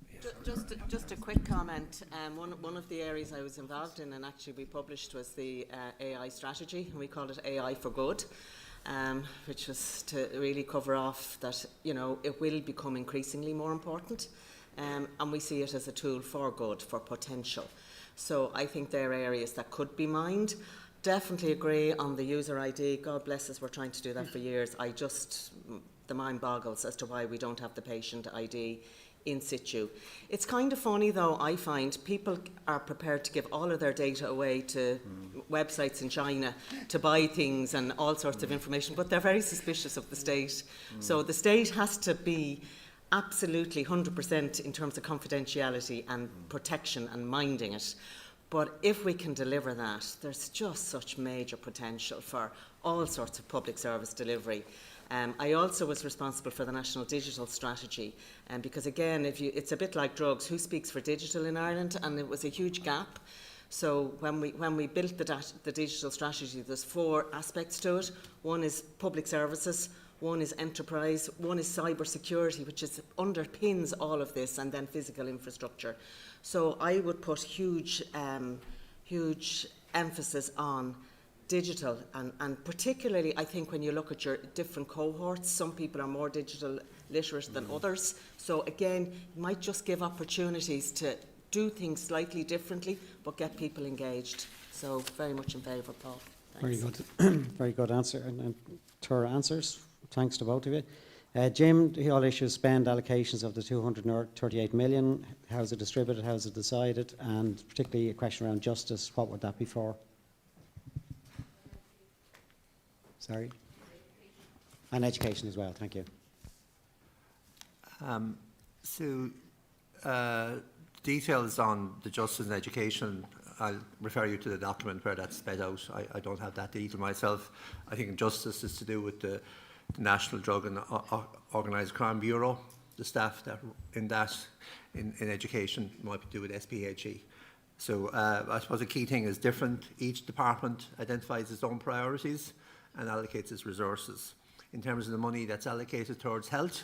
Just a quick comment. One of the areas I was involved in, and actually we published, was the AI strategy, and we called it AI for Good, which was to really cover off that it will become increasingly more important, and we see it as a tool for good, for potential. So I think there are areas that could be mined. Definitely agree on the user ID. God bless us, we're trying to do that for years. The mind boggles as to why we don't have the patient ID in situ. It's kind of funny though, I find people are prepared to give all of their data away to websites in China to buy things and all sorts of information, but they're very suspicious of the state. So the state has to be absolutely 100% in terms of confidentiality and protection and minding it. But if we can deliver that, there's just such major potential for all sorts of public service delivery. I also was responsible for the National Digital Strategy, because again, it's a bit like drugs. Who speaks for digital in Ireland? And it was a huge gap. So when we built the digital strategy, there's 4 aspects to it. One is public services, one is enterprise, one is cyber security, which underpins all of this, and then physical infrastructure. So I would put huge emphasis on digital, and particularly I think when you look at your different cohorts, some people are more digital literate than others. So again, it might just give opportunities to do things slightly differently, but get people engaged. So very much in favour, Paul. Thanks. Very good. Very good answer and thorough answers. Thanks to both of you. Jim, the whole issue of spend allocations of the 238 million, how is it distributed, how is it decided, and particularly a question around justice, what would that be for? Sorry? And education as well, thank you. Details on the justice and education, I'll refer you to the document where that's spelled out. I don't have that detail myself. I think justice is to do with the National Drug and Organised Crime Bureau, the staff that in education might be to do with SPHE. So I suppose the key thing is different. Each department identifies its own priorities and allocates its resources. In terms of the money that's allocated towards health,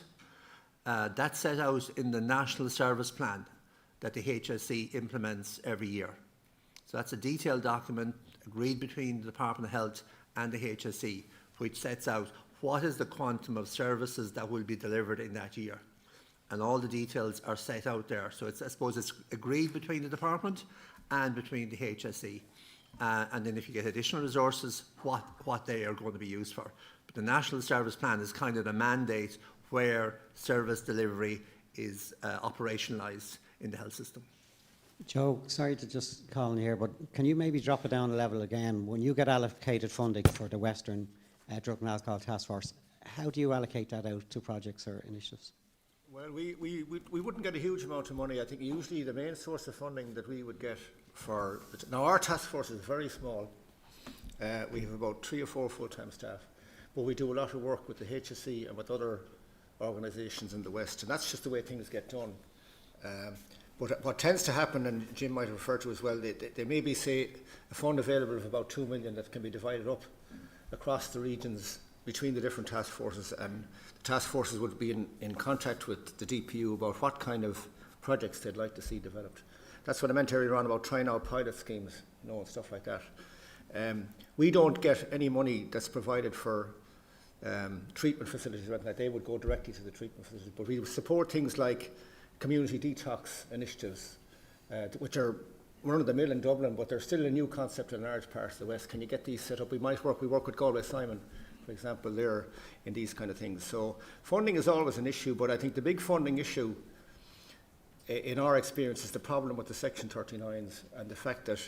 that's set out in the National Service Plan that the HSE implements every year. So that's a detailed document agreed between the Department of Health and the HSE, which sets out what is the quantum of services that will be delivered in that year. And all the details are set out there. So I suppose it's agreed between the department and between the HSE. And then if you get additional resources, what they are going to be used for. But the National Service Plan is kind of the mandate where service delivery is operationalised in the health system. Joe, sorry to just call in here, but can you maybe drop it down a level again? When you get allocated funding for the Western Drug and Alcohol Task Force, how do you allocate that out to projects or initiatives? Well, we wouldn't get a huge amount of money. I think usually the main source of funding that we would get for... Now, our task force is very small. We have about 3 or 4 full-time staff, but we do a lot of work with the HSE and with other organisations in the West, and that's just the way things get done. But what tends to happen, and Jim might have referred to as well, there may be, say, a fund available of about 2 million that can be divided up across the regions between the different task forces, and the task forces would be in contact with the DPU about what kind of projects they'd like to see developed. That's what I meant earlier on about trying out pilot schemes, and stuff like that. We don't get any money that's provided for treatment facilities or anything like that. They would go directly to the treatment facilities, but we support things like community detox initiatives, which are run-of-the-mill in Dublin, but they're still a new concept in large parts of the West. Can you get these set up? We work with Galway Simon, for example, there in these kind of things. So funding is always an issue, but I think the big funding issue in our experience is the problem with the Section 39s and the fact that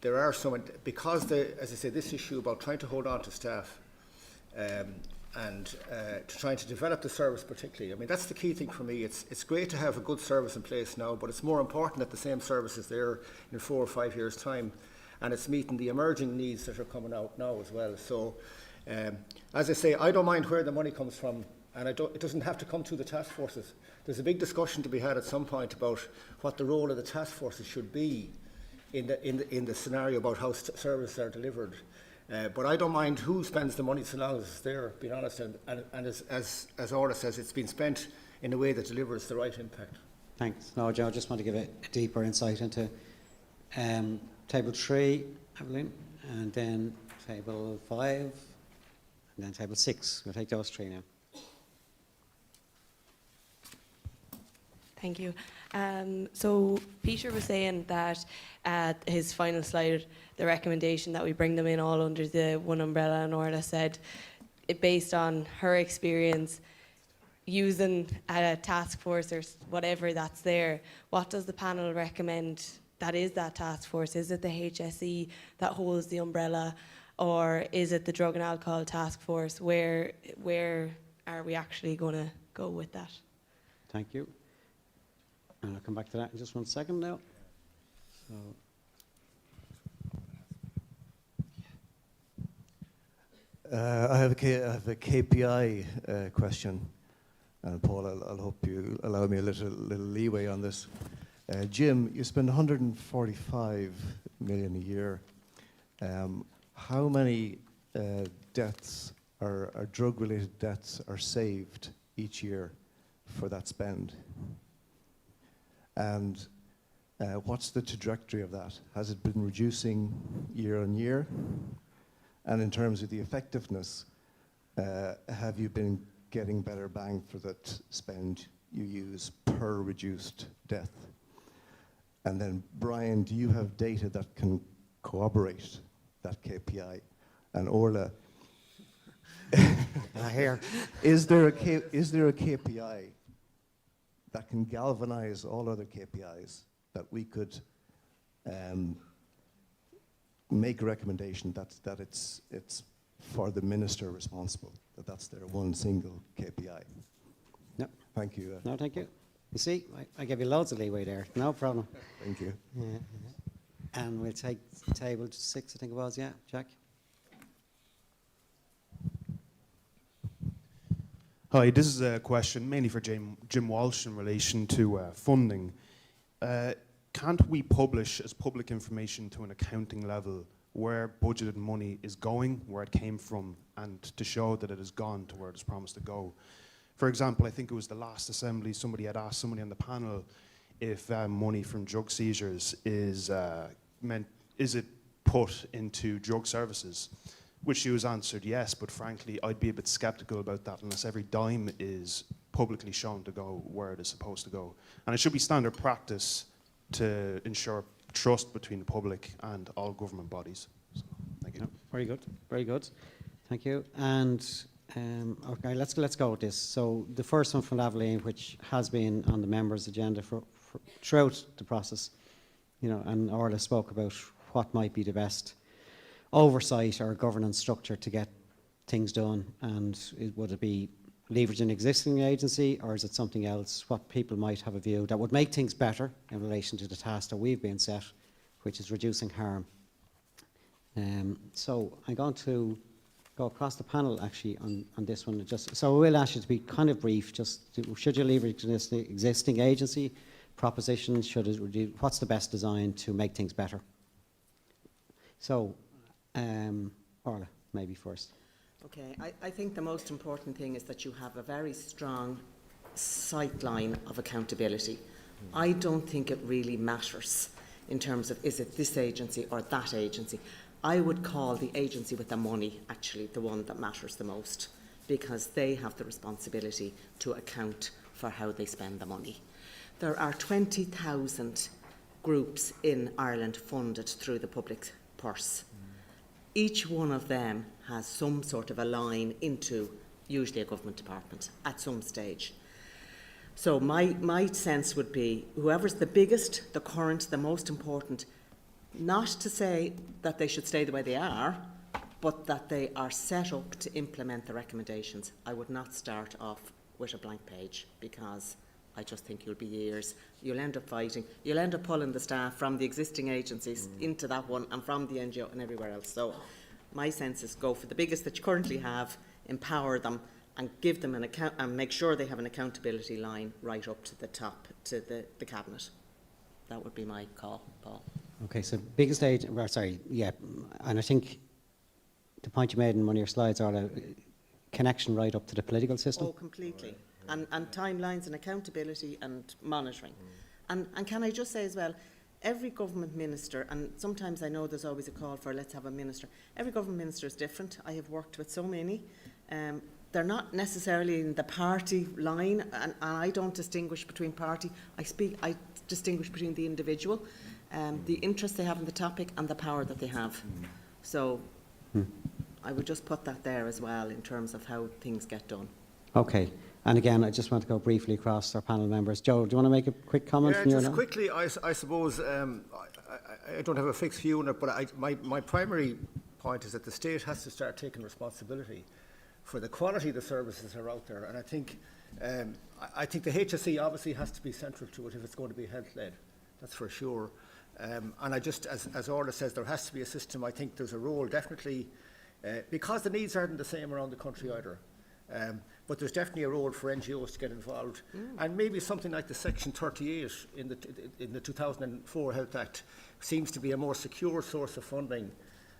there are some, because as I say, this issue about trying to hold on to staff and trying to develop the service particularly. I mean, that's the key thing for me. It's great to have a good service in place now, but it's more important that the same service is there in 4 or 5 years' time, and it's meeting the emerging needs that are coming out now as well. So, as I say, I don't mind where the money comes from, and it doesn't have to come through the task forces. There's a big discussion to be had at some point about what the role of the task forces should be in the scenario about how services are delivered. But I don't mind who spends the money so long as it's there, being honest, and as Orla says, it's been spent in a way that delivers the right impact. Thanks. No, Joe, I just want to give a deeper insight into table 3, Evelyn, and then table 5, and then table 6. We'll take those 3 now. Thank you. So Peter was saying that at his final slide, the recommendation that we bring them in all under the one umbrella, and Orla said, based on her experience, using a task force or whatever that's there, what does the panel recommend that is that task force? Is it the HSE that holds the umbrella, or is it the Drug and Alcohol Task Force? Where are we actually going to go with that? Thank you. And I'll come back to that in just 1 second now. So. I have a KPI question, and Paul, I'll hope you allow me a little leeway on this. Jim, you spend 145 million a year. How many deaths or drug-related deaths are saved each year for that spend? And what's the trajectory of that? Has it been reducing year on year? And in terms of the effectiveness, have you been getting better bang for that spend you use per reduced death? And then, Brian, do you have data that can corroborate that KPI? And Orla, is there a KPI that can galvanize all other KPIs that we could make a recommendation that it's for the minister responsible, that's their one single KPI? No. Thank you. No, thank you. You see, I gave you loads of leeway there. No problem. Thank you. And we'll take table 6, I think it was, yeah, Jack? Hi, this is a question mainly for Jim Walsh in relation to funding. Can't we publish as public information to an accounting level where budgeted money is going, where it came from, and to show that it has gone to where it was promised to go? For example, I think it was the last assembly, somebody had asked somebody on the panel if money from drug seizures is it put into drug services, which she was answered yes, but frankly, I'd be a bit skeptical about that unless every dime is publicly shown to go where it is supposed to go. And it should be standard practice to ensure trust between the public and all government bodies. So, thank you. No, very good, very good. Thank you. And okay, let's go with this. So the first one from Aveline, which has been on the members' agenda for throughout the process, you know, and Orla spoke about what might be the best oversight or governance structure to get things done, and would it be leveraging an existing agency, or is it something else? What people might have a view that would make things better in relation to the task that we've been set, which is reducing harm. So I'm going to go across the panel actually on this one. So we'll ask you to be kind of brief. Should you leverage an existing agency proposition? What's the best design to make things better? So, Orla, maybe first. Okay, I think the most important thing is that you have a very strong sightline of accountability. I don't think it really matters in terms of is it this agency or that agency. I would call the agency with the money actually the one that matters the most, because they have the responsibility to account for how they spend the money. There are 20,000 groups in Ireland funded through the public purse. Each one of them has some sort of a line into usually a government department at some stage. So my sense would be whoever's the biggest, the current, the most important, not to say that they should stay the way they are, but that they are set up to implement the recommendations. I would not start off with a blank page, because I just think you'll be years. You'll end up fighting. You'll end up pulling the staff from the existing agencies into that one, and from the NGO and everywhere else. So my sense is go for the biggest that you currently have, empower them, and give them an account, and make sure they have an accountability line right up to the top, to the cabinet. That would be my call, Paul. Okay, so biggest agent, well, sorry, yeah, and I think the point you made in one of your slides are a connection right up to the political system. Oh, completely. And timelines and accountability and monitoring. And can I just say as well, every government minister, and sometimes I know there's always a call for let's have a minister. Every government minister is different. I have worked with so many. They're not necessarily in the party line, and I don't distinguish between party. I distinguish between the individual, the interest they have in the topic, and the power that they have. So I would just put that there as well in terms of how things get done. Okay, And again, I just want to go briefly across our panel members. Joe, do you want to make a quick comment Yeah, from your just line? quickly, I suppose, I don't have a fixed view on it, but my primary point is that the state has to start taking responsibility for the quality of the services that are out there. And I think the HSE obviously has to be central to it if it's going to be health-led, that's for sure. And I just, as Orla says, there has to be a system. I think there's a role, definitely, because the needs aren't the same around the country either. But there's definitely a role for NGOs to get involved. And maybe something like the Section 38 in the 2004 Health Act seems to be a more secure source of funding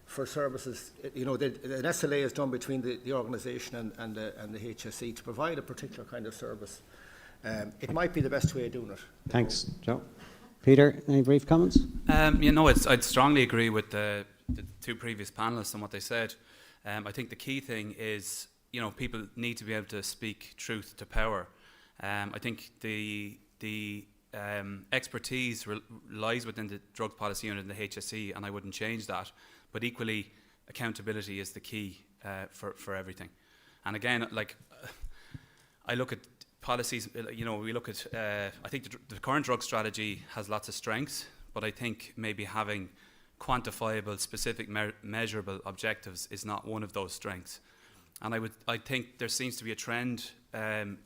for services. You know, an SLA is done between the organisation and the HSE to provide a particular kind of service. It might be the best way of doing it. Thanks, Joe. Peter, any brief comments? You know, I'd strongly agree with the two previous panellists on what they said. I think the key thing is, you know, people need to be able to speak truth to power. I think the expertise lies within the drug policy unit in the HSE, and I wouldn't change that. But equally, accountability is the key for everything. And again, like I look at policies, you know, we look at, I think the current drug strategy has lots of strengths, but I think maybe having quantifiable, specific, measurable objectives is not one of those strengths. And I think there seems to be a trend,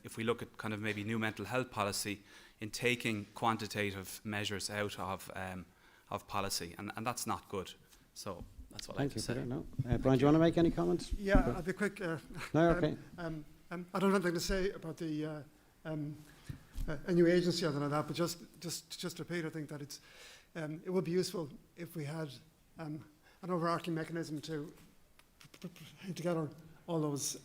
if we look at kind of maybe new mental health policy, in taking quantitative measures out of policy, and that's not good. So that's what I have to say. Thank you, Peter. No. Brian, do you want to make any comments? Yeah, I'll be quick. No, okay. I don't have anything to say about the a new agency or anything like that, but just repeat, I think that it would be useful if we had an overarching mechanism to bring together all those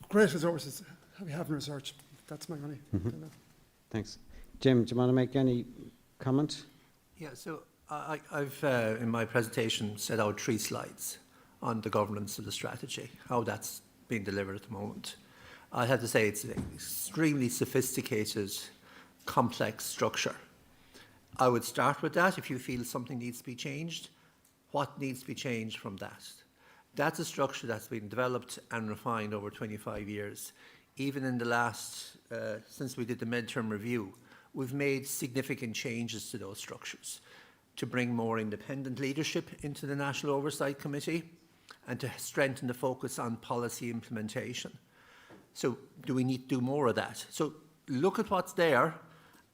great resources we have in research. That's my money. Thanks. Jim, do you want to make any comment? Yeah, so I've in my presentation set out 3 slides on the governance of the strategy, how that's being delivered at the moment. I have to say it's an extremely sophisticated, complex structure. I would start with that. If you feel something needs to be changed, what needs to be changed from that? That's a structure that's been developed and refined over 25 years. Even in the last, since we did the midterm review, we've made significant changes to those structures to bring more independent leadership into the National Oversight Committee and to strengthen the focus on policy implementation. So do we need to do more of that? So look at what's there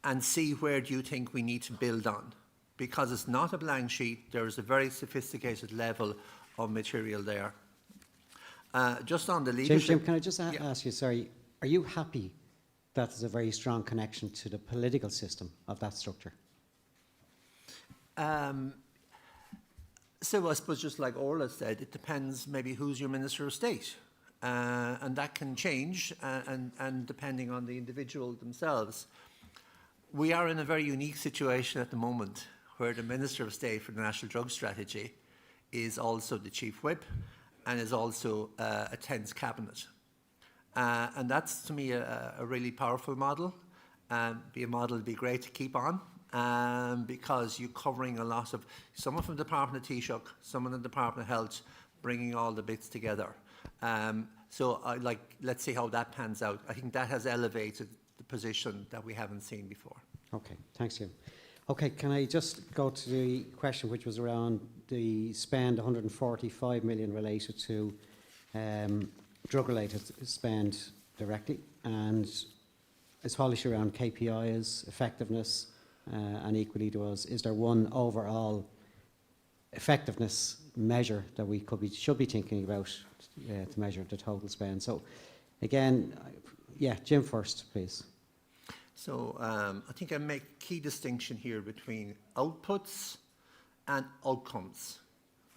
and see where do you think we need to build on. Because it's not a blank sheet, there is a very sophisticated level of material there. Just on the leadership... Jim, can I just ask you, sorry, are you happy that there's a very strong connection to the political system of that structure? So I suppose just like Orla said, it depends maybe who's your Minister of State. And that can change and depending on the individual themselves. We are in a very unique situation at the moment where the Minister of State for the National Drug Strategy is also the Chief Whip and is also attends Cabinet. And that's, to me, a really powerful model. Be a model would be great to keep on because you're covering a lot of, someone from the Department of Taoiseach, someone in the Department of Health, bringing all the bits together. So let's see how that pans out. I think that has elevated the position that we haven't seen before. Okay, thanks, Jim. Okay, can I just go to the question which was around the spend, 145 million related to drug-related spend directly, and it's policy around KPIs, effectiveness, and equally to us, is there one overall effectiveness measure that we should be thinking about to measure the total spend? So again, yeah, Jim first, please. So I think I make a key distinction here between outputs and outcomes.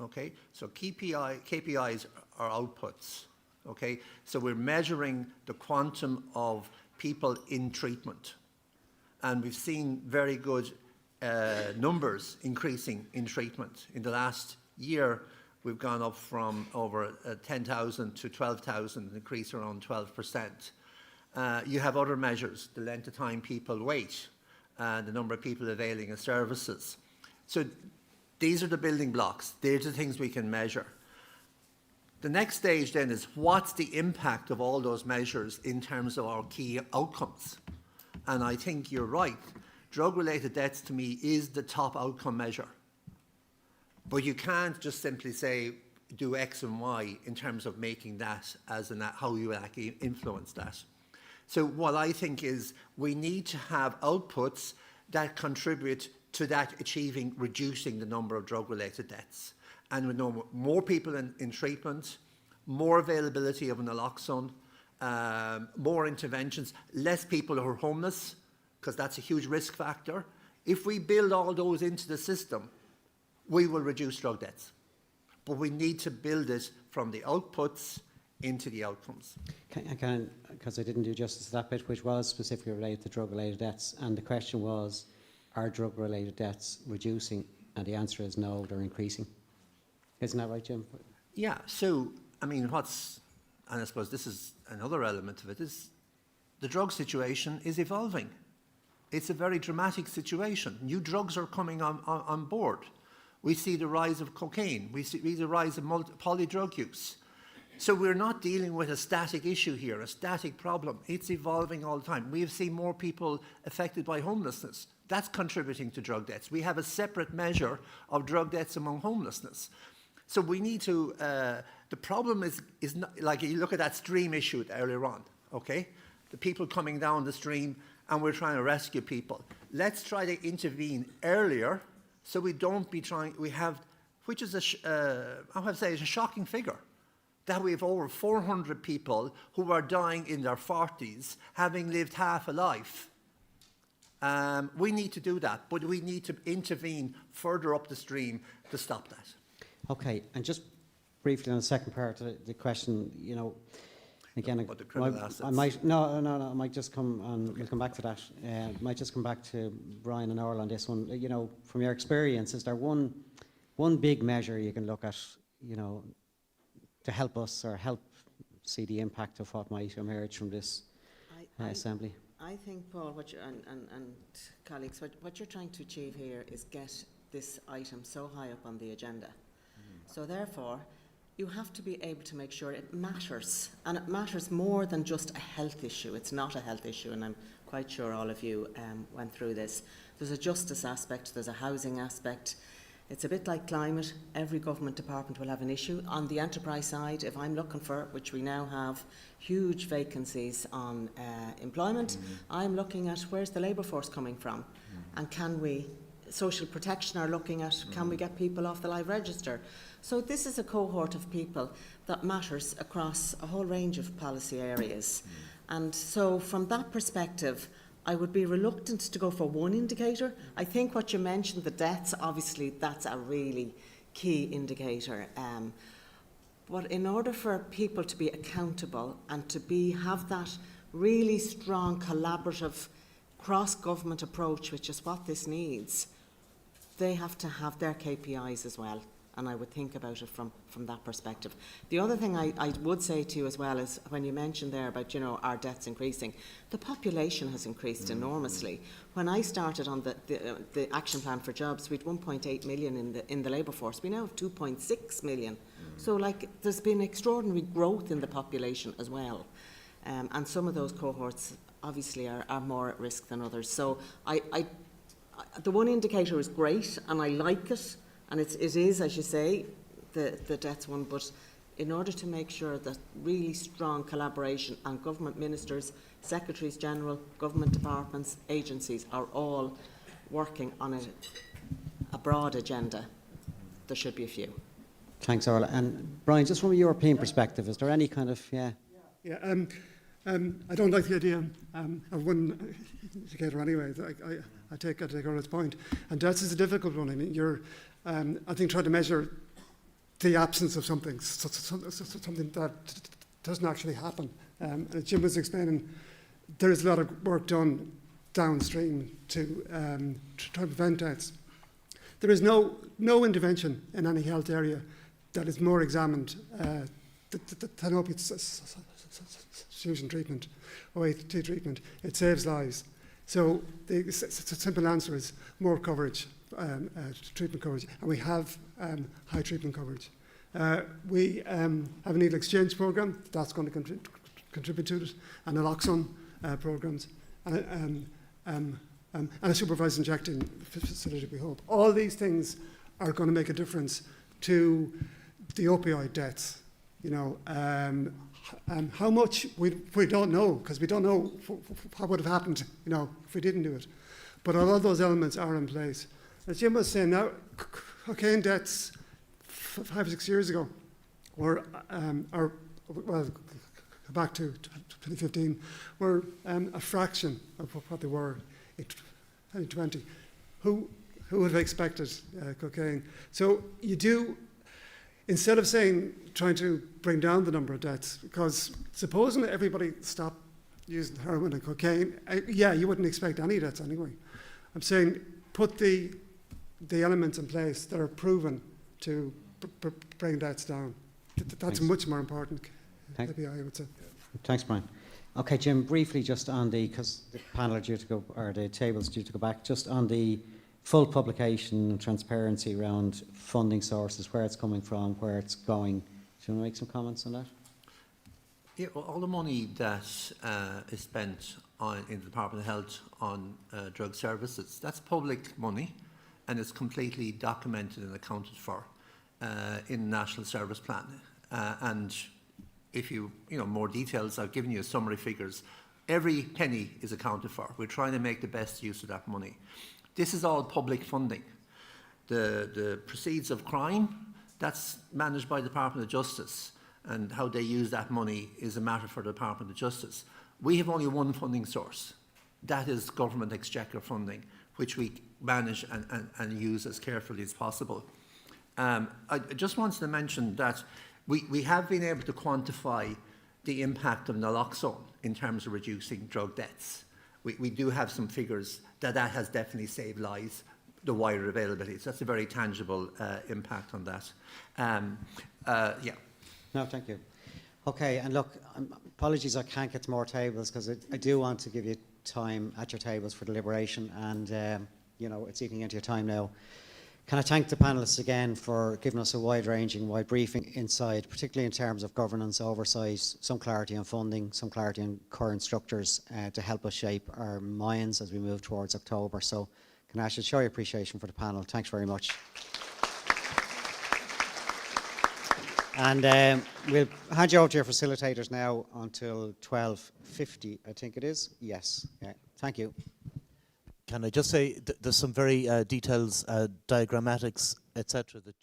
Okay, so KPIs are outputs. Okay, so we're measuring the quantum of people in treatment, and we've seen very good numbers increasing in treatment. In the last year, we've gone up from over 10,000 to 12,000, an increase around 12%. You have other measures, the length of time people wait, the number of people availing of services. So these are the building blocks. These are the things we can measure. The next stage then is what's the impact of all those measures in terms of our key outcomes? And I think you're right. Drug-related deaths to me is the top outcome measure. But you can't just simply say do X and Y in terms of making that as how you actually influence that. So what I think is we need to have outputs that contribute to that reducing the number of drug-related deaths. And we know more people in treatment, more availability of naloxone, more interventions, less people who are homeless, because that's a huge risk factor. If we build all those into the system, we will reduce drug deaths. But we need to build it from the outputs into the outcomes. Because I didn't do justice to that bit, which was specifically related to drug-related deaths, and the question was, are drug-related deaths reducing? And the answer is no, they're increasing. Isn't that right, Jim? Yeah, so, I mean, and I suppose this is another element of it, is the drug situation is evolving. It's a very dramatic situation. New drugs are coming on board. We see the rise of cocaine. We see the rise of polydrug use. So we're not dealing with a static issue here, a static problem. It's evolving all the time. We have seen more people affected by homelessness. That's contributing to drug deaths. We have a separate measure of drug deaths among homelessness. So we need to, the problem is not, like you look at that stream issue earlier on, okay? The people coming down the stream and we're trying to rescue people. Let's try to intervene earlier so we don't be trying, which is I have to say, it's a shocking figure, that we have over 400 people who are dying in their 40s, having lived half a life. We need to do that, but we need to intervene further up the stream to stop that. Okay, and just briefly on the second part of the question, you know, again, I might just come on, we'll come back to that. Might just come back to Brian and Orla on this one. You know, from your experience, is there one big measure you can look at, you know, to help us or help see the impact of what might emerge from this assembly? I think, Paul, and colleagues, what you're trying to achieve here is get this item so high up on the agenda. So therefore, you have to be able to make sure it matters, and it matters more than just a health issue. It's not a health issue, and I'm quite sure all of you went through this. There's a justice aspect, there's a housing aspect. It's a bit like climate. Every government department will have an issue. On the enterprise side, if I'm looking for, which we now have, huge vacancies on employment, I'm looking at where's the labour force coming from, and can we, social protection are looking at, can we get people off the live register? So this is a cohort of people that matters across a whole range of policy areas. And so from that perspective, I would be reluctant to go for one indicator. I think what you mentioned, the deaths, obviously that's a really key indicator. But in order for people to be accountable and to have that really strong collaborative cross-government approach, which is what this needs, they have to have their KPIs as well. And I would think about it from that perspective. The other thing I would say to you as well is when you mentioned there about, you know, our deaths increasing, the population has increased enormously. When I started on the action plan for jobs, we had 1.8 million in the labour force. We now have 2.6 million. So like there's been extraordinary growth in the population as well. And some of those cohorts obviously are more at risk than others. So the one indicator is great and I like it. And it is, as you say, the deaths one, but in order to make sure that really strong collaboration and government ministers, secretaries general, government departments, agencies are all working on a broad agenda, there should be a few. Thanks, Orla. And Brian, just from a European perspective, is there any kind of, I don't like the idea of one indicator anyway. I take Orla's point. And deaths is a difficult one. I mean, you're, I think, trying to measure the absence of something, something that doesn't actually happen. As Jim was explaining, there is a lot of work done downstream to try to prevent deaths. There is no intervention in any health area that is more examined than opiate substitution treatment, OAT treatment. It saves lives. So the simple answer is more coverage, treatment coverage, and we have high treatment coverage. We have a needle exchange program that's going to contribute to it, and naloxone programs, and a supervised injecting facility, we hope. All these things are going to make a difference to the opioid deaths. You know, how much we don't know, because we don't know what would have happened, you know, if we didn't do it. But a lot of those elements are in place. As Jim was saying, now cocaine deaths 5 or 6 years ago were, well, back to 2015, were a fraction of what they were in 2020. Who would have expected cocaine? So you do, instead of trying to bring down the number of deaths, because supposing everybody stopped using heroin and cocaine, yeah, you wouldn't expect any deaths anyway. I'm saying put the elements in place that are proven to bring deaths down. That's Thanks. much more important, Thank- maybe I would say. Thanks, Brian. Okay, Jim, briefly just on because the panel are due to go, or the table's due to go back, just on the full publication and transparency around funding sources, where it's coming from, where it's going. Do you want to make some comments on that? Yeah, well, all the money that is spent in the Department of Health on drug services, that's public money, and it's completely documented and accounted for in the National Service Plan. And if you more details, I've given you summary figures. Every penny is accounted for. We're trying to make the best use of that money. This is all public funding. The proceeds of crime, that's managed by the Department of Justice, and how they use that money is a matter for the Department of Justice. We have only one funding source. That is government exchequer funding, which we manage and use as carefully as possible. I just wanted to mention that we have been able to quantify the impact of naloxone in terms of reducing drug deaths. We do have some figures that has definitely saved lives, the wider availability. So that's a very tangible impact on that. Yeah. No, thank you. Okay, and look, apologies I can't get to more tables, because I do want to give you time at your tables for deliberation, and you know, it's eating into your time now. Can I thank the panellists again for giving us a wide-ranging, wide briefing inside, particularly in terms of governance, oversight, some clarity on funding, some clarity on current structures to help us shape our minds as we move towards October. So can I actually show your appreciation for the panel? Thanks very much. And we'll hand you over to your facilitators now until 12:50, I think it is. Yes. Yeah. Thank you. Can I just say there's some very details, diagrammatics, etc. that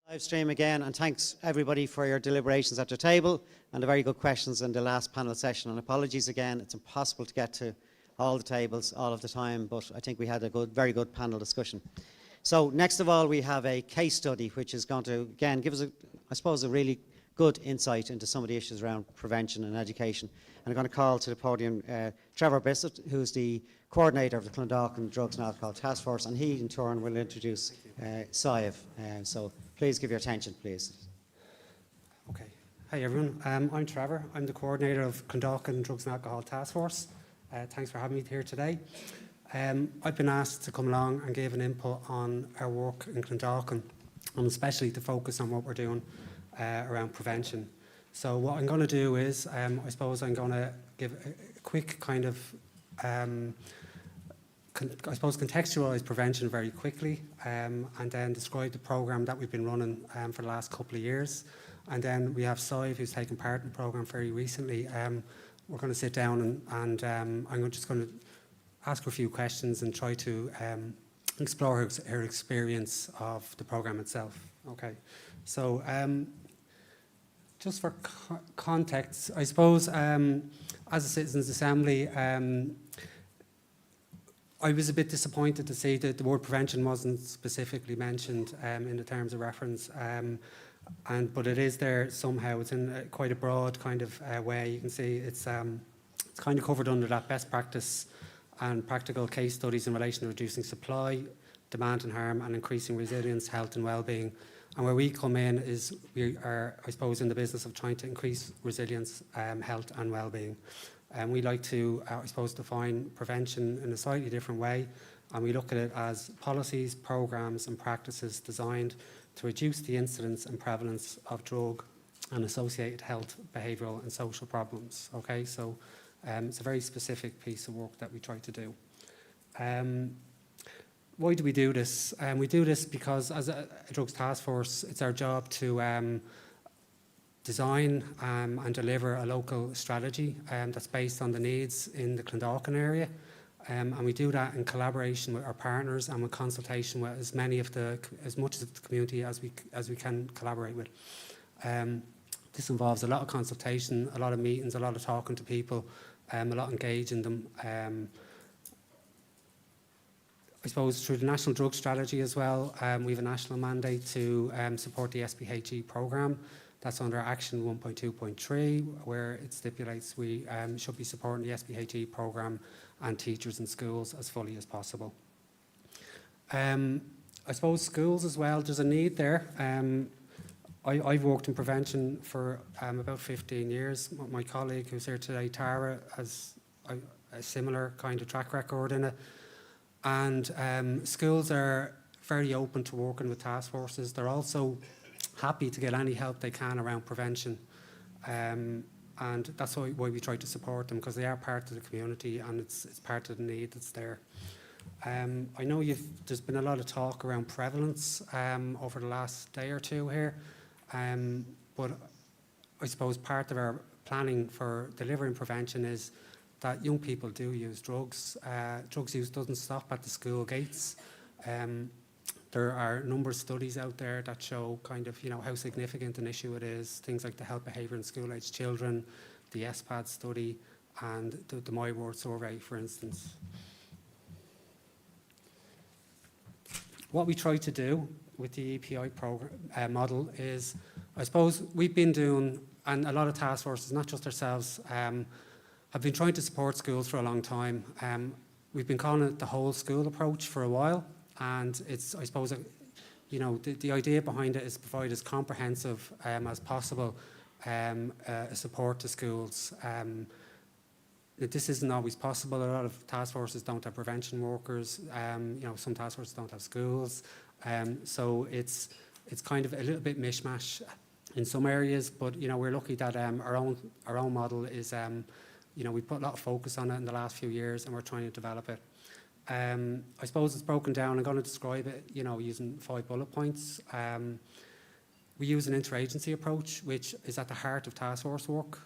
Live stream again, and thanks everybody for your deliberations at the table and the very good questions in the last panel session. And apologies again, it's impossible to get to all the tables all of the time, but I think we had a very good panel discussion. So next of all, we have a case study which is going to again give us, I suppose, a really good insight into some of the issues around prevention and education. And I'm going to call to the podium Trevor Bissett, who's the coordinator of the Clondalkin Drugs and Alcohol Task Force, and he in turn will introduce SIVE. So please give your attention, please. Okay. Hi everyone, I'm Trevor. I'm the coordinator of Clondalkin Drugs and Alcohol Task Force. Thanks for having me here today. I've been asked to come along and give an input on our work in Clondalkin, and especially to focus on what we're doing around prevention. So what I'm going to do is, I suppose I'm going to give a quick kind of, contextualise prevention very quickly, and then describe the programme that we've been running for the last couple of years. And then we have SIVE, who's taken part in the programme very recently. We're going to sit down and I'm just going to ask her a few questions and try to explore her experience of the programme itself. Okay, so just for context, I suppose as a Citizens Assembly, I was a bit disappointed to see that the word prevention wasn't specifically mentioned in the terms of reference, but it is there somehow. It's in quite a broad kind of way. You can see it's kind of covered under that best practice and practical case studies in relation to reducing supply, demand and harm, and increasing resilience, health and well-being. And where we come in is we are, I suppose, in the business of trying to increase resilience, health and well-being. And we like to, I suppose, define prevention in a slightly different way. And we look at it as policies, programs and practices designed to reduce the incidence and prevalence of drug and associated health, behavioural and social problems. Okay, so it's a very specific piece of work that we try to do. Why do we do this? We do this because as a drugs task force, it's our job to design and deliver a local strategy that's based on the needs in the Clondalkin area. And we do that in collaboration with our partners and with consultation with as much of the community as we can collaborate with. This involves a lot of consultation, a lot of meetings, a lot of talking to people, a lot of engaging them. I suppose through the National Drug Strategy as well, we have a national mandate to support the SPHE programme. That's under Action 1.2.3, where it stipulates we should be supporting the SPHE programme and teachers in schools as fully as possible. I suppose schools as well, there's a need there. I've worked in prevention for about 15 years. My colleague who's here today, Tara, has a similar kind of track record in it. And schools are very open to working with task forces. They're also happy to get any help they can around prevention. And that's why we try to support them, because they are part of the community and it's part of the need that's there. I know there's been a lot of talk around prevalence over the last day or two here. But I suppose part of our planning for delivering prevention is that young people do use drugs. Drugs use doesn't stop at the school gates. There are a number of studies out there that show kind of, how significant an issue it is. Things like the health behaviour in school-aged children, the SPAD study, and the My Word survey, for instance. What we try to do with the EPI program model is, I suppose we've been doing, and a lot of task forces, not just ourselves, have been trying to support schools for a long time. We've been calling it the whole school approach for a while, and it's, I suppose, the idea behind it is to provide as comprehensive as possible support to schools. This isn't always possible. A lot of task forces don't have prevention workers. Some task forces don't have schools. So it's kind of a little bit mishmash in some areas. But we're lucky that our own model is. We put a lot of focus on it in the last few years, and we're trying to develop it. I suppose it's broken down. I'm going to describe it, using 5 bullet points. We use an interagency approach, which is at the heart of task force work.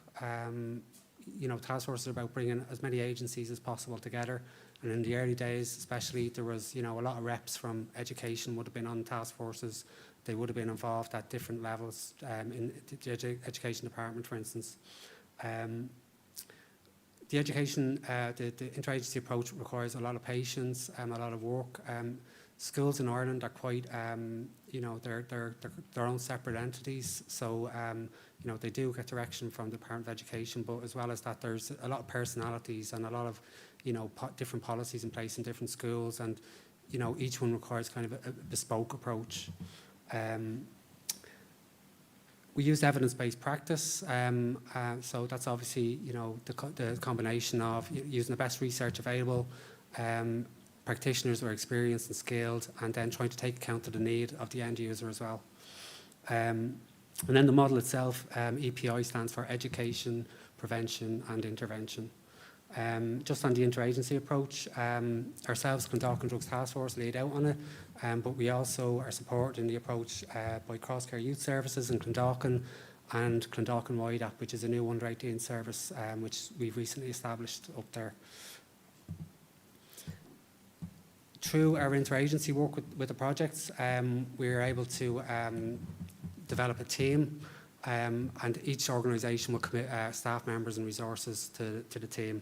Task force is about bringing as many agencies as possible together. And in the early days, especially, there was, a lot of reps from education would have been on task forces, they would have been involved at different levels in the education department, for instance. The interagency approach requires a lot of patience and a lot of work. Schools in Ireland are quite, they're their own separate entities. So, they do get direction from the Department of Education, but as well as that, there's a lot of personalities and a lot of, different policies in place in different schools, and, each one requires kind of a bespoke approach. We use evidence-based practice, so that's obviously, the combination of using the best research available, practitioners who are experienced and skilled, and then trying to take account of the need of the end user as well. And then the model itself, EPI stands for Education, Prevention and Intervention. Just on the interagency approach, ourselves, Clondalkin Drugs Task Force, laid out on it, but we also are supported in the approach by Crosscare Youth Services in Clondalkin and Clondalkin Wide App, which is a new under 18 service which we've recently established up there. Through our interagency work with the projects, we were able to develop a team, and each organisation will commit staff members and resources to the team.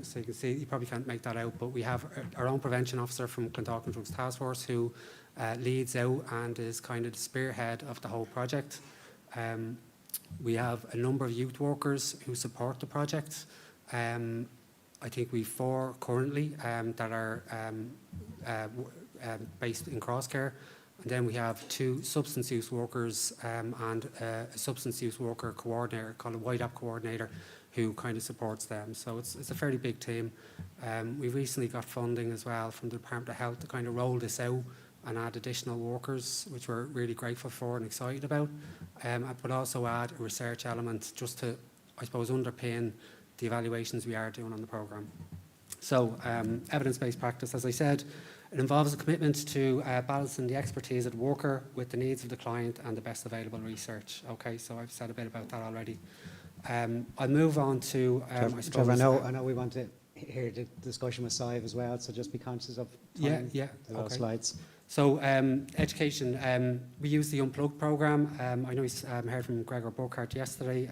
So you can see, you probably can't make that out, but we have our own prevention officer from Clondalkin Drugs Task Force who leads out and is kind of the spearhead of the whole project. We have a number of youth workers who support the project. I think we've 4 currently that are based in Crosscare, and then we have 2 substance use workers and a substance use worker coordinator called a Wide App coordinator who kind of supports them. So it's a fairly big team. We recently got funding as well from the Department of Health to kind of roll this out and add additional workers, which we're really grateful for and excited about, but also add a research element just to, I suppose, underpin the evaluations we are doing on the programme. So evidence-based practice, as I said, it involves a commitment to balancing the expertise of the worker with the needs of the client and the best available research. Okay, so I've said a bit about that already. I'll move on to, I suppose... Trevor, I know we want to hear the discussion with Sive as well, so just be conscious of time. Yeah, okay. Slides. So education, we use the Unplugged programme. I know we heard from Gregor Burkhardt yesterday,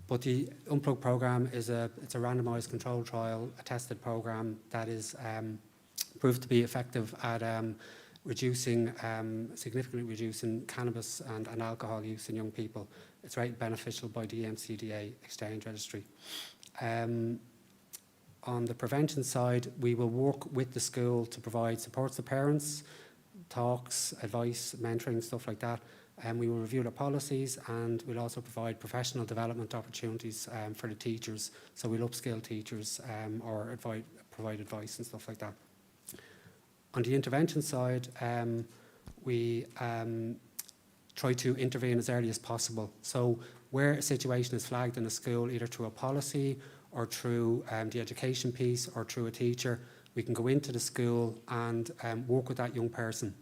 but the Unplugged programme it's a randomised controlled trial, a tested programme that is proved to be effective at significantly reducing cannabis and alcohol use in young people. It's rated beneficial by the MCDA Exchange Registry. On the prevention side, we will work with the school to provide support to parents, talks, advice, mentoring, stuff like that. We will review the policies, and we'll also provide professional development opportunities for the teachers. So we'll upskill teachers or provide advice and stuff like that. On the intervention side, we try to intervene as early as possible. So where a situation is flagged in a school, either through a policy or through the education piece or through a teacher, we can go into the school and work with that young person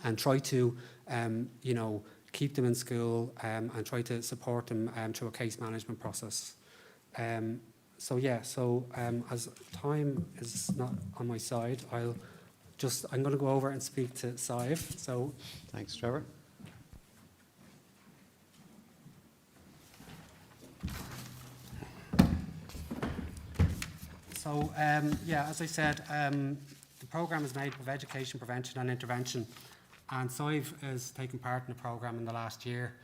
and try to, keep them in school and try to support them through a case management process. As time is not on my side, I'm going to go over and speak to Sive. So, thanks, Trevor. So, as I said, the programme is made up of education, prevention and intervention. And Sive has taken part in the programme in the last year,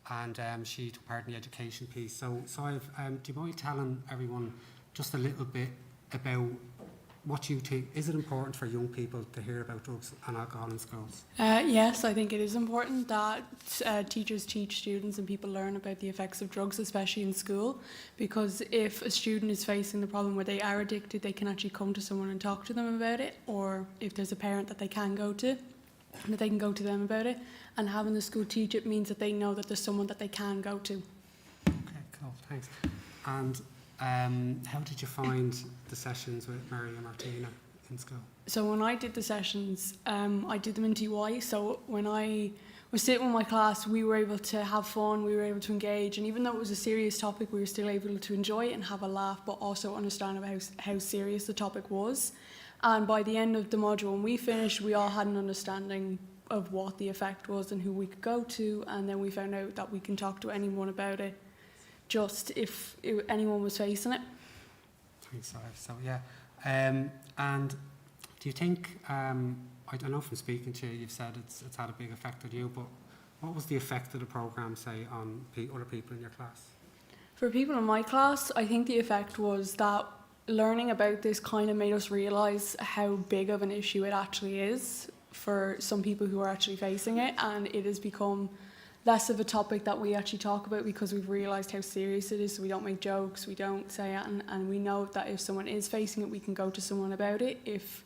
and she took part in the education piece. So, Sive, do you mind telling everyone just a little bit about what you think? Is it important for young people to hear about drugs and alcohol in schools? Yes, I think it is important that teachers teach students and people learn about the effects of drugs, especially in school, because if a student is facing the problem where they are addicted, they can actually come to someone and talk to them about it, or if there's a parent that they can go to, that they can go to them about it, and having the school teach it means that they know that there's someone that they can go to. Okay, cool, thanks. And how did you find the sessions with Mary and Martina in school? So when I did the sessions, I did them in TY. So when I was sitting with my class, we were able to have fun, we were able to engage, and even though it was a serious topic, we were still able to enjoy it and have a laugh, but also understand about how serious the topic was. And by the end of the module, when we finished, we all had an understanding of what the effect was and who we could go to, and then we found out that we can talk to anyone about it, just if anyone was facing it. Thanks, Sive. So yeah, and do you think, I don't know from speaking to you, you've said it's had a big effect on you, but what was the effect of the programme, say, on other people in your class? For people in my class, I think the effect was that learning about this kind of made us realise how big of an issue it actually is for some people who are actually facing it, and it has become less of a topic that we actually talk about because we've realised how serious it is, so we don't make jokes, we don't say it, and we know that if someone is facing it, we can go to someone about it if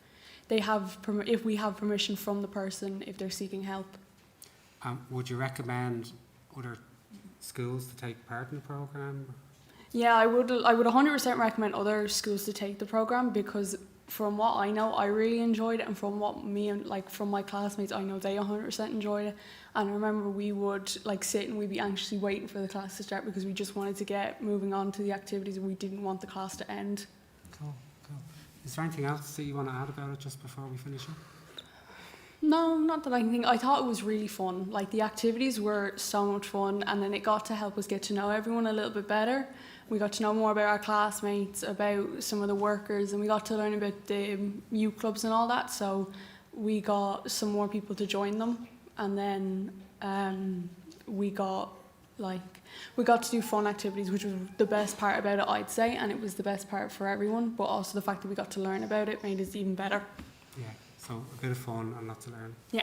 we have permission from the person, if they're seeking help. Would you recommend other schools to take part in the programme? Yeah, I would 100% recommend other schools to take the programme, because from what I know, I really enjoyed it, and from what from my classmates, I know they 100% enjoyed it. And I remember we would sit and we'd be anxiously waiting for the class to start because we just wanted to get moving on to the activities and we didn't want the class to end. Cool. Is there anything else that you want to add about it just before we finish up? No, not that I can think. I thought it was really fun. The activities were so much fun, and then it got to help us get to know everyone a little bit better. We got to know more about our classmates, about some of the workers, and we got to learn about the youth clubs and all that. So we got some more people to join them, and then we got to do fun activities, which was the best part about it, I'd say, and it was the best part for everyone. But also the fact that we got to learn about it made it even better. Yeah. So a bit of fun and lots to learn. Yeah.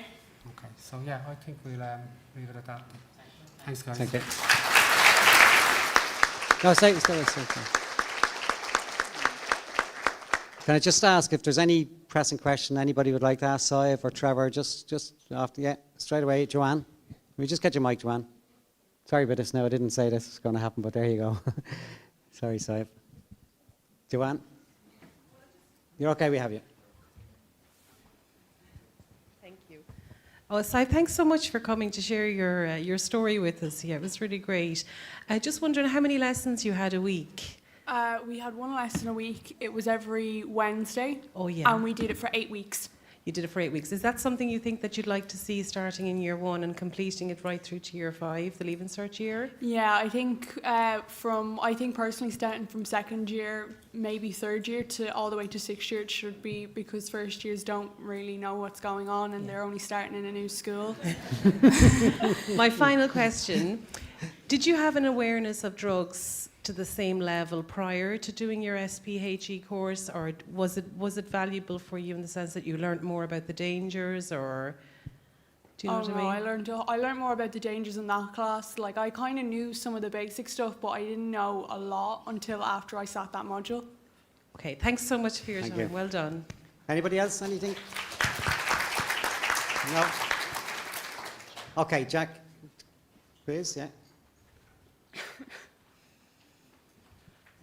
Okay. So yeah, I think we'll leave it at that. Thanks, guys. Thank you. No, stay. Can I just ask if there's any pressing question anybody would like to ask Sive or Trevor? Just after, yeah, straight away, Joanne. Can we just get your mic, Joanne? Sorry about this. No, I didn't say this was going to happen, but there you go. Sorry, Sive. Joanne, you're okay. We have you. Oh, Sive, thanks so much for coming to share your story with us. Yeah, it was really great. Just wondering how many lessons you had a week? We had one lesson a week. It was every Wednesday. Oh, yeah. And we did it for 8 weeks. You did it for 8 weeks. Is that something you think that you'd like to see starting in year 1 and completing it right through to year 5, the Leaving Cert year? Yeah, I think personally starting from second year, maybe third year to all the way to 6th year it should be, because first years don't really know what's going on and they're only starting in a new school. My final question, did you have an awareness of drugs to the same level prior to doing your SPHE course, or was it valuable for you in the sense that you learned more about the dangers, or do you know what I mean? I learned more about the dangers in that class. I kind of knew some of the basic stuff, but I didn't know a lot until after I sat that module. Okay, thanks so much for your time. You. Well done. Anybody else? Anything? No? Okay, Jack. Please, yeah.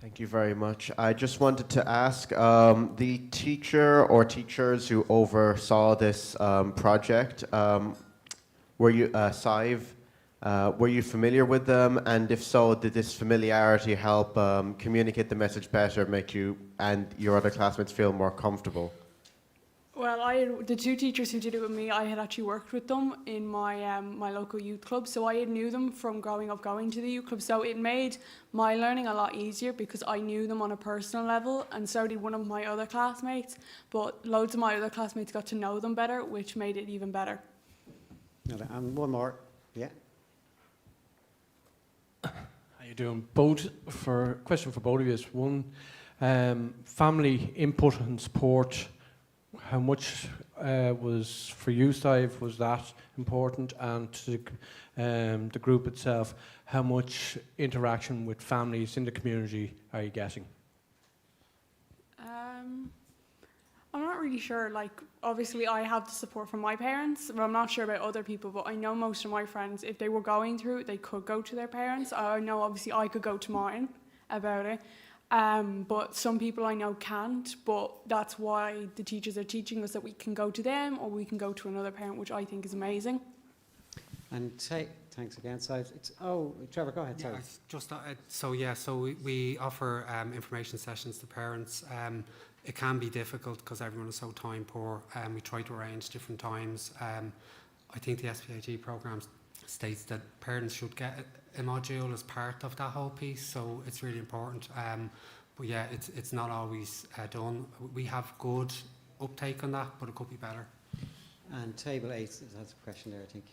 Thank you very much. I just wanted to ask, the teacher or teachers who oversaw this project, were you, Sive, were you familiar with them? And if so, did this familiarity help communicate the message better, make you and your other classmates feel more comfortable? Well, the 2 teachers who did it with me, I had actually worked with them in my my local youth club, so I knew them from growing up going to the youth club. So it made my learning a lot easier because I knew them on a personal level, and so did one of my other classmates. But loads of my other classmates got to know them better, which made it even better. And one more, yeah. How you doing? Question for both of you is one, family input and support. How much was for you, Sive, was that important? And to the group itself, how much interaction with families in the community are you getting? I'm not really sure. Obviously, I have the support from my parents, but I'm not sure about other people. But I know most of my friends, if they were going through it, they could go to their parents. I know, obviously, I could go to mine about it. But some people I know can't, but that's why the teachers are teaching us that we can go to them or we can go to another parent, which I think is amazing. And thanks again, Sive. Trevor, go ahead. Sorry. So we offer information sessions to parents. It can be difficult because everyone is so time poor. We try to arrange different times. I think the SPHE programme states that parents should get a module as part of that whole piece, so it's really important. But yeah, it's not always done. We have good uptake on that, but it could be better. And table 8 has a question there, I think.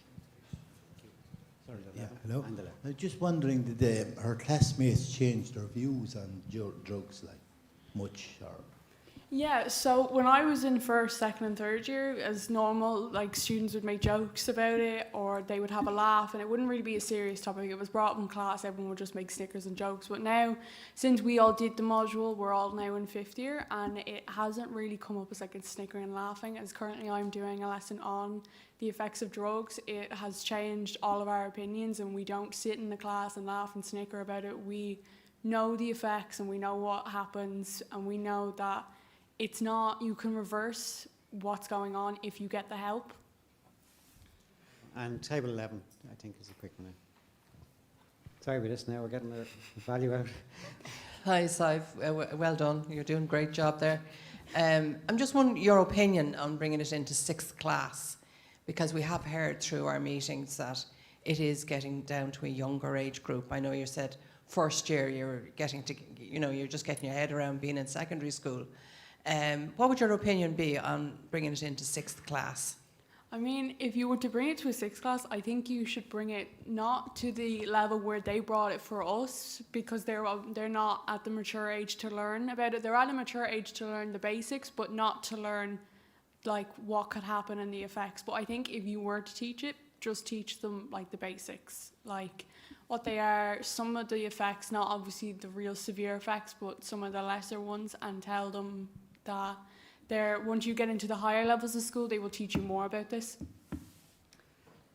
Sorry, Yeah, hello. And the left. I was just wondering, did her classmates change their views on drugs, like, much, or? Yeah, so when I was in first, second and third year, as normal, like students would make jokes about it or they would have a laugh and it wouldn't really be a serious topic. It was brought up in class, everyone would just make snickers and jokes. But now, since we all did the module, we're all now in fifth year and it hasn't really come up as like a snickering and laughing. As currently I'm doing a lesson on the effects of drugs, it has changed all of our opinions and we don't sit in the class and laugh and snicker about it. We know the effects and we know what happens and we know that it's not, you can reverse what's going on if you get the help. And table 11, I think, is a quick one. Sorry about this now, we're getting the value out. Hi, Sive. Well done. You're doing a great job there. I'm just wondering your opinion on bringing it into 6th class, because we have heard through our meetings that it is getting down to a younger age group. I know you said first year you're getting to, you're just getting your head around being in secondary school. What would your opinion be on bringing it into 6th class? I mean, if you were to bring it to a 6th class, I think you should bring it not to the level where they brought it for us, because they're not at the mature age to learn about it. They're at a mature age to learn the basics, but not to learn like what could happen and the effects. But I think if you were to teach it, just teach them like the basics, like what they are, some of the effects, not obviously the real severe effects, but some of the lesser ones, and tell them that once you get into the higher levels of school, they will teach you more about this.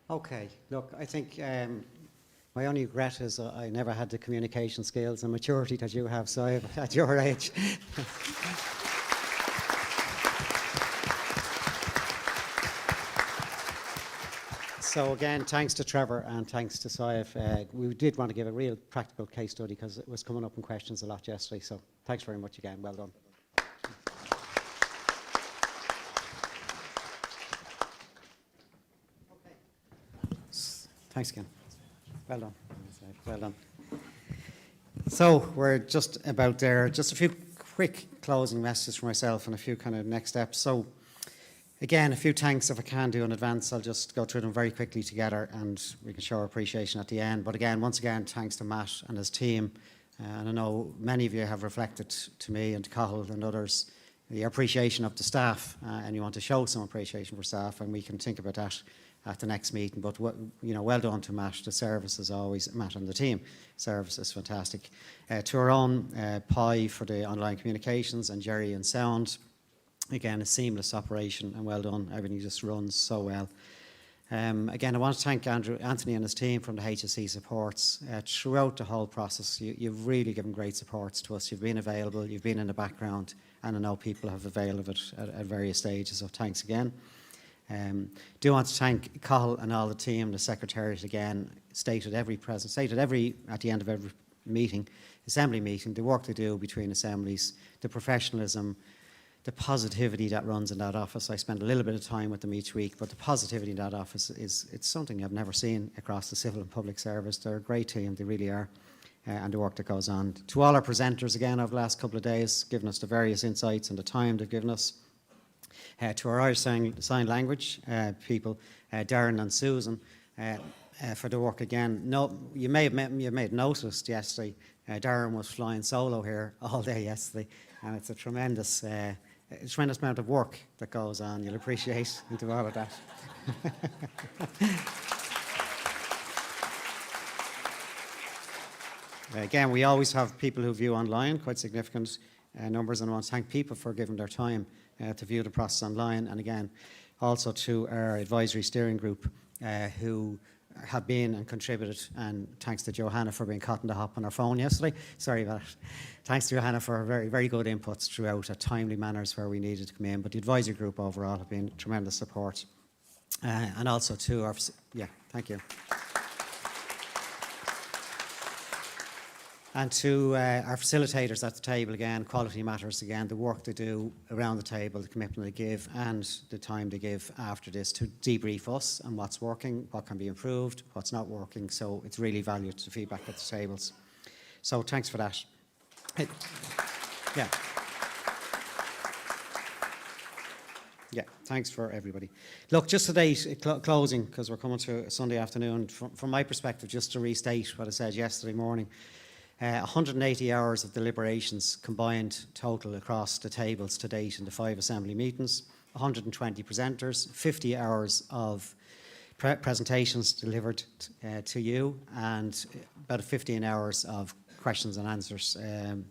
Okay, look, I think my only regret is I never had the communication skills and maturity that you have, so at your age. So again, thanks to Trevor and thanks to Saif. We did want to give a real practical case study because it was coming up in questions a lot yesterday, so thanks very much again, well done. Thanks again. Well done. Well done. So we're just about there. Just a few quick closing messages for myself and a few kind of next steps. So again, a few thanks if I can do in advance. I'll just go through them very quickly together and we can show our appreciation at the end. But again, once again, thanks to Matt and his team. And I know many of you have reflected to me and to Cathal and others the appreciation of the staff, and you want to show some appreciation for staff, and we can think about that at the next meeting. But well done to Matt. The service is always, Matt and the team, service is fantastic. To our own Pi for the online communications, and Jerry and sound. Again, a seamless operation and well done. Everything just runs so well. Again, I want to thank Anthony and his team from the HSE supports. Throughout the whole process, you've really given great supports to us. You've been available, you've been in the background, and I know people have availed of it at various stages, so thanks again. Do want to thank Cathal and all the team, the secretariat again, at the end of every meeting, assembly meeting, the work they do between assemblies, the professionalism, the positivity that runs in that office. I spend a little bit of time with them each week, but the positivity in that office it's something I've never seen across the civil and public service. They're a great team, they really are, and the work that goes on. To all our presenters again over the last couple of days, giving us the various insights and the time they've given us. To our Irish Sign Language people, Darren and Susan, for the work again. No, you may have noticed yesterday, Darren was flying solo here all day yesterday, and it's a tremendous amount of work that goes on. You'll appreciate into all of that. Again, we always have people who view online, quite significant numbers, and I want to thank people for giving their time to view the process online. And again, also to our advisory steering group who have been and contributed, and thanks to Johanna for being caught in the hop on her phone yesterday. Sorry about it. Thanks to Johanna for very, very good inputs throughout at timely manners where we needed to come in. But the advisory group overall have been tremendous support. And also to our, thank you. And to our facilitators at the table again, Quality Matters again, the work they do around the table, the commitment they give and the time they give after this to debrief us on what's working, what can be improved, what's not working. So it's really valued, the feedback at the tables. So thanks for that. Yeah. Yeah, thanks for everybody. Look, just today, closing, because we're coming to a Sunday afternoon, from my perspective, just to restate what I said yesterday morning, 180 hours of deliberations combined total across the tables to date in the 5 assembly meetings, 120 presenters, 50 hours of presentations delivered to you, and about 15 hours of questions and answers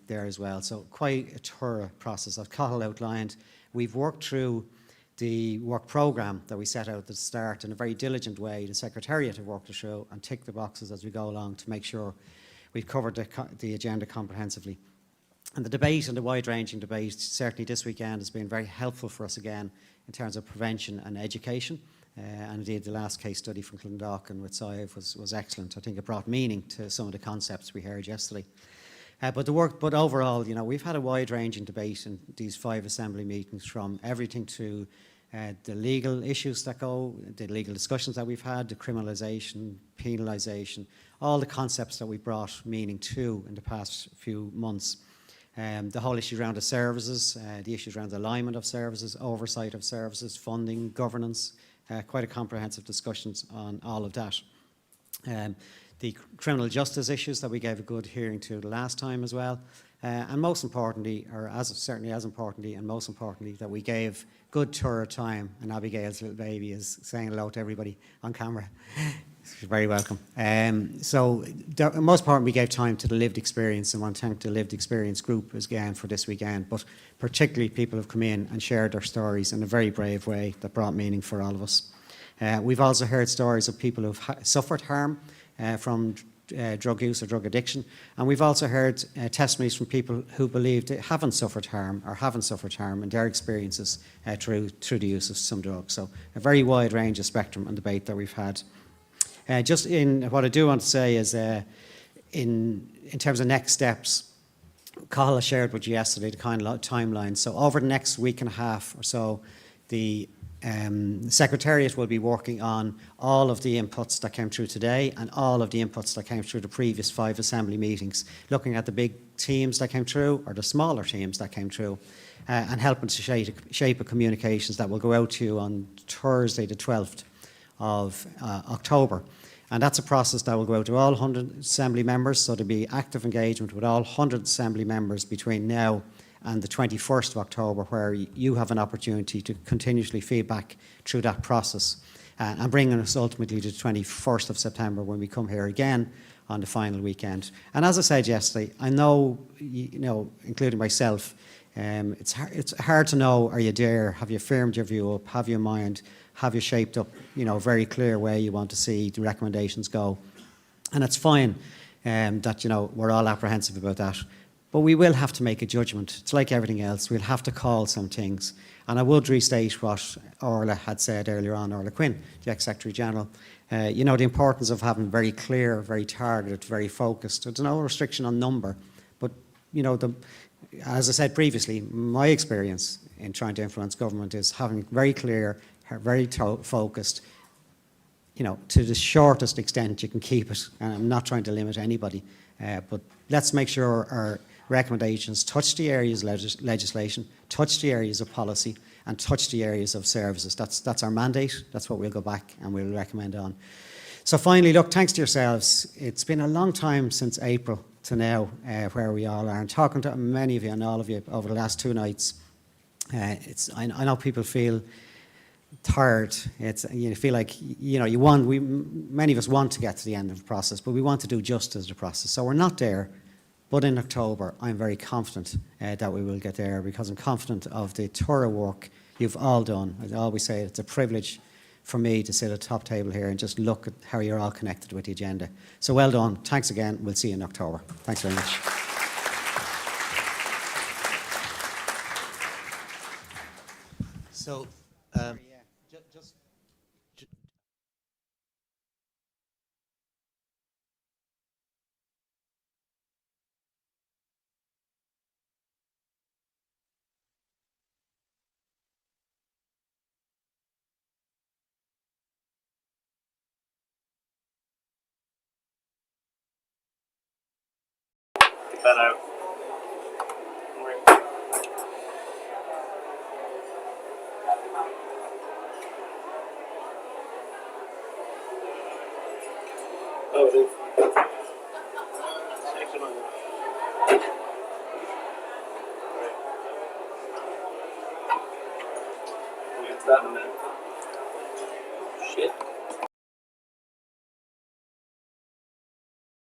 there as well. So quite a thorough process. As Cathal outlined, we've worked through the work programme that we set out at the start in a very diligent way. The Secretariat have worked it through and ticked the boxes as we go along to make sure we've covered the agenda comprehensively. And the debate, and the wide-ranging debate, certainly this weekend has been very helpful for us again in terms of prevention and education. And indeed, the last case study from Clondalkin with SIVE was excellent. I think it brought meaning to some of the concepts we heard yesterday. But overall, you know, we've had a wide-ranging debate in these 5 assembly meetings, from everything to the legal issues that go, the legal discussions that we've had, the criminalisation, penalisation, all the concepts that we brought meaning to in the past few months. The whole issue around the services, the issues around the alignment of services, oversight of services, funding, governance, quite a comprehensive discussions on all of that. The criminal justice issues that we gave a good hearing to the last time as well. And most importantly, or certainly as importantly and most importantly, that we gave good thorough time, and Abigail's little baby is saying hello to everybody on camera. She's very welcome. Most important, we gave time to the lived experience, and I want to thank the lived experience group again for this weekend, but particularly people who've come in and shared their stories in a very brave way that brought meaning for all of us. We've also heard stories of people who've suffered harm from drug use or drug addiction, and we've also heard testimonies from people who believe they haven't suffered harm in their experiences through the use of some drugs. So a very wide range of spectrum and debate that we've had. Just in what I do want to say is in terms of next steps, Cathal shared with you yesterday the kind of timeline. So over the next week and a half or so, the Secretariat will be working on all of the inputs that came through today and all of the inputs that came through the previous 5 assembly meetings, looking at the big teams that came through or the smaller teams that came through, and helping to shape a communications that will go out to you on Thursday the 12th of October. And that's a process that will go out to all 100 assembly members, so there'll be active engagement with all 100 assembly members between now and the 21st of October, where you have an opportunity to continuously feedback through that process and bringing us ultimately to the 21st of September when we come here again on the final weekend. And as I said yesterday, I know, you know, including myself, it's hard to know, are you there? Have you firmed your view up? Have you in mind? Have you shaped up, you know, a very clear way you want to see the recommendations go? And it's fine that, you know, we're all apprehensive about that. But we will have to make a judgment. It's like everything else. We'll have to call some things. And I would restate what Orla had said earlier on, Orla Quinn, the ex-Secretary General. You know, the importance of having very clear, very targeted, very focused. There's no restriction on number. But, you know, as I said previously, my experience in trying to influence government is having very clear, very focused, you know, to the shortest extent you can keep it. And I'm not trying to limit anybody. But let's make sure our recommendations touch the areas of legislation, touch the areas of policy, and touch the areas of services. That's our mandate. That's what we'll go back and we'll recommend on. So finally, look, thanks to yourselves. It's been a long time since April to now where we all are. And talking to many of you and all of you over the last 2 nights, I know people feel tired. You feel like, you know, many of us want to get to the end of the process, but we want to do justice to the process. So we're not there. But in October, I'm very confident that we will get there, because I'm confident of the thorough work you've all done. I always say it's a privilege for me to sit at the top table here and just look at how you're all connected with the agenda. So well done. Thanks again. We'll see you in October. Thanks very much. So, that out. Oh, it is. Excellent. We'll get to that in a minute.